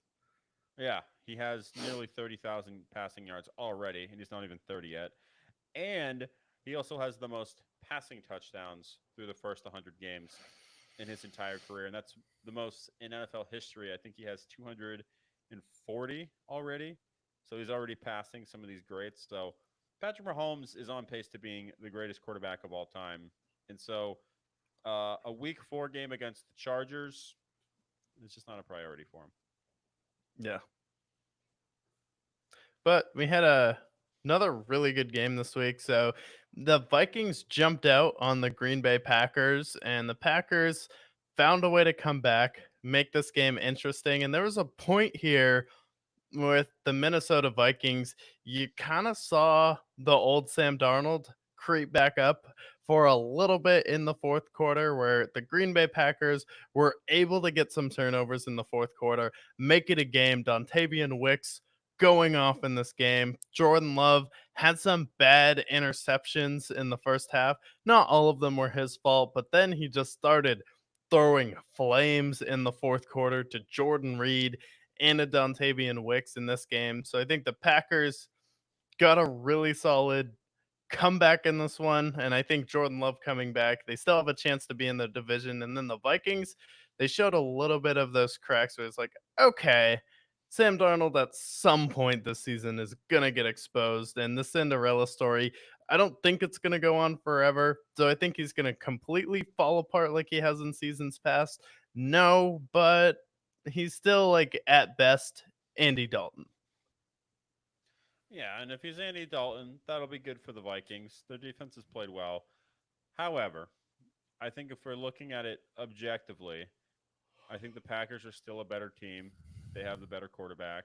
Yeah, he has nearly 30,000 passing yards already, and he's not even 30 yet. And he also has the most passing touchdowns through the first 100 games in his entire career, and that's the most in NFL history. I think he has 240 already, so he's already passing some of these greats. So Patrick Mahomes is on pace to being the greatest quarterback of all time, and so a Week 4 game against the Chargers is just not a priority for him.
Yeah. But we had another really good game this week. So the Vikings jumped out on the Green Bay Packers, and the Packers found a way to come back, make this game interesting. And there was a point here with the Minnesota Vikings, you kind of saw the old Sam Darnold creep back up for a little bit in the fourth quarter, where the Green Bay Packers were able to get some turnovers in the fourth quarter, make it a game. Dontavian Wicks going off in this game. Jordan Love had some bad interceptions in the first half. Not all of them were his fault, but then he just started throwing flames in the fourth quarter to Jordan Reed and a Dontavian Wicks in this game. So I think the Packers got a really solid comeback in this one. And I think Jordan Love coming back, they still have a chance to be in the division. And then the Vikings, they showed a little bit of those cracks where it's like, okay, Sam Darnold at some point this season is going to get exposed. And the Cinderella story, I don't think it's going to go on forever. So I think he's going to completely fall apart like he has in seasons past. No, but he's still like at best Andy Dalton.
Yeah, and if he's Andy Dalton, that'll be good for the Vikings. Their defense has played well. However, I think if we're looking at it objectively, I think the Packers are still a better team. They have the better quarterback,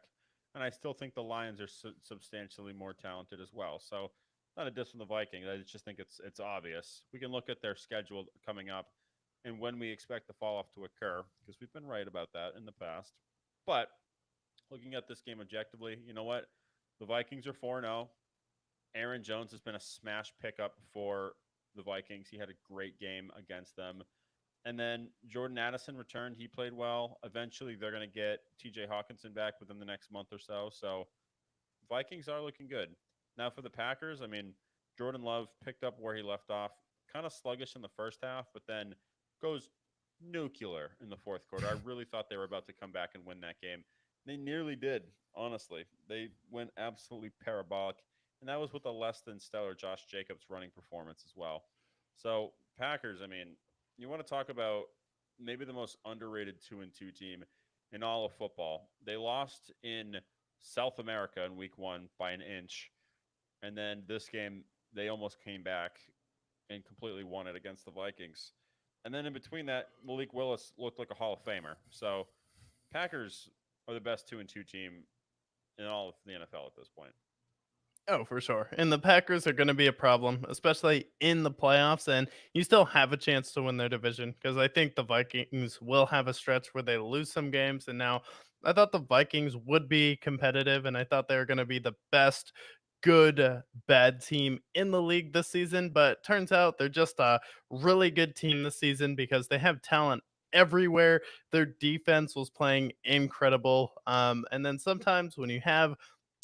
and I still think the Lions are substantially more talented as well. So, not a diss from the Vikings. I just think it's obvious. We can look at their schedule coming up and when we expect the fall off to occur because we've been right about that in the past. But looking at this game objectively, you know what? The Vikings are 4-0. Aaron Jones has been a smash pickup for the Vikings. He had a great game against them. And then Jordan Addison returned. He played well. Eventually, they're going to get TJ Hawkinson back within the next month or so. So, Vikings are looking good. Now, for the Packers, I mean, Jordan Love picked up where he left off. Kind of sluggish in the first half, but then goes nuclear in the fourth quarter. I really thought they were about to come back and win that game. They nearly did, honestly. They went absolutely parabolic. And that was with a less than stellar Josh Jacobs running performance as well. So, Packers, I mean, you want to talk about maybe the most underrated 2-2 team in all of football. They lost in South America in week 1 by an inch. And then this game, they almost came back and completely won it against the Vikings. And then in between that, Malik Willis looked like a Hall of Famer. So Packers are the best 2-2 team in all of the NFL at this point.
Oh, for sure. And the Packers are going to be a problem, especially in the playoffs. And you still have a chance to win their division because I think the Vikings will have a stretch where they lose some games. And now I thought the Vikings would be competitive, and I thought they were going to be the best good bad team in the league this season. But turns out they're just a really good team this season because they have talent everywhere. Their defense was playing incredible. And then sometimes when you have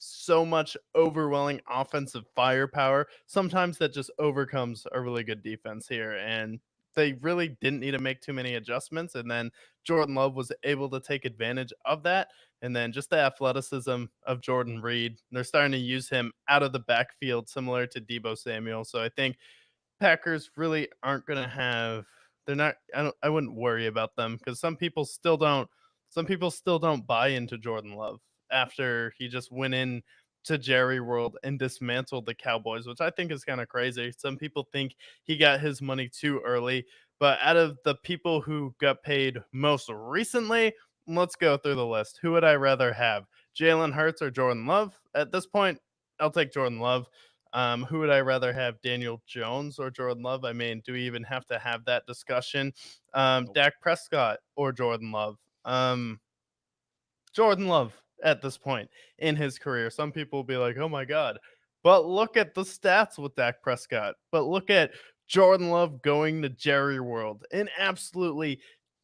so much overwhelming offensive firepower, sometimes that just overcomes a really good defense here. And they really didn't need to make too many adjustments. And then Jordan Love was able to take advantage of that. And then just the athleticism of Jordan Reed. They're starting to use him out of the backfield, similar to Debo Samuel. So I think Packers really aren't going to have they're not I wouldn't worry about them cuz some people still don't buy into Jordan Love after he just went in to Jerry World and dismantled the Cowboys, which I think is kind of crazy. Some people think he got his money too early, but out of the people who got paid most recently, let's go through the list. Who would I rather have? Jalen Hurts or Jordan Love? At this point, I'll take Jordan Love. Who would I rather have, Daniel Jones or Jordan Love? I mean, do we even have to have that discussion?
Nope.
Dak Prescott or Jordan Love? Jordan Love at this point in his career. Some people will be like, oh my God. But look at the stats with Dak Prescott. But look at Jordan Love going to Jerry World and absolutely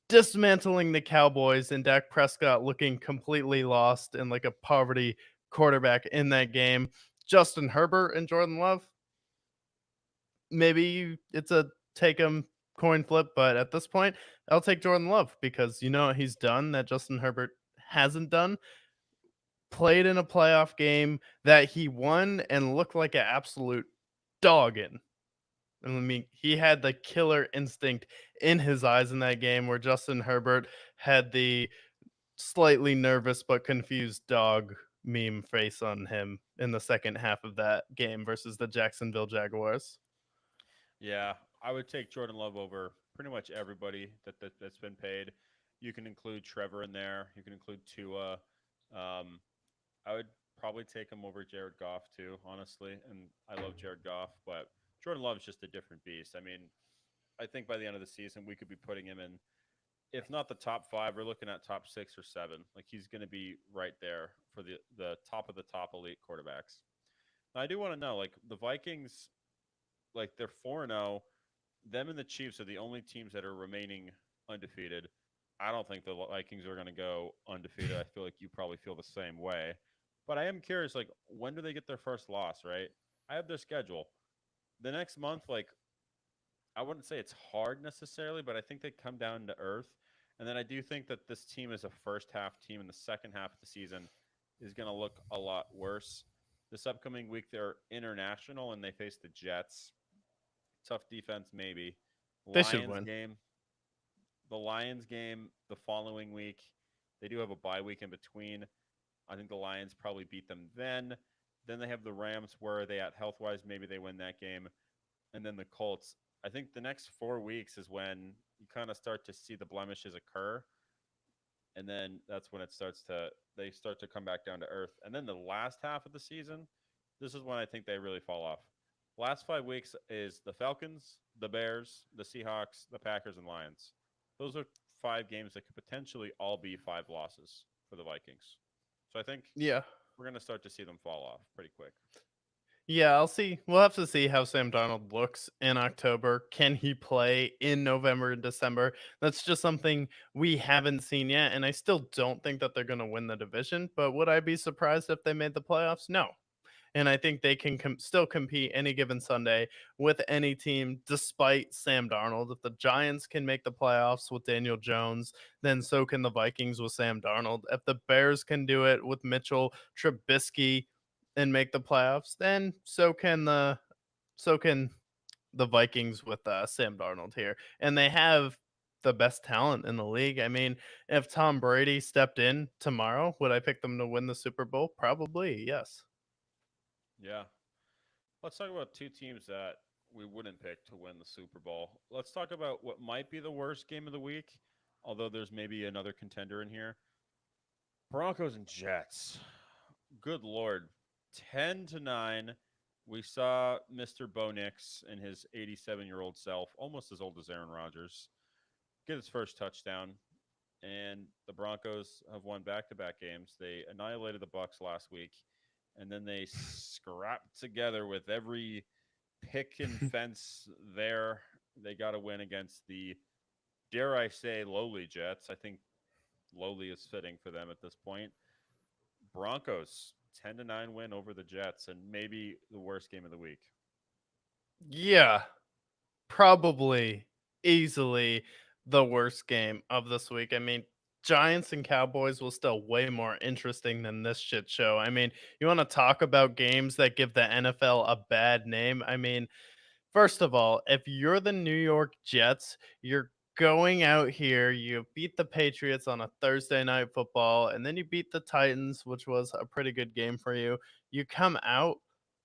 dismantling the Cowboys, and Dak Prescott looking completely lost and like a poverty quarterback in that game. Justin Herbert and Jordan Love, maybe it's a take him coin flip, but at this point, I'll take Jordan Love because you know what he's done that Justin Herbert hasn't done. Played in a playoff game that he won and looked like an absolute dog in. I mean, he had the killer instinct in his eyes in that game where Justin Herbert had the slightly nervous but confused dog meme face on him in the second half of that game versus the Jacksonville Jaguars.
Yeah, I would take Jordan Love over pretty much everybody that's been paid. You can include Trevor in there. You can include Tua. Um, I would probably take him over Jared Goff too, honestly. And I love Jared Goff, but Jordan Love is just a different beast. I mean, I think by the end of the season we could be putting him in, if not the top 5, we're looking at top 6 or 7. Like he's going to be right there for the top of the top elite quarterbacks. Now, I do want to know, like the Vikings, like they're 4-0. Them and the Chiefs are the only teams that are remaining undefeated. I don't think the Vikings are going to go undefeated. I feel like you probably feel the same way. But I am curious, like, when do they get their first loss, right? I have their schedule. The next month, like, I wouldn't say it's hard necessarily, but I think they come down to earth. And then I do think that this team is a first half team, and the second half of the season is going to look a lot worse. This upcoming week, they're international and they face the Jets. Tough defense, maybe.
They should
Lions
win.
game. The Lions game the following week. They do have a bye week in between. I think the Lions probably beat them then. Then they have the Rams where they at health wise, maybe they win that game. And then the Colts. I think the next 4 weeks is when you kind of start to see the blemishes occur. and then that's when they start to come back down to earth. And then the last half of the season, this is when I think they really fall off. Last 5 weeks is the Falcons, the Bears, the Seahawks, the Packers, and Lions. Those are 5 games that could potentially all be 5 losses for the Vikings. So I think
Yeah.
we're going to start to see them fall off pretty quick.
Yeah, I'll see. We'll have to see how Sam Darnold looks in October. Can he play in November and December? That's just something we haven't seen yet. And I still don't think that they're going to win the division. But would I be surprised if they made the playoffs? No. And I think they can still compete any given Sunday with any team, despite Sam Darnold. If the Giants can make the playoffs with Daniel Jones, then so can the Vikings with Sam Darnold. If the Bears can do it with Mitchell Trubisky and make the playoffs, then so can the Vikings with Sam Darnold here. And they have the best talent in the league. I mean, if Tom Brady stepped in tomorrow, would I pick them to win the Super Bowl? Probably, yes.
Yeah. Let's talk about 2 teams that we wouldn't pick to win the Super Bowl. Let's talk about what might be the worst game of the week, although there's maybe another contender in here. Broncos and Jets. Good Lord. 10-9. We saw Mr. Bo Nix and his 87-year-old self, almost as old as Aaron Rodgers, get his first touchdown. And the Broncos have won back-to-back games. They annihilated the Bucks last week, and then they scrapped together with every pick and fence there. They got a win against the, dare I say, lowly Jets. I think lowly is fitting for them at this point. Broncos 10-9 win over the Jets, and maybe the worst game of the week.
Yeah, probably easily the worst game of this week. I mean, Giants and Cowboys was still way more interesting than this shit show. I mean, you want to talk about games that give the NFL a bad name? I mean, first of all, if you're the New York Jets, you're going out here, you beat the Patriots on a Thursday night football, and then you beat the Titans, which was a pretty good game for you. You come out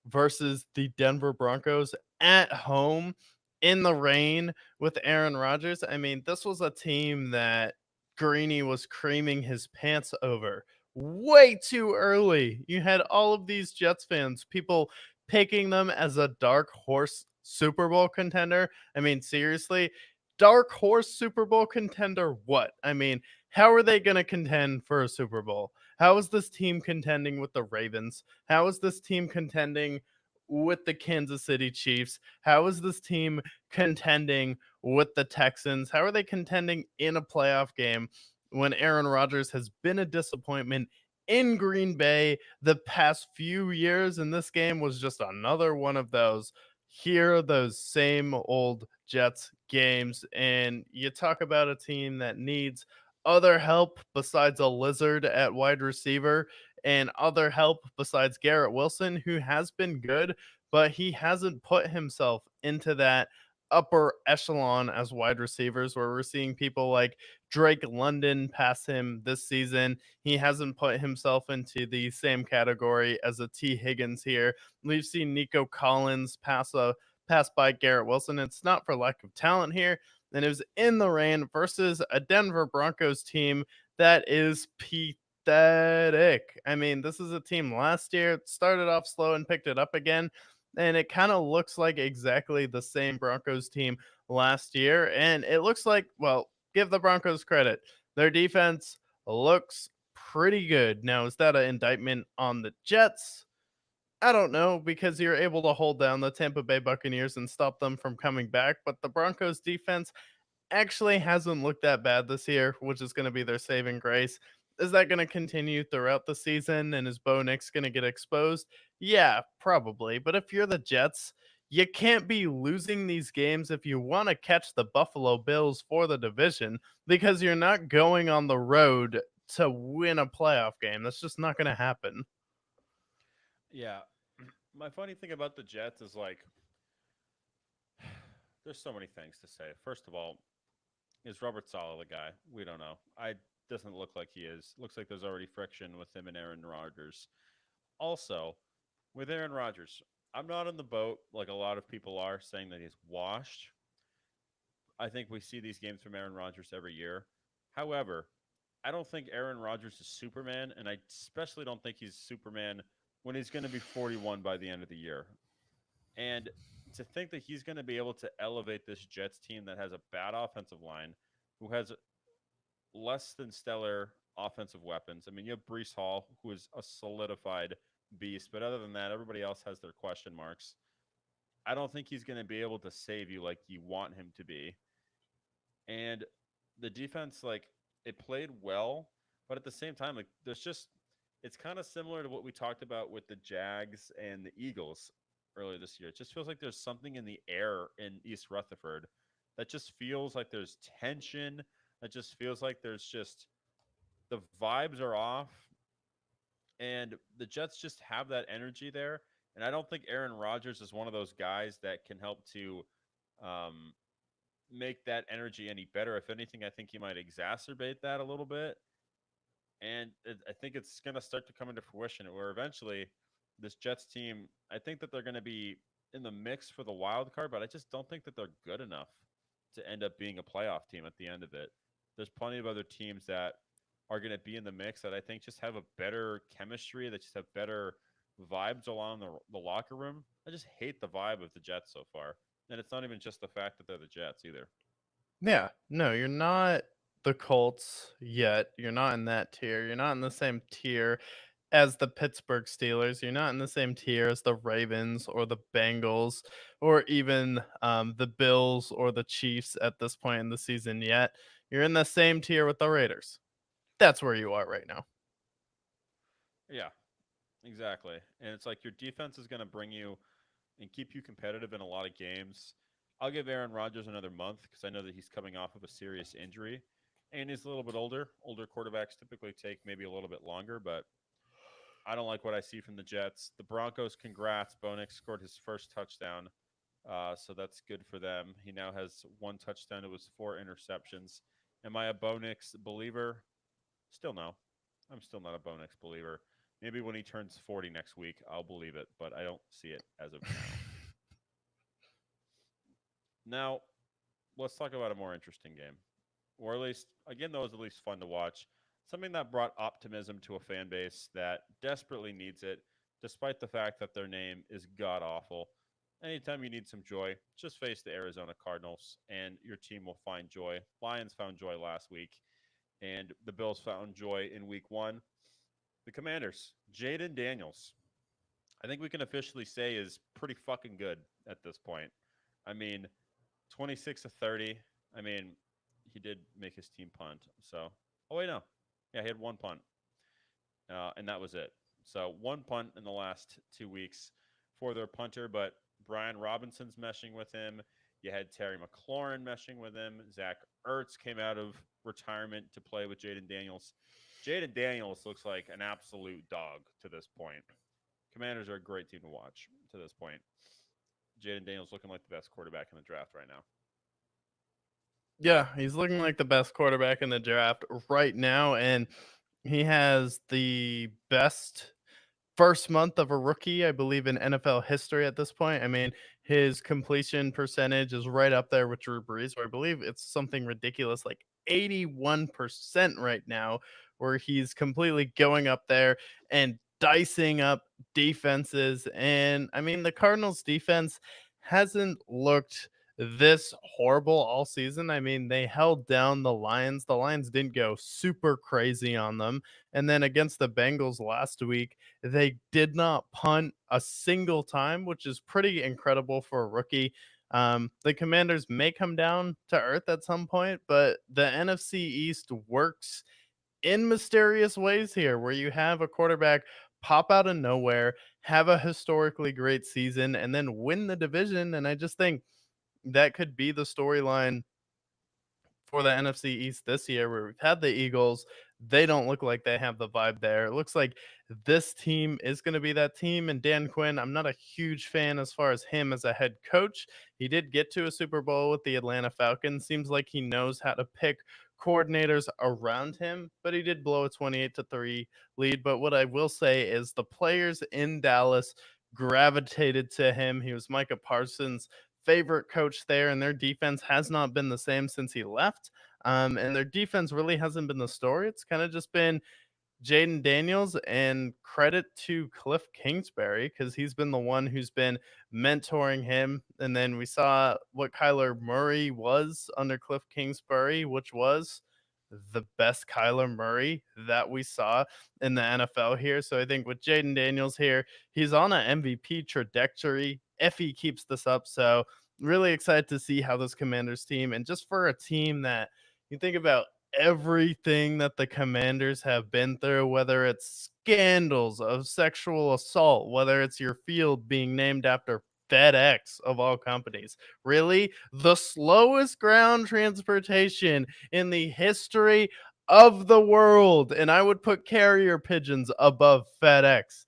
versus the Denver Broncos at home in the rain with Aaron Rodgers. I mean, this was a team that Greeny was creaming his pants over way too early. You had all of these Jets fans, people picking them as a dark horse Super Bowl contender. I mean, seriously, dark horse Super Bowl contender? What? I mean, how are they going to contend for a Super Bowl? How is this team contending with the Ravens? How is this team contending with the Kansas City Chiefs? How is this team contending with the Texans? How are they contending in a playoff game when Aaron Rodgers has been a disappointment in Green Bay the past few years? And this game was just another one of those. Here are those same old Jets games. And you talk about a team that needs other help besides a lizard at wide receiver and other help besides Garrett Wilson, who has been good, but he hasn't put himself into that upper echelon as wide receivers where we're seeing people like Drake London pass him this season. He hasn't put himself into the same category as a T. Higgins here. We've seen Nico Collins pass by Garrett Wilson. It's not for lack of talent here. And it was in the rain versus a Denver Broncos team that is pathetic. I mean, this is a team last year started off slow and picked it up again. And it kind of looks like exactly the same Broncos team last year. And it looks like, well, give the Broncos credit. Their defense looks pretty good. Now, is that an indictment on the Jets? I don't know because you're able to hold down the Tampa Bay Buccaneers and stop them from coming back. But the Broncos defense actually hasn't looked that bad this year, which is going to be their saving grace. Is that going to continue throughout the season? And is Bo Nix going to get exposed? Yeah, probably. But if you're the Jets, you can't be losing these games if you want to catch the Buffalo Bills for the division because you're not going on the road to win a playoff game. That's just not going to happen.
Yeah. My funny thing about the Jets is like, there's so many things to say. First of all, is Robert Sala the guy? We don't know. I doesn't look like he is. Looks like there's already friction with him and Aaron Rodgers. Also, with Aaron Rodgers, I'm not in the boat like a lot of people are saying that he's washed. I think we see these games from Aaron Rodgers every year. However, I don't think Aaron Rodgers is Superman, and I especially don't think he's Superman when he's going to be 41 by the end of the year. And to think that he's going to be able to elevate this Jets team that has a bad offensive line, who has less than stellar offensive weapons. I mean, you have Brees Hall, who is a solidified beast, but other than that, everybody else has their question marks. I don't think he's going to be able to save you like you want him to be. And the defense, like, it played well, but at the same time, like, there's just, it's kind of similar to what we talked about with the Jags and the Eagles earlier this year. It just feels like there's something in the air in East Rutherford that just feels like there's tension. That just feels like there's just the vibes are off, and the Jets just have that energy there. And I don't think Aaron Rodgers is one of those guys that can help to um, make that energy any better. If anything, I think he might exacerbate that a little bit. And I think it's going to start to come into fruition where eventually this Jets team, I think that they're going to be in the mix for the wild card, but I just don't think that they're good enough to end up being a playoff team at the end of it. There's plenty of other teams that are going to be in the mix that I think just have a better chemistry, that just have better vibes along the locker room. I just hate the vibe of the Jets so far. And it's not even just the fact that they're the Jets either.
Yeah, no, you're not the Colts yet. You're not in that tier. You're not in the same tier as the Pittsburgh Steelers. You're not in the same tier as the Ravens or the Bengals or even the Bills or the Chiefs at this point in the season yet. You're in the same tier with the Raiders. That's where you are right now.
Yeah, exactly. And it's like your defense is going to bring you and keep you competitive in a lot of games. I'll give Aaron Rodgers another month because I know that he's coming off of a serious injury and he's a little bit older. Older quarterbacks typically take maybe a little bit longer, but I don't like what I see from the Jets. The Broncos, congrats. Bo Nix scored his first touchdown. So that's good for them. He now has one touchdown. It was 4 interceptions. Am I a Bo Nix believer? Still no. I'm still not a Bo Nix believer. Maybe when he turns 40 next week, I'll believe it, but I don't see it as of now. Now, let's talk about a more interesting game. Or at least, again, though, it was at least fun to watch. Something that brought optimism to a fan base that desperately needs it, despite the fact that their name is god awful. Anytime you need some joy, just face the Arizona Cardinals, and your team will find joy. Lions found joy last week, and the Bills found joy in week one. The Commanders, Jaden Daniels, I think we can officially say is pretty fucking good at this point. I mean, 26 to 30. I mean, he did make his team punt. So, oh wait, no, yeah, he had one punt, and that was it. So one punt in the last 2 weeks for their punter, but Brian Robinson's meshing with him. You had Terry McLaurin meshing with him. Zach Ertz came out of retirement to play with Jaden Daniels. Jaden Daniels looks like an absolute dog to this point. Commanders are a great team to watch to this point. Jaden Daniels looking like the best quarterback in the draft right now.
Yeah, he's looking like the best quarterback in the draft right now, and he has the best first month of a rookie, I believe, in NFL history at this point. I mean, his completion percentage is right up there with Drew Brees, where I believe it's something ridiculous like 81% right now, where he's completely going up there and dicing up defenses. And I mean, the Cardinals defense hasn't looked this horrible all season. I mean, they held down the Lions. The Lions didn't go super crazy on them. And then against the Bengals last week, they did not punt a single time, which is pretty incredible for a rookie. The Commanders may come down to earth at some point, but the NFC East works in mysterious ways here, where you have a quarterback pop out of nowhere, have a historically great season, and then win the division. And I just think that could be the storyline for the NFC East this year, where we've had the Eagles. They don't look like they have the vibe there. It looks like this team is going to be that team. And Dan Quinn, I'm not a huge fan as far as him as a head coach. He did get to a Super Bowl with the Atlanta Falcons. Seems like he knows how to pick coordinators around him, but he did blow a 28-3 lead. But what I will say is the players in Dallas gravitated to him. He was Micah Parsons' favorite coach there, and their defense has not been the same since he left. And their defense really hasn't been the story. It's kind of just been Jaden Daniels, and credit to Cliff Kingsbury because he's been the one who's been mentoring him. And then we saw what Kyler Murray was under Cliff Kingsbury, which was the best Kyler Murray that we saw in the NFL here. So I think with Jaden Daniels here, he's on an MVP trajectory if he keeps this up. So really excited to see how this Commanders team, and just for a team that you think about everything that the Commanders have been through, whether it's scandals of sexual assault, whether it's your field being named after FedEx of all companies. Really? The slowest ground transportation in the history of the world. And I would put carrier pigeons above FedEx.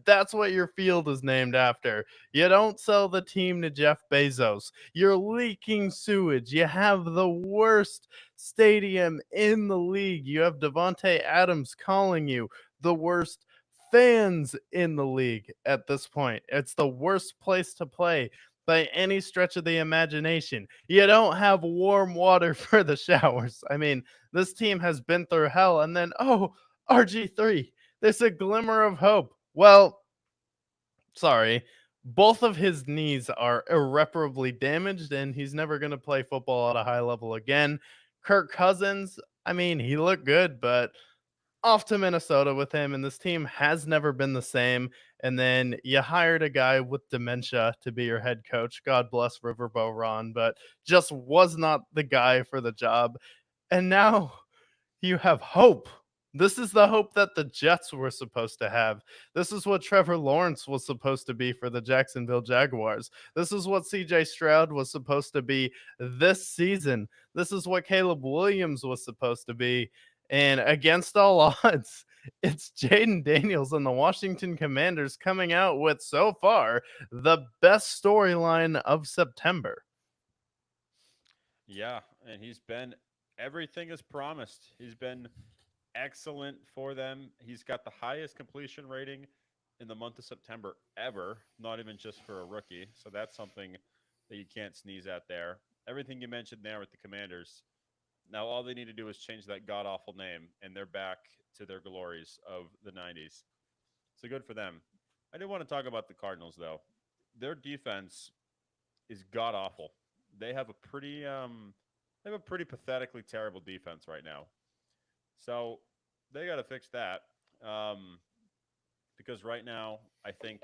That's what your field is named after. You don't sell the team to Jeff Bezos. You're leaking sewage. You have the worst stadium in the league. You have Devontae Adams calling you the worst fans in the league at this point. It's the worst place to play by any stretch of the imagination. You don't have warm water for the showers. I mean, this team has been through hell, and then, oh, RG3, there's a glimmer of hope. Well, sorry. Both of his knees are irreparably damaged, and he's never going to play football at a high level again. Kirk Cousins, I mean, he looked good, but off to Minnesota with him, and this team has never been the same. And then you hired a guy with dementia to be your head coach. God bless Riverboat Ron, but just was not the guy for the job. And now you have hope. This is the hope that the Jets were supposed to have. This is what Trevor Lawrence was supposed to be for the Jacksonville Jaguars. This is what CJ Stroud was supposed to be this season. This is what Caleb Williams was supposed to be. And against all odds, it's Jaden Daniels and the Washington Commanders coming out with, so far, the best storyline of September.
Yeah, and he's been everything as promised. He's been excellent for them. He's got the highest completion rating in the month of September ever, not even just for a rookie. So that's something that you can't sneeze at there. Everything you mentioned there with the Commanders. Now all they need to do is change that god awful name, and they're back to their glories of the '90s. So good for them. I did want to talk about the Cardinals though. Their defense is god awful. They have a pretty pathetically terrible defense right now. So they got to fix that, um, because right now I don't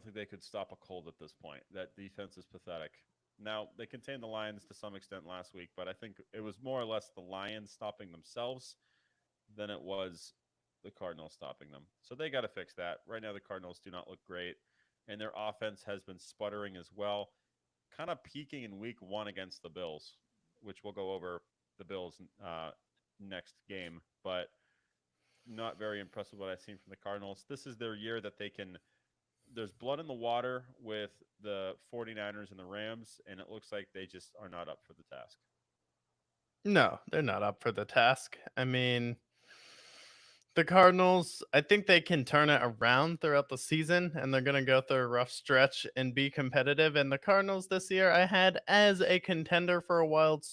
think they could stop a cold at this point. That defense is pathetic. Now they contained the Lions to some extent last week, but I think it was more or less the Lions stopping themselves than it was the Cardinals stopping them. So they got to fix that. Right now the Cardinals do not look great, and their offense has been sputtering as well, kind of peaking in week 1 against the Bills, which we'll go over the Bills next game, but not very impressed with what I've seen from the Cardinals. This is their year that they can. There's blood in the water with the 49ers and the Rams, and it looks like they just are not up for the task.
No, they're not up for the task. I mean, the Cardinals, I think they can turn it around throughout the season, and they're going to go through a rough stretch and be competitive. And the Cardinals this year, I had as a contender for a wild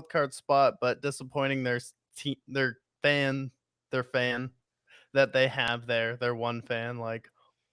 card spot, but disappointing fan, their fan that they have there, their one fan, like,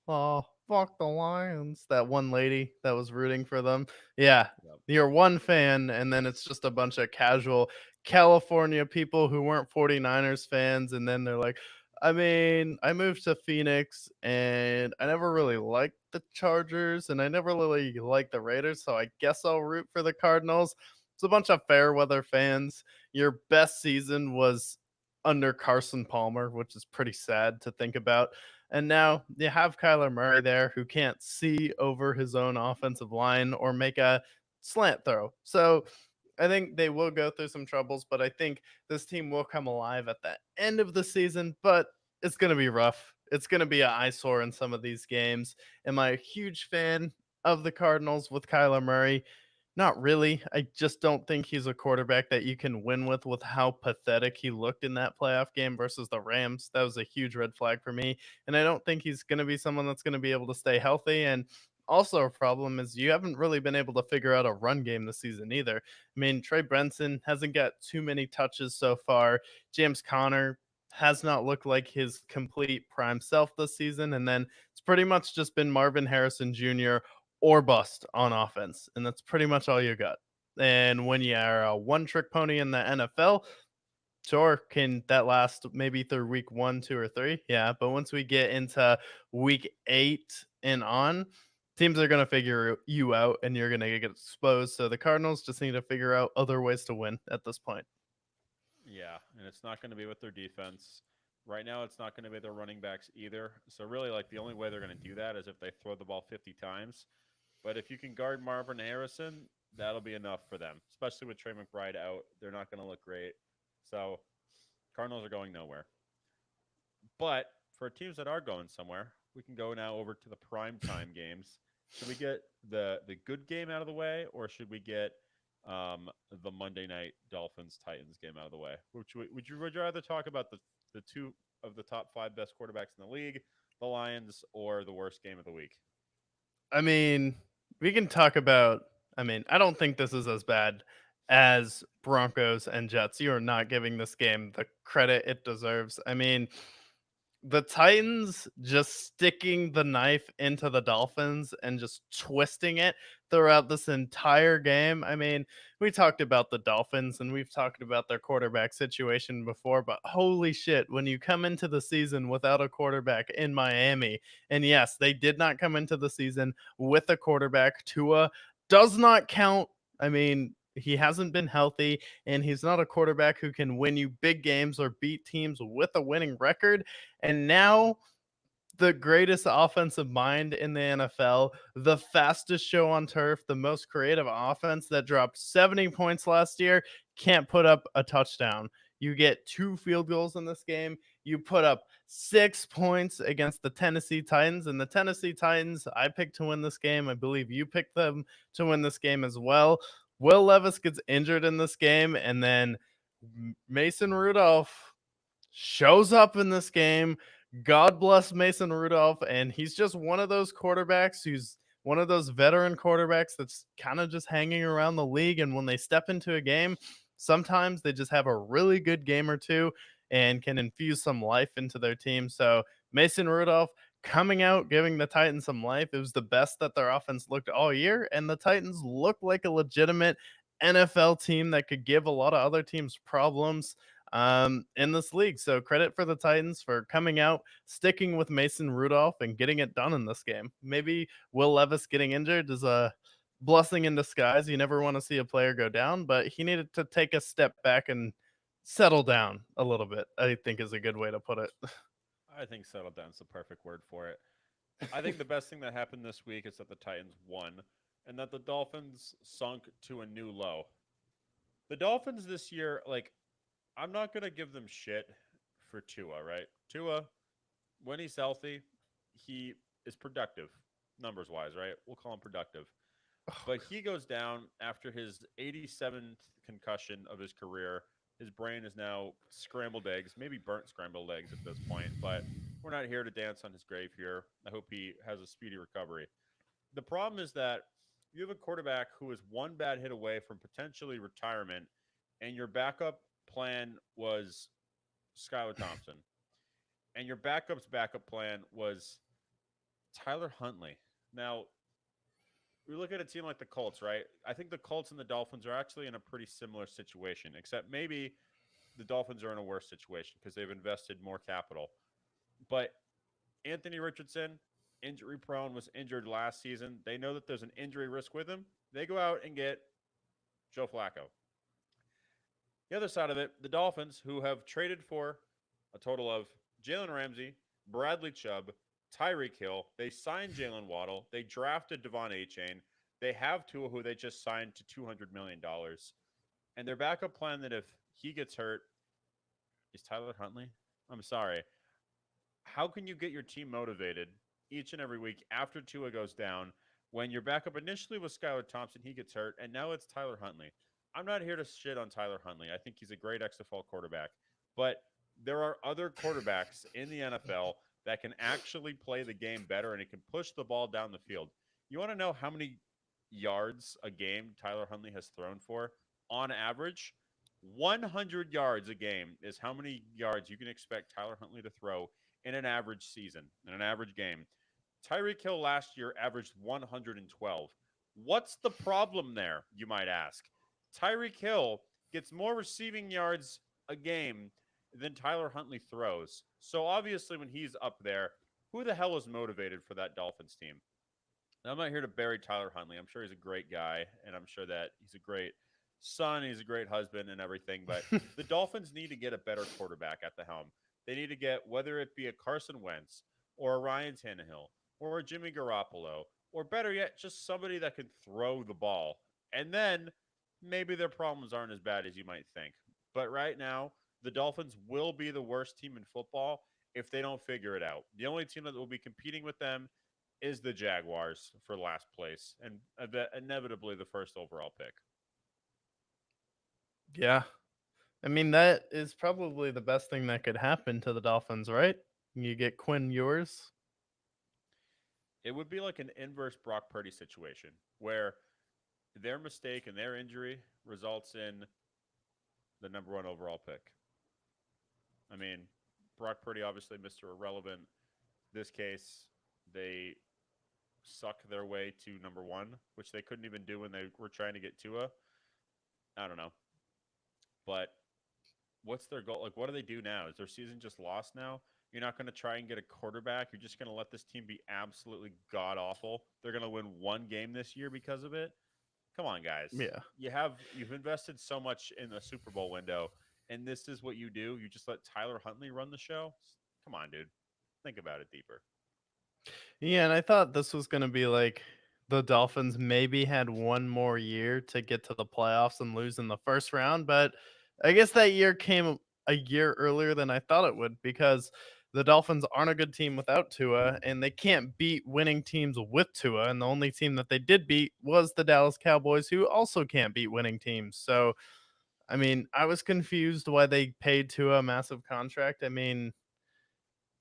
oh, fuck the Lions. That one lady that was rooting for them. Yeah,
Yep.
you're one fan, and then it's just a bunch of casual California people who weren't 49ers fans. And then they're like, I mean, I moved to Phoenix and I never really liked the Chargers and I never really liked the Raiders. So I guess I'll root for the Cardinals. It's a bunch of fair weather fans. Your best season was under Carson Palmer, which is pretty sad to think about. And now you have Kyler Murray there who can't see over his own offensive line or make a slant throw. So I think they will go through some troubles, but I think this team will come alive at the end of the season, but it's going to be rough. It's going to be an eyesore in some of these games. Am I a huge fan of the Cardinals with Kyler Murray? Not really. I just don't think he's a quarterback that you can win with how pathetic he looked in that playoff game versus the Rams. That was a huge red flag for me. And I don't think he's going to be someone that's going to be able to stay healthy. And also a problem is you haven't really been able to figure out a run game this season either. I mean, Trey Benson hasn't got too many touches so far. James Conner has not looked like his complete prime self this season. And then it's pretty much just been Marvin Harrison Jr. or bust on offense. And that's pretty much all you got. And when you are a one trick pony in the NFL, sure, can that last maybe through week 1, 2, or 3? Yeah, but once we get into week 8 and on, teams are going to figure you out and you're going to get exposed. So the Cardinals just need to figure out other ways to win at this point.
Yeah, and it's not going to be with their defense. Right now, it's not going to be their running backs either. So really, like the only way they're going to do that is if they throw the ball 50 times. But if you can guard Marvin Harrison, that'll be enough for them. Especially with Trey McBride out, they're not going to look great. So Cardinals are going nowhere. But for teams that are going somewhere, we can go now over to the prime time games. Should we get the good game out of the way, or should we get the Monday night Dolphins Titans game out of the way? Would you rather talk about the two of the top 5 best quarterbacks in the league, the Lions, or the worst game of the week?
I mean, we can talk about. I mean, I don't think this is as bad as Broncos and Jets. You are not giving this game the credit it deserves. I mean, the Titans just sticking the knife into the Dolphins and just twisting it throughout this entire game. I mean, we talked about the Dolphins and we've talked about their quarterback situation before, but holy shit, when you come into the season without a quarterback in Miami, and yes, they did not come into the season with a quarterback, Tua does not count. I mean, he hasn't been healthy, and he's not a quarterback who can win you big games or beat teams with a winning record. And now the greatest offensive mind in the NFL, the fastest show on turf, the most creative offense that dropped 70 points last year, can't put up a touchdown. You get 2 field goals in this game. You put up 6 points against the Tennessee Titans. And the Tennessee Titans, I picked to win this game. I believe you picked them to win this game as well. Will Levis gets injured in this game, and then Mason Rudolph shows up in this game. God bless Mason Rudolph, and he's just one of those quarterbacks who's one of those veteran quarterbacks that's kind of just hanging around the league. And when they step into a game, sometimes they just have a really good game or two and can infuse some life into their team. So Mason Rudolph coming out, giving the Titans some life. It was the best that their offense looked all year, and the Titans looked like a legitimate NFL team that could give a lot of other teams problems in this league. So credit for the Titans for coming out, sticking with Mason Rudolph, and getting it done in this game. Maybe Will Levis getting injured is a blessing in disguise. You never want to see a player go down, but he needed to take a step back and settle down a little bit, I think is a good way to put it.
I think settle down's the perfect word for it. I think the best thing that happened this week is that the Titans won and that the Dolphins sunk to a new low. The Dolphins this year, like, I'm not going to give them shit for Tua, right? Tua, when he's healthy, he is productive, numbers wise, right? We'll call him productive. But he goes down after his 87th concussion of his career. His brain is now scrambled eggs, maybe burnt scrambled eggs at this point, but we're not here to dance on his grave here. I hope he has a speedy recovery. The problem is that you have a quarterback who is one bad hit away from potentially retirement, and your backup plan was Skylar Thompson, and your backup's backup plan was Tyler Huntley. Now, we look at a team like the Colts, right? I think the Colts and the Dolphins are actually in a pretty similar situation, except maybe the Dolphins are in a worse situation because they've invested more capital. But Anthony Richardson, injury prone, was injured last season. They know that there's an injury risk with him. They go out and get Joe Flacco. The other side of it, the Dolphins, who have traded for a total of Jalen Ramsey, Bradley Chubb, Tyreek Hill. They signed Jalen Waddle. They drafted Devon Achane. They have Tua, who they just signed to $200 million. And their backup plan that if he gets hurt is Tyler Huntley. I'm sorry. How can you get your team motivated each and every week after Tua goes down when your backup initially was Skylar Thompson, he gets hurt, and now it's Tyler Huntley? I'm not here to shit on Tyler Huntley. I think he's a great XFL quarterback. But there are other quarterbacks in the NFL that can actually play the game better and it can push the ball down the field. You want to know how many yards a game Tyler Huntley has thrown for? On average, 100 yards a game is how many yards you can expect Tyler Huntley to throw in an average season, in an average game. Tyreek Hill last year averaged 112. What's the problem there, you might ask? Tyreek Hill gets more receiving yards a game than Tyler Huntley throws. So obviously, when he's up there, who the hell is motivated for that Dolphins team? Now, I'm not here to bury Tyler Huntley. I'm sure he's a great guy, and I'm sure that he's a great son, he's a great husband, and everything. But the Dolphins need to get a better quarterback at the helm. They need to get, whether it be a Carson Wentz or a Ryan Tannehill or a Jimmy Garoppolo, or better yet, just somebody that can throw the ball. And then maybe their problems aren't as bad as you might think. But right now, the Dolphins will be the worst team in football if they don't figure it out. The only team that will be competing with them is the Jaguars for last place and inevitably the first overall pick.
Yeah. I mean, that is probably the best thing that could happen to the Dolphins, right? You get Quinn Ewers.
It would be like an inverse Brock Purdy situation where their mistake and their injury results in the number one overall pick. I mean, Brock Purdy obviously Mr. Irrelevant. This case, they suck their way to number one, which they couldn't even do when they were trying to get Tua. I don't know. But what's their goal? Like, what do they do now? Is their season just lost now? You're not going to try and get a quarterback. You're just going to let this team be absolutely god awful. They're going to win one game this year because of it. Come on, guys.
Yeah.
You've invested so much in the Super Bowl window, and this is what you do. You just let Tyler Huntley run the show. Come on, dude. Think about it deeper.
Yeah, and I thought this was going to be like the Dolphins maybe had one more year to get to the playoffs and lose in the first round, but I guess that year came a year earlier than I thought it would because the Dolphins aren't a good team without Tua, and they can't beat winning teams with Tua. And the only team that they did beat was the Dallas Cowboys, who also can't beat winning teams. So, I mean, I was confused why they paid Tua a massive contract. I mean,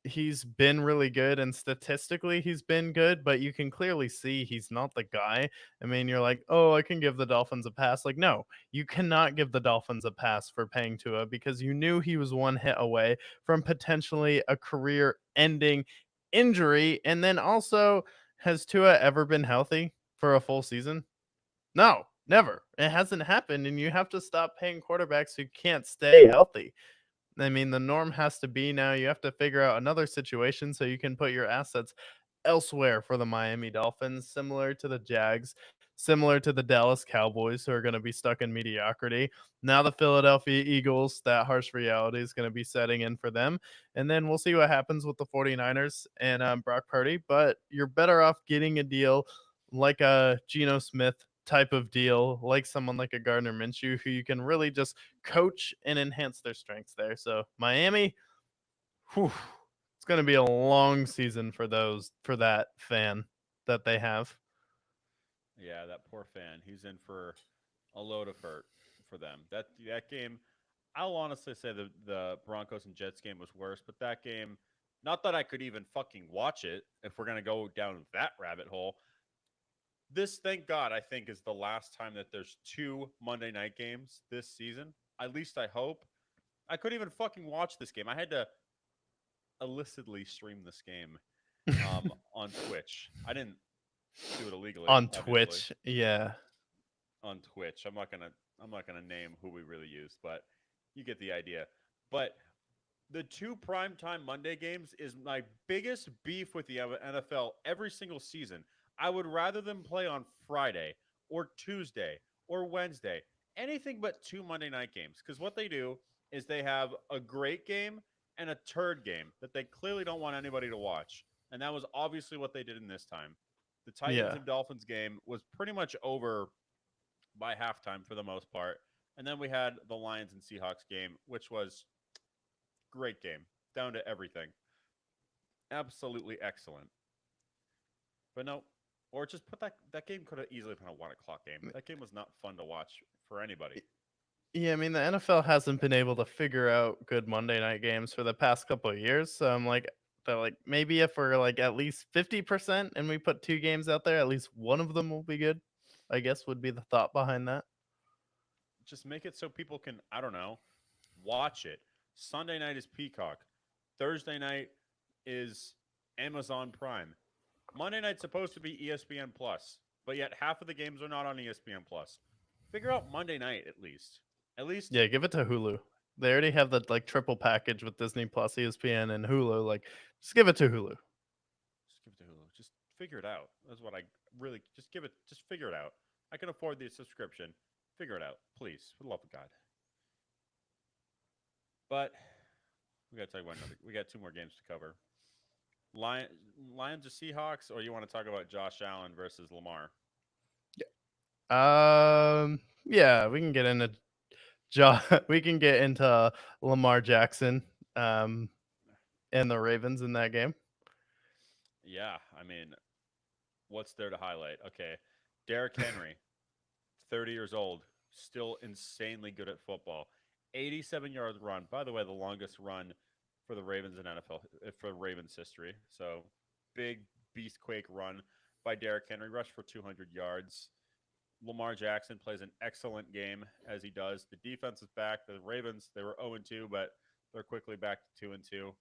he's been really good and statistically he's been good, but you can clearly see he's not the guy. I mean, you're like, "Oh, I can give the Dolphins a pass." Like, no, you cannot give the Dolphins a pass for paying Tua because you knew he was one hit away from potentially a career-ending injury. And then also, has Tua ever been healthy for a full season? No, never. It hasn't happened, and you have to stop paying quarterbacks who can't stay healthy. I mean, the norm has to be now you have to figure out another situation so you can put your assets elsewhere for the Miami Dolphins, similar to the Jags, similar to the Dallas Cowboys, who are going to be stuck in mediocrity. Now, the Philadelphia Eagles, that harsh reality is going to be setting in for them. And then we'll see what happens with the 49ers and Brock Purdy. But you're better off getting a deal like a Geno Smith type of deal, like someone like a Gardner Minshew, who you can really just coach and enhance their strengths there. So Miami, whew, it's going to be a long season for that fan that they have.
Yeah, that poor fan. He's in for a load of hurt for them. That game, I'll honestly say the Broncos and Jets game was worse, but that game, not that I could even fucking watch it if we're gonna go down that rabbit hole. This, thank God, I think is the last time that there's two Monday night games this season. At least I hope. I couldn't even fucking watch this game. I had to illicitly stream this game on Twitch. I didn't do it illegally,
On
obviously.
Twitch, yeah.
On Twitch. I'm not gonna name who we really used, but you get the idea. But the two primetime Monday games is my biggest beef with the NFL every single season. I would rather them play on Friday or Tuesday or Wednesday, anything but two Monday night games. Because what they do is they have a great game and a turd game that they clearly don't want anybody to watch. And that was obviously what they did in this time. The Titans
Yeah.
and Dolphins game was pretty much over by halftime for the most part. And then we had the Lions and Seahawks game, which was great game, down to everything. Absolutely excellent. But no, or just put that game could have easily been a 1 o'clock game. That game was not fun to watch for anybody.
Yeah, I mean the NFL hasn't been able to figure out good Monday night games for the past couple of years. So I'm like, But like maybe if we're like at least 50% and we put 2 games out there, at least one of them will be good. I guess would be the thought behind that.
Just make it so people can, I don't know, watch it. Sunday night is Peacock. Thursday night is Amazon Prime. Monday night's supposed to be ESPN Plus, but yet half of the games are not on ESPN Plus. Figure out Monday night at least. At least
Yeah, give it to Hulu. They already have the like triple package with Disney Plus, ESPN, and Hulu. Like, just give it to Hulu.
just give it to Hulu. Just figure it out. That's what I really just give it. Just figure it out. I can afford the subscription. Figure it out, please, for the love of God. But we got to talk about another. We got 2 more games to cover. Lions or Seahawks, or you want to talk about Josh Allen versus Lamar?
Yeah, we can get into we can get into Lamar Jackson, and the Ravens in that game.
Yeah, I mean, what's there to highlight? Okay, Derrick Henry, 30 years old, still insanely good at football. 87-yard run. By the way, the longest run for the Ravens in NFL for Ravens history. So big beastquake run by Derrick Henry. Rushed for 200 yards. Lamar Jackson plays an excellent game as he does. The defense is back. The Ravens, they were 0-2, but they're quickly back to 2-2. And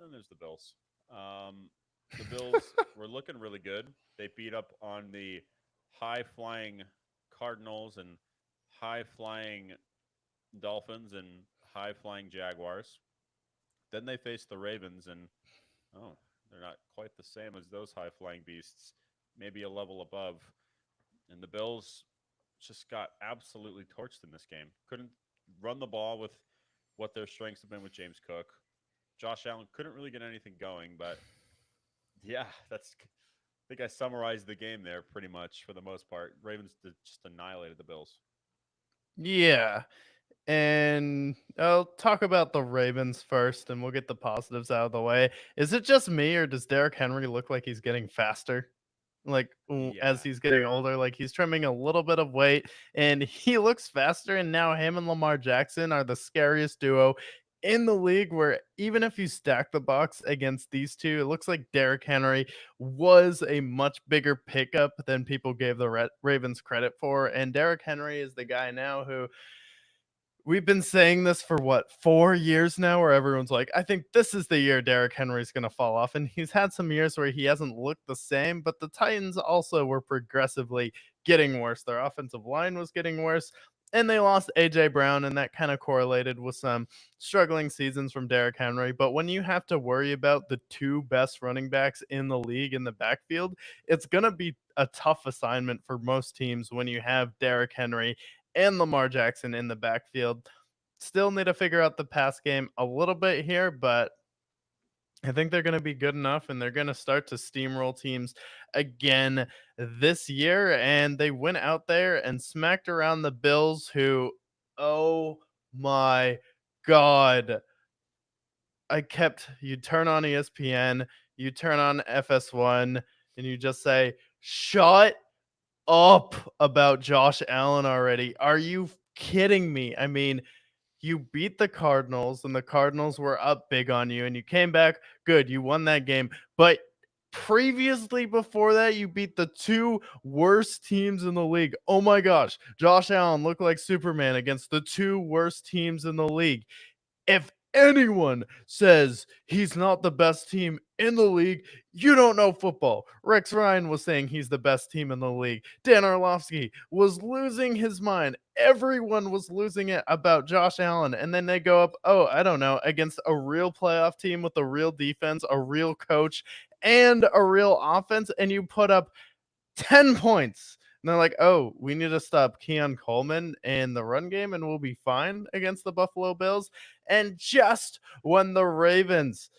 then there's the Bills. The Bills were looking really good. They beat up on the high-flying Cardinals and high-flying Dolphins and high-flying Jaguars. Then they faced the Ravens, and they're not quite the same as those high-flying beasts. Maybe a level above. And the Bills just got absolutely torched in this game. Couldn't run the ball with what their strengths have been with James Cook. Josh Allen couldn't really get anything going, but yeah, I think I summarized the game there pretty much for the most part. Ravens just annihilated the Bills.
Yeah. And I'll talk about the Ravens first and we'll get the positives out of the way. Is it just me or does Derrick Henry look like he's getting faster? Like as
Yeah.
he's getting older, like he's trimming a little bit of weight and he looks faster. And now him and Lamar Jackson are the scariest duo in the league. Where even if you stack the box against these two, it looks like Derrick Henry was a much bigger pickup than people gave the Ravens credit for. And Derrick Henry is the guy now who we've been saying this for what, 4 years now, where everyone's like, I think this is the year Derrick Henry's going to fall off. And he's had some years where he hasn't looked the same, but the Titans also were progressively getting worse. Their offensive line was getting worse, and they lost A.J. Brown, and that kind of correlated with some struggling seasons from Derrick Henry. But when you have to worry about the 2 best running backs in the league in the backfield, it's going to be a tough assignment for most teams when you have Derrick Henry and Lamar Jackson in the backfield. Still need to figure out the pass game a little bit here, but I think they're going to be good enough and they're going to start to steamroll teams again this year. And they went out there and smacked around the Bills, who, oh my God. You turn on ESPN, you turn on FS1, and you just say, shut up about Josh Allen already. Are you kidding me? I mean, you beat the Cardinals and the Cardinals were up big on you and you came back good. You won that game. But previously before that, you beat the 2 worst teams in the league. Oh my gosh. Josh Allen looked like Superman against the 2 worst teams in the league. If anyone says he's not the best team in the league, you don't know football. Rex Ryan was saying he's the best team in the league. Dan Orlovsky was losing his mind. Everyone was losing it about Josh Allen. And then they go up, I don't know, against a real playoff team with a real defense, a real coach, and a real offense, and you put up 10 points. And they're like, we need to stop Keon Coleman in the run game and we'll be fine against the Buffalo Bills. And just when the Ravens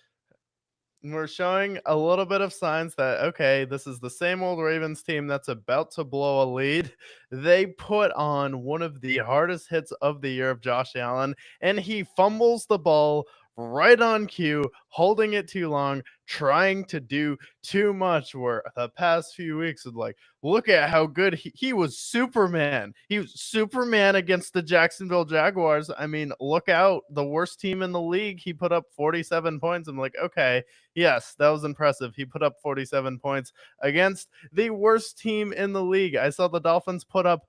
were showing a little bit of signs that, okay, this is the same old Ravens team that's about to blow a lead, they put on one of the hardest hits of the year of Josh Allen, and he fumbles the ball right on cue, holding it too long, trying to do too much. Where the past few weeks of like, look at how good he was Superman. He was Superman against the Jacksonville Jaguars. I mean, look out, the worst team in the league. He put up 47 points. I'm like, okay, yes, that was impressive. He put up 47 points against the worst team in the league. I saw the Dolphins put up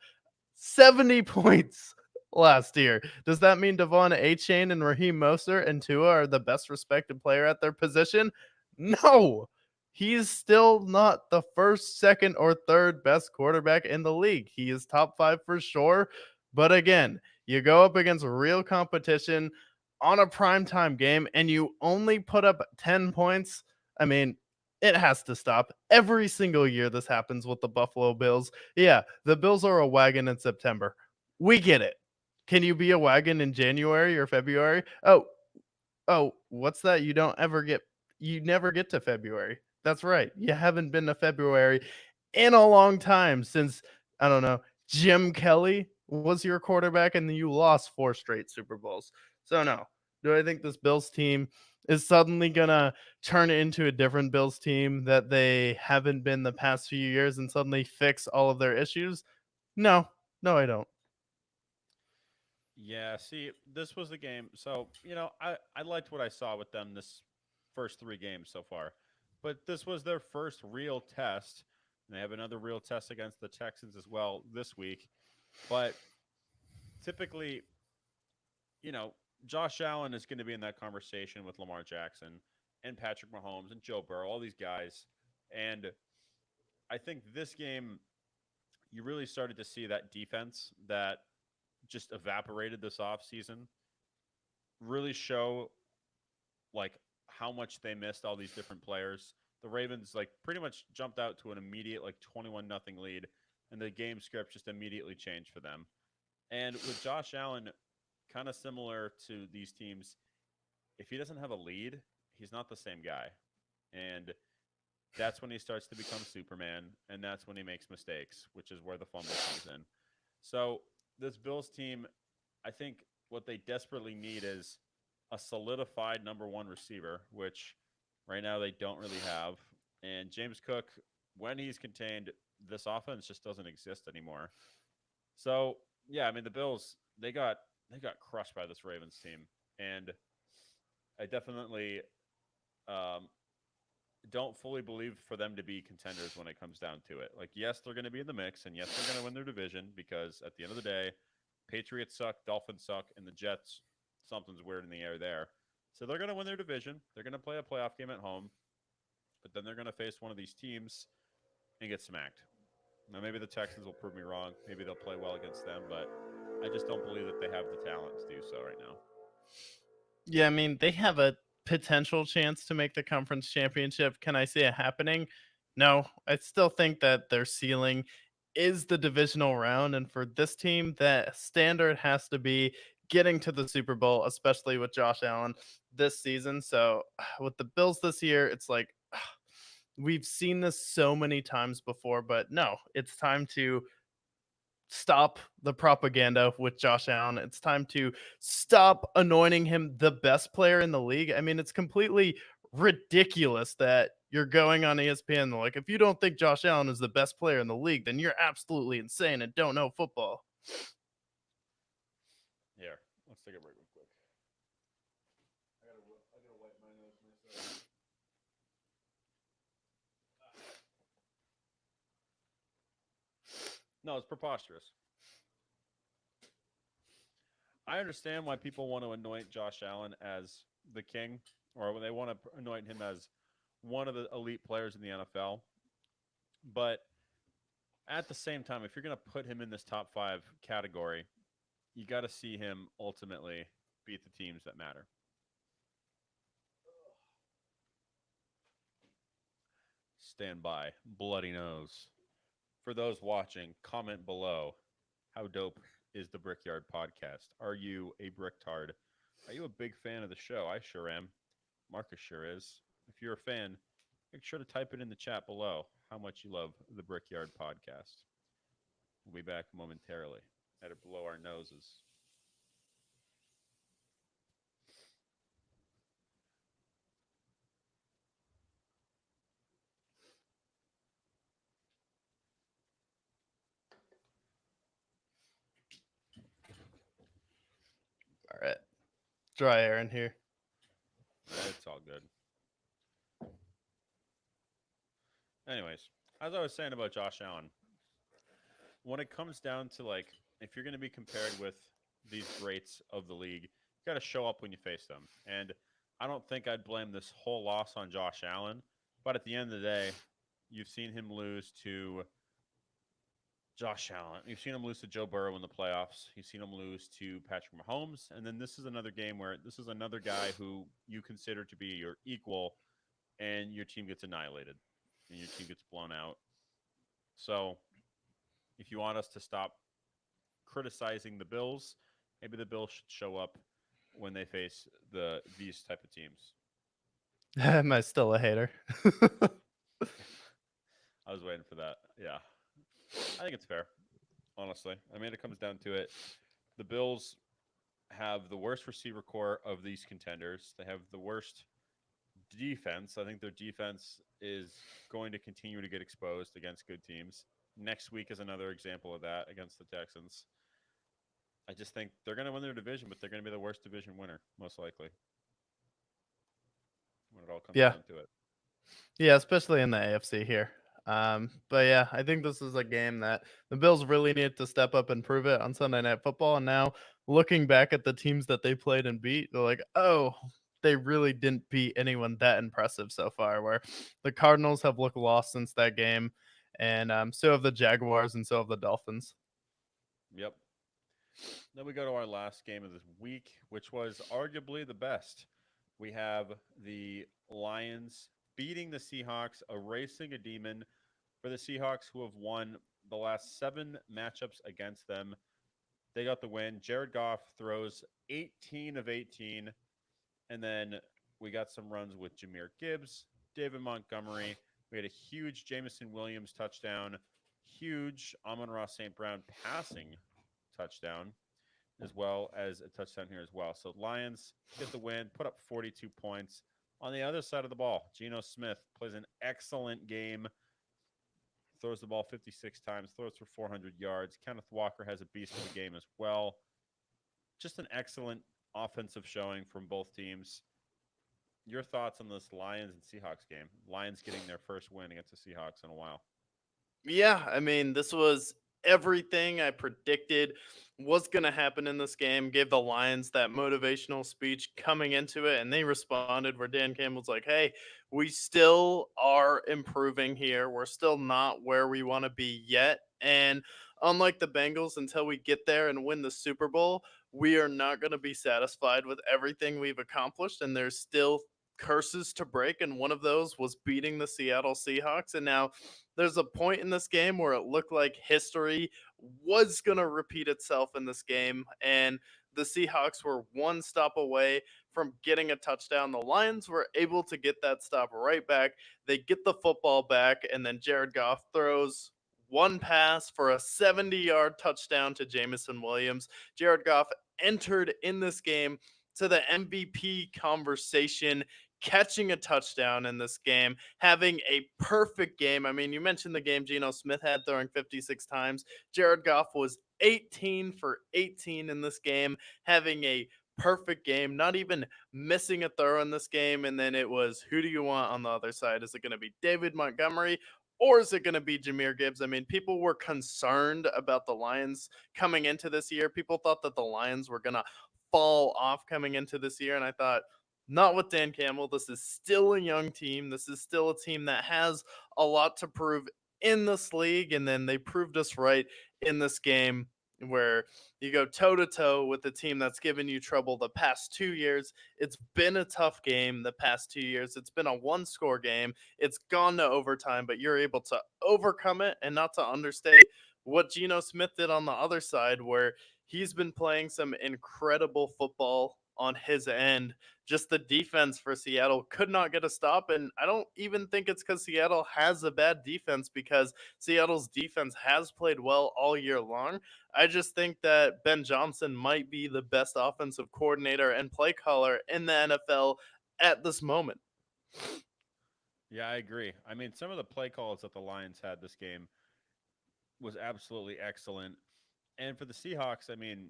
70 points last year. Does that mean Devon Achane and Raheem Mostert and Tua are the best respected player at their position? No. He's still not the first, second, or third best quarterback in the league. He is top 5 for sure. But again, you go up against real competition on a primetime game and you only put up 10 points. I mean, it has to stop. Every single year this happens with the Buffalo Bills. Yeah, the Bills are a wagon in September. We get it. Can you be a wagon in January or February? Oh, what's that? You never get to February. That's right. You haven't been to February in a long time since I don't know, Jim Kelly was your quarterback and you lost 4 straight Super Bowls. So no. Do I think this Bills team is suddenly going to turn it into a different Bills team that they haven't been the past few years and suddenly fix all of their issues? No. No, I don't.
Yeah, see, this was the game. So, I liked what I saw with them this first 3 games so far. But this was their first real test. And they have another real test against the Texans as well this week. But typically, you know, Josh Allen is going to be in that conversation with Lamar Jackson and Patrick Mahomes and Joe Burrow, all these guys. And I think this game, you really started to see that defense that just evaporated this offseason really show like how much they missed all these different players. The Ravens like pretty much jumped out to an immediate like 21-0 lead, and the game script just immediately changed for them. And with Josh Allen, kind of similar to these teams, if he doesn't have a lead, he's not the same guy. And that's when he starts to become Superman, and that's when he makes mistakes, which is where the fumble comes in. So this Bills team, I think what they desperately need is a solidified number one receiver, which right now they don't really have. And James Cook, when he's contained, this offense just doesn't exist anymore. So yeah, I mean the Bills they got crushed by this Ravens team, and I definitely um, don't fully believe for them to be contenders when it comes down to it. Like, yes, they're going to be in the mix, and yes, they're going to win their division because at the end of the day, Patriots suck, Dolphins suck, and the Jets, something's weird in the air there. So they're going to win their division. They're going to play a playoff game at home, but then they're going to face one of these teams and get smacked. Now, maybe the Texans will prove me wrong. Maybe they'll play well against them, but I just don't believe that they have the talent to do so right now.
Yeah, I mean, they have a potential chance to make the conference championship. Can I see it happening? No, I still think that their ceiling is the divisional round. And for this team, that standard has to be getting to the Super Bowl, especially with Josh Allen this season. So with the Bills this year, it's like we've seen this so many times before, but no, it's time to stop the propaganda with Josh Allen. It's time to stop anointing him the best player in the league. I mean, it's completely ridiculous that you're going on ESPN like if you don't think Josh Allen is the best player in the league, then you're absolutely insane and don't know football.
Here, let's take a break real quick. I gotta wipe my nose myself. No, it's preposterous. I understand why people want to anoint Josh Allen as the king, or when they want to anoint him as one of the elite players in the NFL. But at the same time, if you're going to put him in this top 5 category, you got to see him ultimately beat the teams that matter. Stand by, bloody nose. For those watching, comment below. How dope is the Brickyard podcast? Are you a bricktard? Are you a big fan of the show? I sure am. Marcus sure is. If you're a fan, make sure to type it in the chat below how much you love the Brickyard podcast. We'll be back momentarily. Had to blow our noses.
Dry air in here.
It's all good. Anyways, as I was saying about Josh Allen, when it comes down to like if you're going to be compared with these greats of the league, you got to show up when you face them. And I don't think I'd blame this whole loss on Josh Allen, but at the end of the day, you've seen him lose to Josh Allen. You've seen him lose to Joe Burrow in the playoffs. You've seen him lose to Patrick Mahomes, and then this is another game where this is another guy who you consider to be your equal, and your team gets annihilated, and your team gets blown out. So if you want us to stop criticizing the Bills, maybe the Bills should show up when they face these type of teams.
Am I still a hater?
I was waiting for that. Yeah, I think it's fair. Honestly, I mean, it comes down to it. The Bills have the worst receiver core of these contenders. They have the worst defense. I think their defense is going to continue to get exposed against good teams. Next week is another example of that against the Texans. I just think they're going to win their division, but they're going to be the worst division winner, most likely, when it all comes
Yeah.
down to it.
Yeah, especially in the AFC here. But yeah, I think this is a game that the Bills really need to step up and prove it on Sunday Night Football. And now looking back at the teams that they played and beat, they're like, oh, they really didn't beat anyone that impressive so far. Where the Cardinals have looked lost since that game, and so have the Jaguars and so have the Dolphins.
Yep. Then we go to our last game of this week, which was arguably the best. We have the Lions beating the Seahawks, erasing a demon for the Seahawks, who have won the last 7 matchups against them. They got the win. Jared Goff throws 18 of 18. And then we got some runs with Jahmyr Gibbs, David Montgomery. We had a huge Jameson Williams touchdown, huge Amon-Ra St. Brown passing touchdown, as well as a touchdown here as well. So Lions get the win, put up 42 points. On the other side of the ball, Geno Smith plays an excellent game, throws the ball 56 times, throws for 400 yards. Kenneth Walker has a beast of a game as well. Just an excellent offensive showing from both teams. Your thoughts on this Lions and Seahawks game? Lions getting their first win against the Seahawks in a while.
Yeah, I mean, this was everything I predicted was going to happen in this game. Gave the Lions that motivational speech coming into it, and they responded where Dan Campbell's like, hey, we still are improving here. We're still not where we want to be yet. And unlike the Bengals, until we get there and win the Super Bowl, we are not going to be satisfied with everything we've accomplished. And there's still curses to break, and one of those was beating the Seattle Seahawks. And now there's a point in this game where it looked like history was going to repeat itself in this game, and the Seahawks were one stop away from getting a touchdown. The Lions were able to get that stop right back. They get the football back, and then Jared Goff throws one pass for a 70-yard touchdown to Jameson Williams. Jared Goff entered in this game to the MVP conversation, catching a touchdown in this game, having a perfect game. I mean, you mentioned the game Geno Smith had throwing 56 times. Jared Goff was 18 for 18 in this game, having a perfect game, not even missing a throw in this game. And then it was, who do you want on the other side? Is it going to be David Montgomery? Or is it going to be Jahmyr Gibbs? I mean, people were concerned about the Lions coming into this year. People thought that the Lions were going to fall off coming into this year. And I thought, not with Dan Campbell. This is still a young team. This is still a team that has a lot to prove in this league. And then they proved us right in this game where you go toe to toe with the team that's given you trouble the past 2 years. It's been a tough game the past 2 years. It's been a one score game. It's gone to overtime, but you're able to overcome it and not to understate what Geno Smith did on the other side, where he's been playing some incredible football on his end. Just the defense for Seattle could not get a stop. And I don't even think it's because Seattle has a bad defense, because Seattle's defense has played well all year long. I just think that Ben Johnson might be the best offensive coordinator and play caller in the NFL at this moment.
Yeah, I agree. I mean, some of the play calls that the Lions had this game was absolutely excellent. And for the Seahawks, I mean,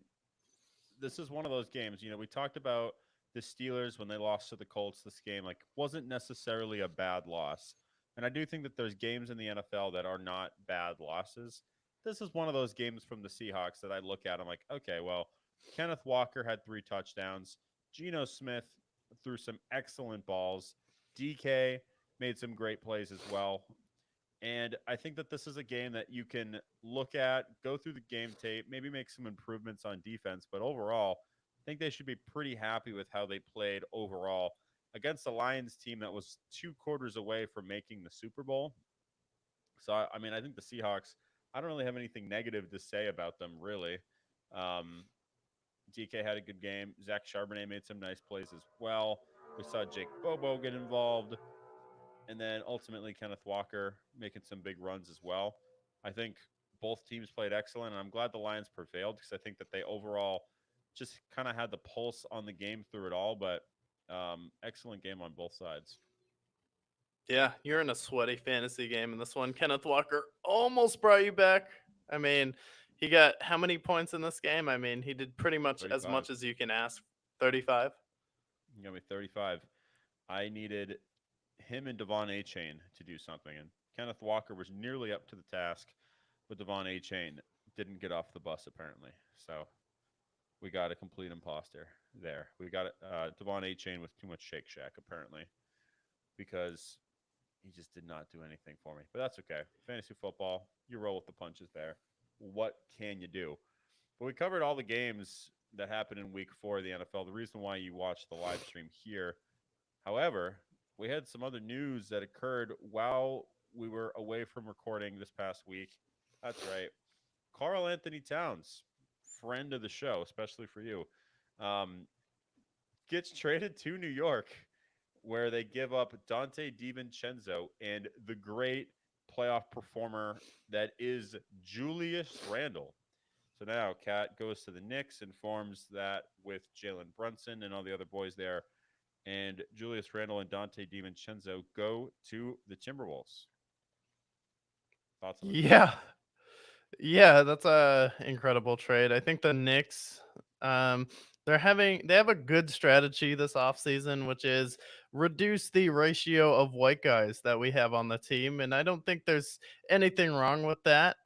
this is one of those games. We talked about the Steelers when they lost to the Colts this game like wasn't necessarily a bad loss. And I do think that there's games in the NFL that are not bad losses. This is one of those games from the Seahawks that I look at. I'm like, okay, well, Kenneth Walker had 3 touchdowns. Geno Smith threw some excellent balls. DK made some great plays as well. And I think that this is a game that you can look at, go through the game tape, maybe make some improvements on defense. But overall, I think they should be pretty happy with how they played overall against the Lions team that was 2 quarters away from making the Super Bowl. So, I mean, I think the Seahawks, I don't really have anything negative to say about them, really. Um, DK had a good game. Zach Charbonnet made some nice plays as well. We saw Jake Bobo get involved. And then ultimately Kenneth Walker making some big runs as well. I think both teams played excellent, and I'm glad the Lions prevailed because I think that they overall just kind of had the pulse on the game through it all. But excellent game on both sides.
Yeah, you're in a sweaty fantasy game in this one. Kenneth Walker almost brought you back. I mean, he got how many points in this game? I mean, he did pretty much as
35.
much as you can ask. 35.
You got me 35. I needed him and Devon A. Chain to do something, and Kenneth Walker was nearly up to the task, but Devon A. Chain didn't get off the bus apparently. So we got a complete imposter there. We got Devon A. Chain with too much Shake Shack apparently because he just did not do anything for me. But that's okay. Fantasy football, you roll with the punches there. What can you do? But we covered all the games that happened in week 4 of the NFL. The reason why you watched the live stream here. However, we had some other news that occurred while we were away from recording this past week. That's right. Carl Anthony Towns, friend of the show, especially for you, um, gets traded to New York, where they give up Dante DiVincenzo and the great playoff performer that is Julius Randle. So now Cat goes to the Knicks and forms that with Jalen Brunson and all the other boys there. And Julius Randle and Dante DiVincenzo go to the Timberwolves. Thoughts on the trade?
Yeah. Yeah, that's a incredible trade. I think the Knicks, um, they have a good strategy this offseason, which is reduce the ratio of white guys that we have on the team, and I don't think there's anything wrong with that.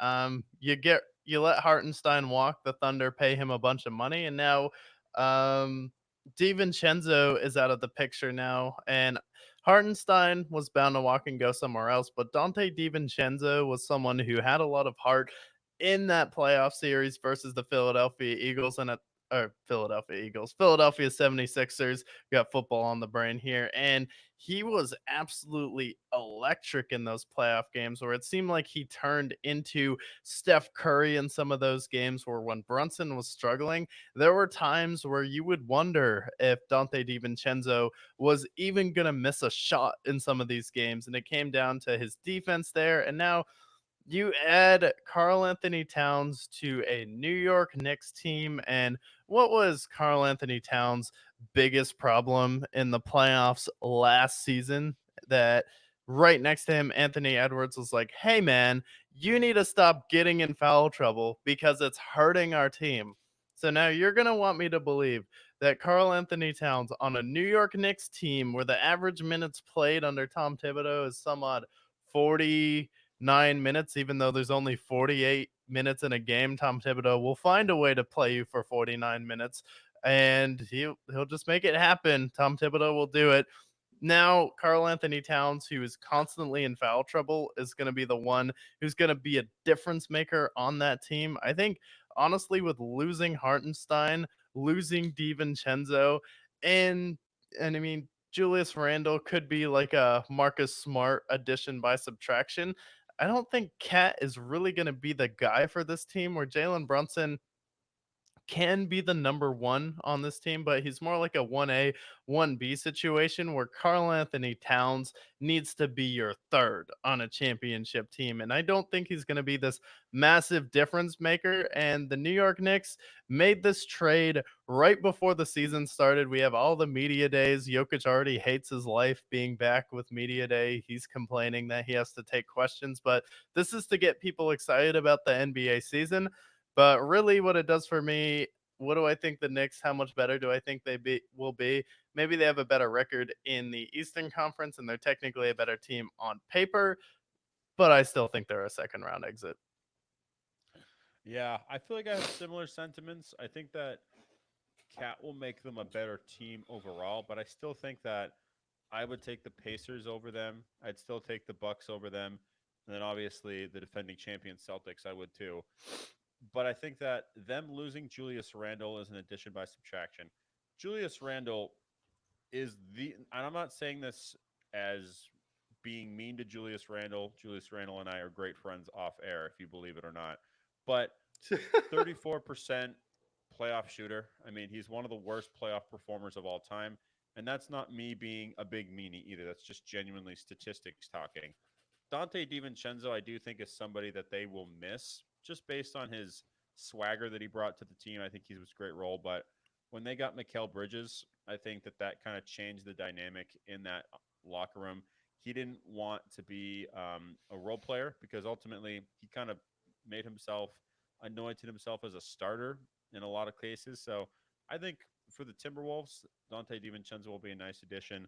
You let Hartenstein walk, the Thunder pay him a bunch of money, and now um, DiVincenzo is out of the picture now, and Hartenstein was bound to walk and go somewhere else, but Dante DiVincenzo was someone who had a lot of heart in that playoff series versus the Philadelphia Eagles and Philadelphia 76ers. Got football on the brain here. And he was absolutely electric in those playoff games where it seemed like he turned into Steph Curry in some of those games where when Brunson was struggling, there were times where you would wonder if Dante DiVincenzo was even going to miss a shot in some of these games. And it came down to his defense there. And now you add Carl Anthony Towns to a New York Knicks team. And what was Carl Anthony Towns' biggest problem in the playoffs last season? That right next to him, Anthony Edwards was like, hey, man, you need to stop getting in foul trouble because it's hurting our team. So now you're going to want me to believe that Carl Anthony Towns on a New York Knicks team where the average minutes played under Tom Thibodeau is some odd 49 minutes, even though there's only 48 minutes in a game. Tom Thibodeau will find a way to play you for 49 minutes, and he'll just make it happen. Tom Thibodeau will do it. Now, Carl Anthony Towns, who is constantly in foul trouble, is going to be the one who's going to be a difference maker on that team. I think, honestly, with losing Hartenstein, losing DiVincenzo, and I mean, Julius Randle could be like a Marcus Smart addition by subtraction. I don't think Cat is really going to be the guy for this team where Jalen Brunson can be the number one on this team, but he's more like a 1A, 1B situation where Carl Anthony Towns needs to be your third on a championship team. And I don't think he's going to be this massive difference maker. And the New York Knicks made this trade right before the season started. We have all the media days. Jokic already hates his life being back with media day. He's complaining that he has to take questions, but this is to get people excited about the NBA season. But really, what it does for me, what do I think the Knicks? How much better do I think will be? Maybe they have a better record in the Eastern Conference, and they're technically a better team on paper. But I still think they're a second round exit.
Yeah, I feel like I have similar sentiments. I think that Cat will make them a better team overall, but I still think that I would take the Pacers over them. I'd still take the Bucks over them, and then obviously the defending champion Celtics I would too. But I think that them losing Julius Randle is an addition by subtraction. Julius Randle is and I'm not saying this as being mean to Julius Randle. Julius Randle and I are great friends off air, if you believe it or not. But 34% playoff shooter. I mean, he's one of the worst playoff performers of all time. And that's not me being a big meanie either. That's just genuinely statistics talking. Dante DiVincenzo, I do think, is somebody that they will miss just based on his swagger that he brought to the team. I think he was a great role. But when they got Mikal Bridges, I think that that kind of changed the dynamic in that locker room. He didn't want to be a role player because ultimately he kind of made himself, anointed himself as a starter in a lot of cases. So I think for the Timberwolves, Dante DiVincenzo will be a nice addition.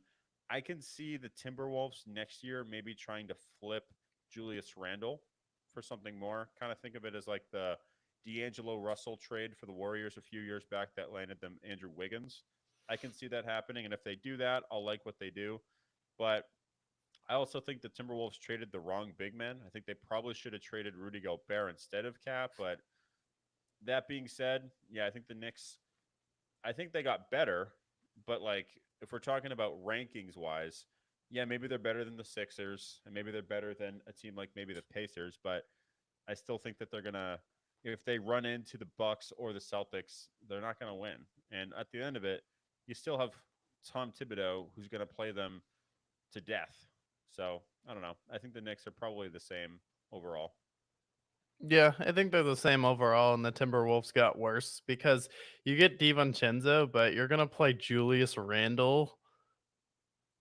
I can see the Timberwolves next year maybe trying to flip Julius Randle for something more. Kind of think of it as like the D'Angelo Russell trade for the Warriors a few years back that landed them Andrew Wiggins. I can see that happening. And if they do that, I'll like what they do. But I also think the Timberwolves traded the wrong big man. I think they probably should have traded Rudy Gobert instead of Cap. But that being said, yeah, I think the Knicks, I think they got better. But like, if we're talking about rankings wise, yeah, maybe they're better than the Sixers, and maybe they're better than a team like maybe the Pacers. But I still think that they're gonna, if they run into the Bucks or the Celtics, they're not gonna win. And at the end of it, you still have Tom Thibodeau who's gonna play them to death. So I don't know. I think the Knicks are probably the same overall.
Yeah, I think they're the same overall, and the Timberwolves got worse because you get DiVincenzo, but you're gonna play Julius Randle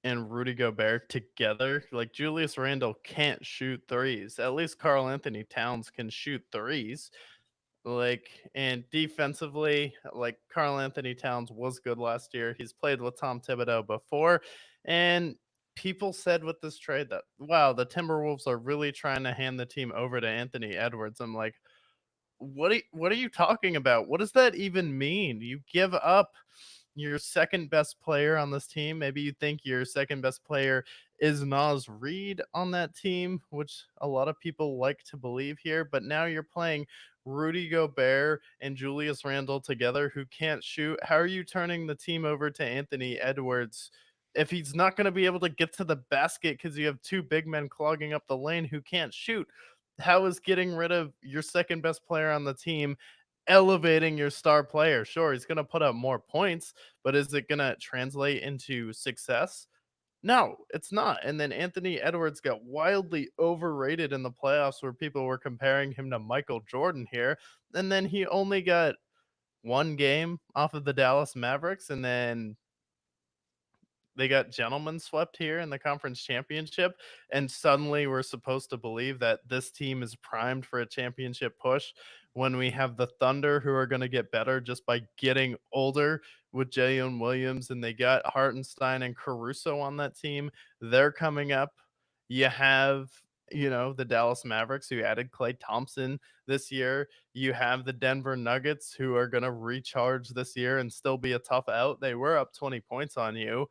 and Rudy Gobert together. Like Julius Randle can't shoot threes. At least Carl Anthony Towns can shoot threes. Like, and defensively, like Carl Anthony Towns was good last year. He's played with Tom Thibodeau before, and people said with this trade that wow, the Timberwolves are really trying to hand the team over to Anthony Edwards. I'm like, what are you talking about? What does that even mean? You give up your second best player on this team. Maybe you think your second best player is Nas Reed on that team, which a lot of people like to believe here. But now you're playing Rudy Gobert and Julius Randle together who can't shoot. How are you turning the team over to Anthony Edwards if he's not going to be able to get to the basket because you have two big men clogging up the lane who can't shoot? How is getting rid of your second best player on the team elevating your star player? Sure, he's going to put up more points, but is it going to translate into success? No, it's not. And then Anthony Edwards got wildly overrated in the playoffs where people were comparing him to Michael Jordan here. And then he only got one game off of the Dallas Mavericks, and then they got gentlemen swept here in the conference championship, and suddenly we're supposed to believe that this team is primed for a championship push when we have the Thunder who are going to get better just by getting older with Jalen Williams, and they got Hartenstein and Caruso on that team. They're coming up. You have the Dallas Mavericks who added Klay Thompson this year. You have the Denver Nuggets who are going to recharge this year and still be a tough out. They were up 20 points on you,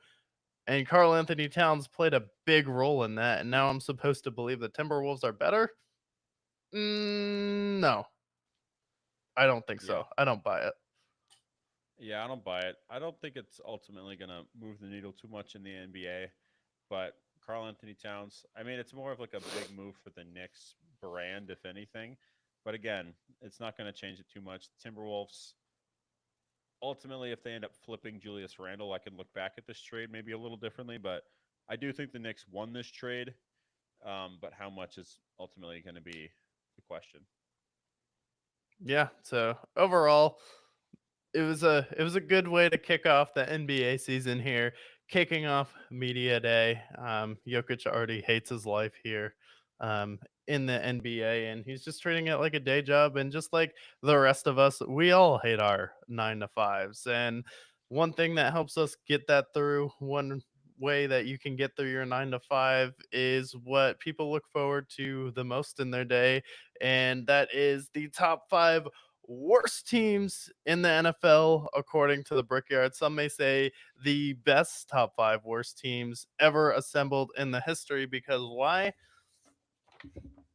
and Carl Anthony Towns played a big role in that. And now I'm supposed to believe the Timberwolves are better? No, I don't think
Yeah.
so. I don't buy it.
Yeah, I don't buy it. I don't think it's ultimately going to move the needle too much in the NBA. But Carl Anthony Towns, I mean, it's more of like a big move for the Knicks brand, if anything. But again, it's not going to change it too much. Timberwolves, ultimately, if they end up flipping Julius Randle, I can look back at this trade maybe a little differently. But I do think the Knicks won this trade. But how much is ultimately going to be the question?
Yeah. So overall, it was a good way to kick off the NBA season here, kicking off media day. Jokic already hates his life here. in the NBA, and he's just treating it like a day job. And just like the rest of us, we all hate our 9 to 5s. And one thing that helps us get that through, one way that you can get through your 9 to 5, is what people look forward to the most in their day, and that is the top 5 worst teams in the NFL according to the Brickyard. Some may say the best top 5 worst teams ever assembled in the history, because why?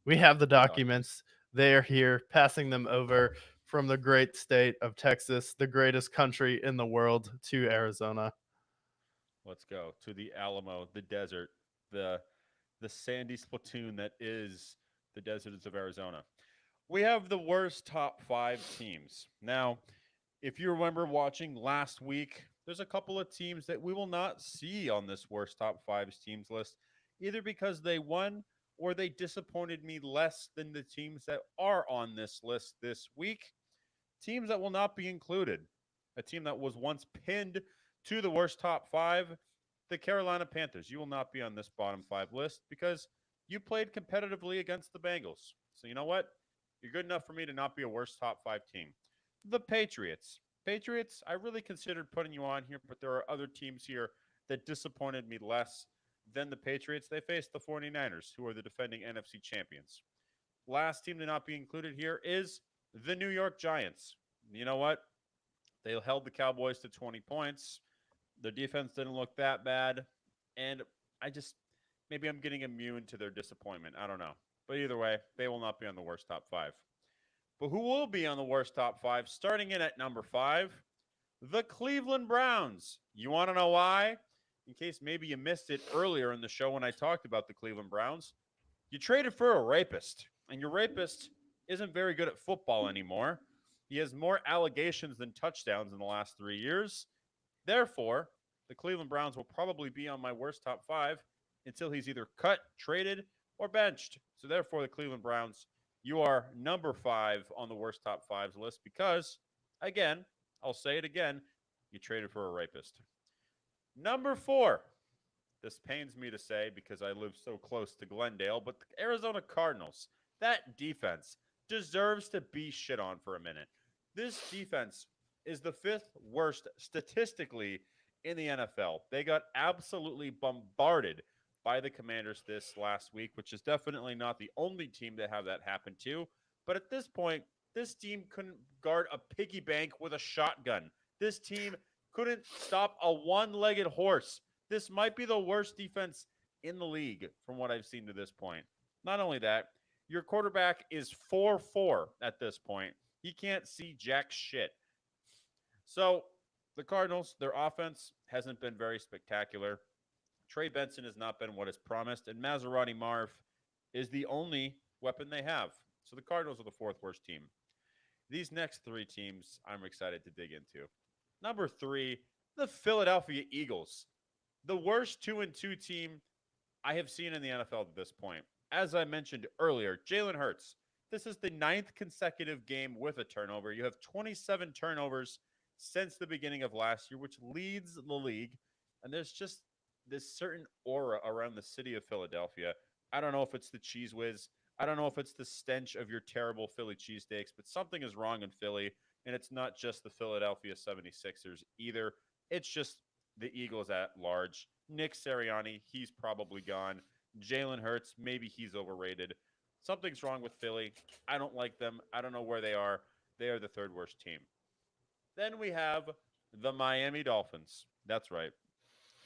We have the documents. They are here, passing them over from the great state of Texas, the greatest country in the world, to Arizona.
Let's go to the Alamo, the desert, the the sandy splatoon that is the deserts of Arizona. We have the worst top 5 teams. Now, if you remember watching last week, there's a couple of teams that we will not see on this worst top 5 teams list, either because they won or they disappointed me less than the teams that are on this list this week. Teams that will not be included. A team that was once pinned to the worst top 5, the Carolina Panthers. You will not be on this bottom 5 list because you played competitively against the Bengals. So you know what? You're good enough for me to not be a worst top 5 team. The Patriots. Patriots, I really considered putting you on here, but there are other teams here that disappointed me less than the Patriots. They faced the 49ers, who are the defending NFC champions. Last team to not be included here is the New York Giants. You know what? They held the Cowboys to 20 points. Their defense didn't look that bad. And I just, maybe I'm getting immune to their disappointment. I don't know. But either way, they will not be on the worst top 5. But who will be on the worst top 5, starting in at number 5? The Cleveland Browns. You want to know why? In case maybe you missed it earlier in the show when I talked about the Cleveland Browns, you traded for a rapist, and your rapist isn't very good at football anymore. He has more allegations than touchdowns in the last 3 years. Therefore, the Cleveland Browns will probably be on my worst top 5 until he's either cut, traded, or benched. So, therefore, the Cleveland Browns, you are number 5 on the worst top 5s list because, again, I'll say it again, you traded for a rapist. Number 4, this pains me to say because I live so close to Glendale, but the Arizona Cardinals, that defense deserves to be shit on for a minute. This defense is the 5th worst statistically in the NFL. They got absolutely bombarded by the Commanders this last week, which is definitely not the only team that have that happen to. But at this point, this team couldn't guard a piggy bank with a shotgun. This team couldn't stop a one-legged horse. This might be the worst defense in the league from what I've seen to this point. Not only that, your quarterback is 4-4 at this point. He can't see jack shit. So the Cardinals, their offense hasn't been very spectacular. Trey Benson has not been what is promised, and Maserati Marv is the only weapon they have. So the Cardinals are the 4th worst team. These next 3 teams I'm excited to dig into. Number 3, the Philadelphia Eagles. The worst 2-2 team I have seen in the NFL at this point. As I mentioned earlier, Jalen Hurts. This is the 9th consecutive game with a turnover. You have 27 turnovers since the beginning of last year, which leads the league. And there's just this certain aura around the city of Philadelphia. I don't know if it's the cheese whiz. I don't know if it's the stench of your terrible Philly cheesesteaks, but something is wrong in Philly. And it's not just the Philadelphia 76ers either. It's just the Eagles at large. Nick Sirianni, he's probably gone. Jalen Hurts, maybe he's overrated. Something's wrong with Philly. I don't like them. I don't know where they are. They are the 3rd worst team. Then we have the Miami Dolphins. That's right.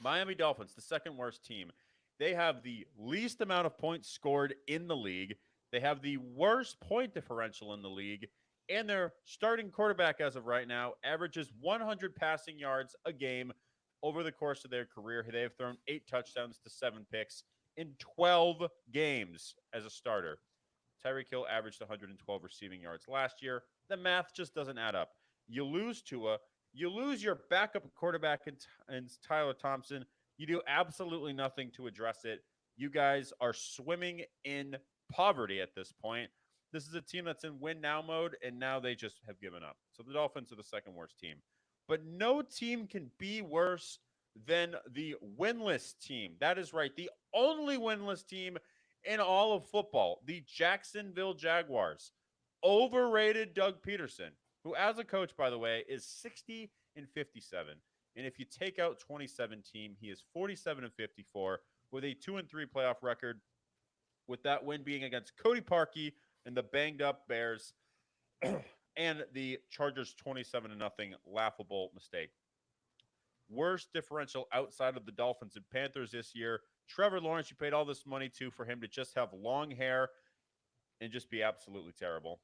Miami Dolphins, the 2nd worst team. They have the least amount of points scored in the league. They have the worst point differential in the league. And their starting quarterback, as of right now, averages 100 passing yards a game over the course of their career. They have thrown 8 touchdowns to 7 picks in 12 games as a starter. Tyreek Hill averaged 112 receiving yards last year. The math just doesn't add up. You lose Tua. You lose your backup quarterback in Tyler Thompson. You do absolutely nothing to address it. You guys are swimming in poverty at this point. This is a team that's in win now mode, and now they just have given up. So the Dolphins are the 2nd worst team. But no team can be worse than the winless team. That is right. The only winless team in all of football. The Jacksonville Jaguars. Overrated Doug Peterson, who, as a coach, by the way, is 60-57. And if you take out 2017, he is 47-54 with a 2-3 playoff record, with that win being against Cody Parkey and the banged up Bears and the Chargers 27 nothing laughable mistake. Worst differential outside of the Dolphins and Panthers this year. Trevor Lawrence, you paid all this money to for him to just have long hair and just be absolutely terrible.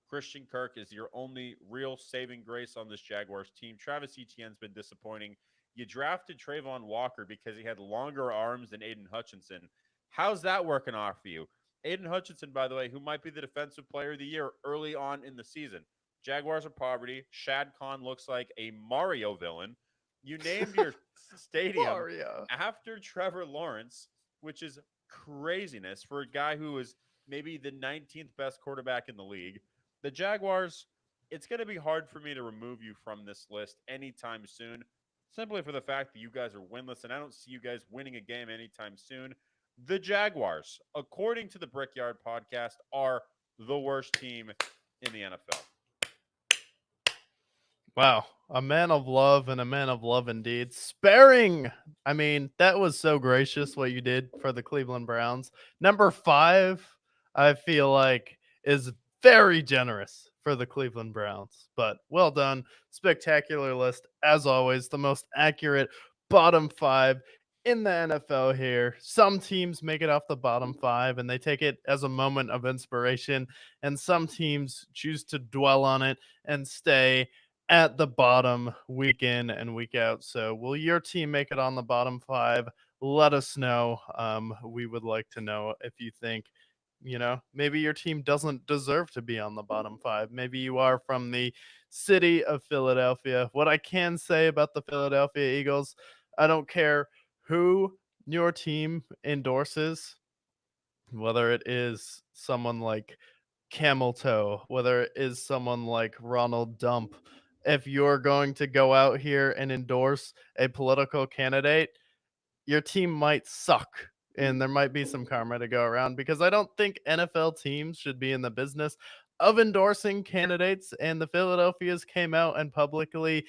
Christian Kirk is your only real saving grace on this Jaguars team. Travis Etienne's been disappointing. You drafted Trayvon Walker because he had longer arms than Aiden Hutchinson. How's that working off for you? Aiden Hutchinson, by the way, who might be the defensive player of the year early on in the season. Jaguars are poverty. Shad Khan looks like a Mario villain. You named your stadium
Mario.
after Trevor Lawrence, which is craziness for a guy who is maybe the 19th best quarterback in the league. The Jaguars, it's going to be hard for me to remove you from this list anytime soon, simply for the fact that you guys are winless, and I don't see you guys winning a game anytime soon. The Jaguars, according to the Brickyard podcast, are the worst team in the NFL.
Wow, a man of love and a man of love indeed. Sparing. I mean, that was so gracious what you did for the Cleveland Browns. Number 5, I feel like, is very generous for the Cleveland Browns. But well done. Spectacular list. As always, the most accurate bottom 5 in the NFL here. Some teams make it off the bottom 5 and they take it as a moment of inspiration, and some teams choose to dwell on it and stay at the bottom week in and week out. So, will your team make it on the bottom 5? Let us know. We would like to know if you think, maybe your team doesn't deserve to be on the bottom 5. Maybe you are from the city of Philadelphia. What I can say about the Philadelphia Eagles, I don't care who your team endorses, whether it is someone like Camel Toe, whether it is someone like Ronald Dump. If you're going to go out here and endorse a political candidate, your team might suck and there might be some karma to go around, because I don't think NFL teams should be in the business of endorsing candidates, and the Philadelphia's came out and publicly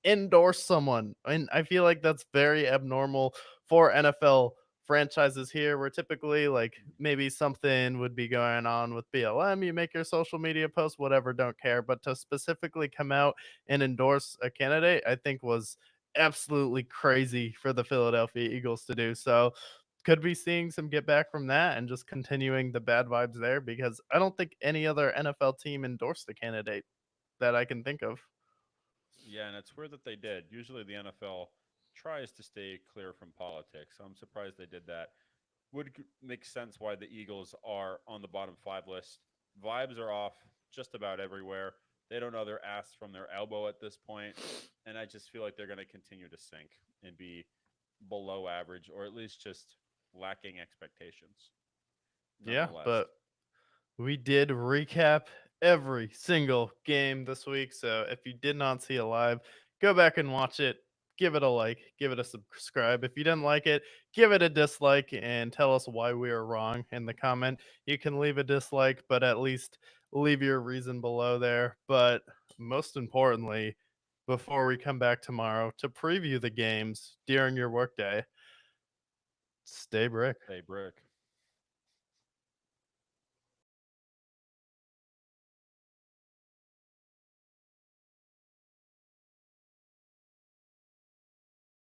endorsed someone, and I feel like that's very abnormal for NFL franchises here, where typically, like, maybe something would be going on with BLM, you make your social media post, whatever, don't care, but to specifically come out and endorse a candidate, I think was absolutely crazy for the Philadelphia Eagles to do. So, could be seeing some get back from that and just continuing the bad vibes there, because I don't think any other NFL team endorsed a candidate that I can think of.
Yeah, and it's weird that they did. Usually the NFL tries to stay clear from politics. So I'm surprised they did that. Would make sense why the Eagles are on the bottom 5 list. Vibes are off just about everywhere. They don't know their ass from their elbow at this point, and I just feel like they're going to continue to sink and be below average, or at least just lacking expectations.
Yeah,
Nonetheless,
but we did recap every single game this week. So if you did not see it live, go back and watch it. Give it a like, give it a subscribe. If you didn't like it, give it a dislike and tell us why we are wrong in the comment. You can leave a dislike, but at least leave your reason below there. But most importantly, before we come back tomorrow to preview the games during your workday, stay brick.
they brick.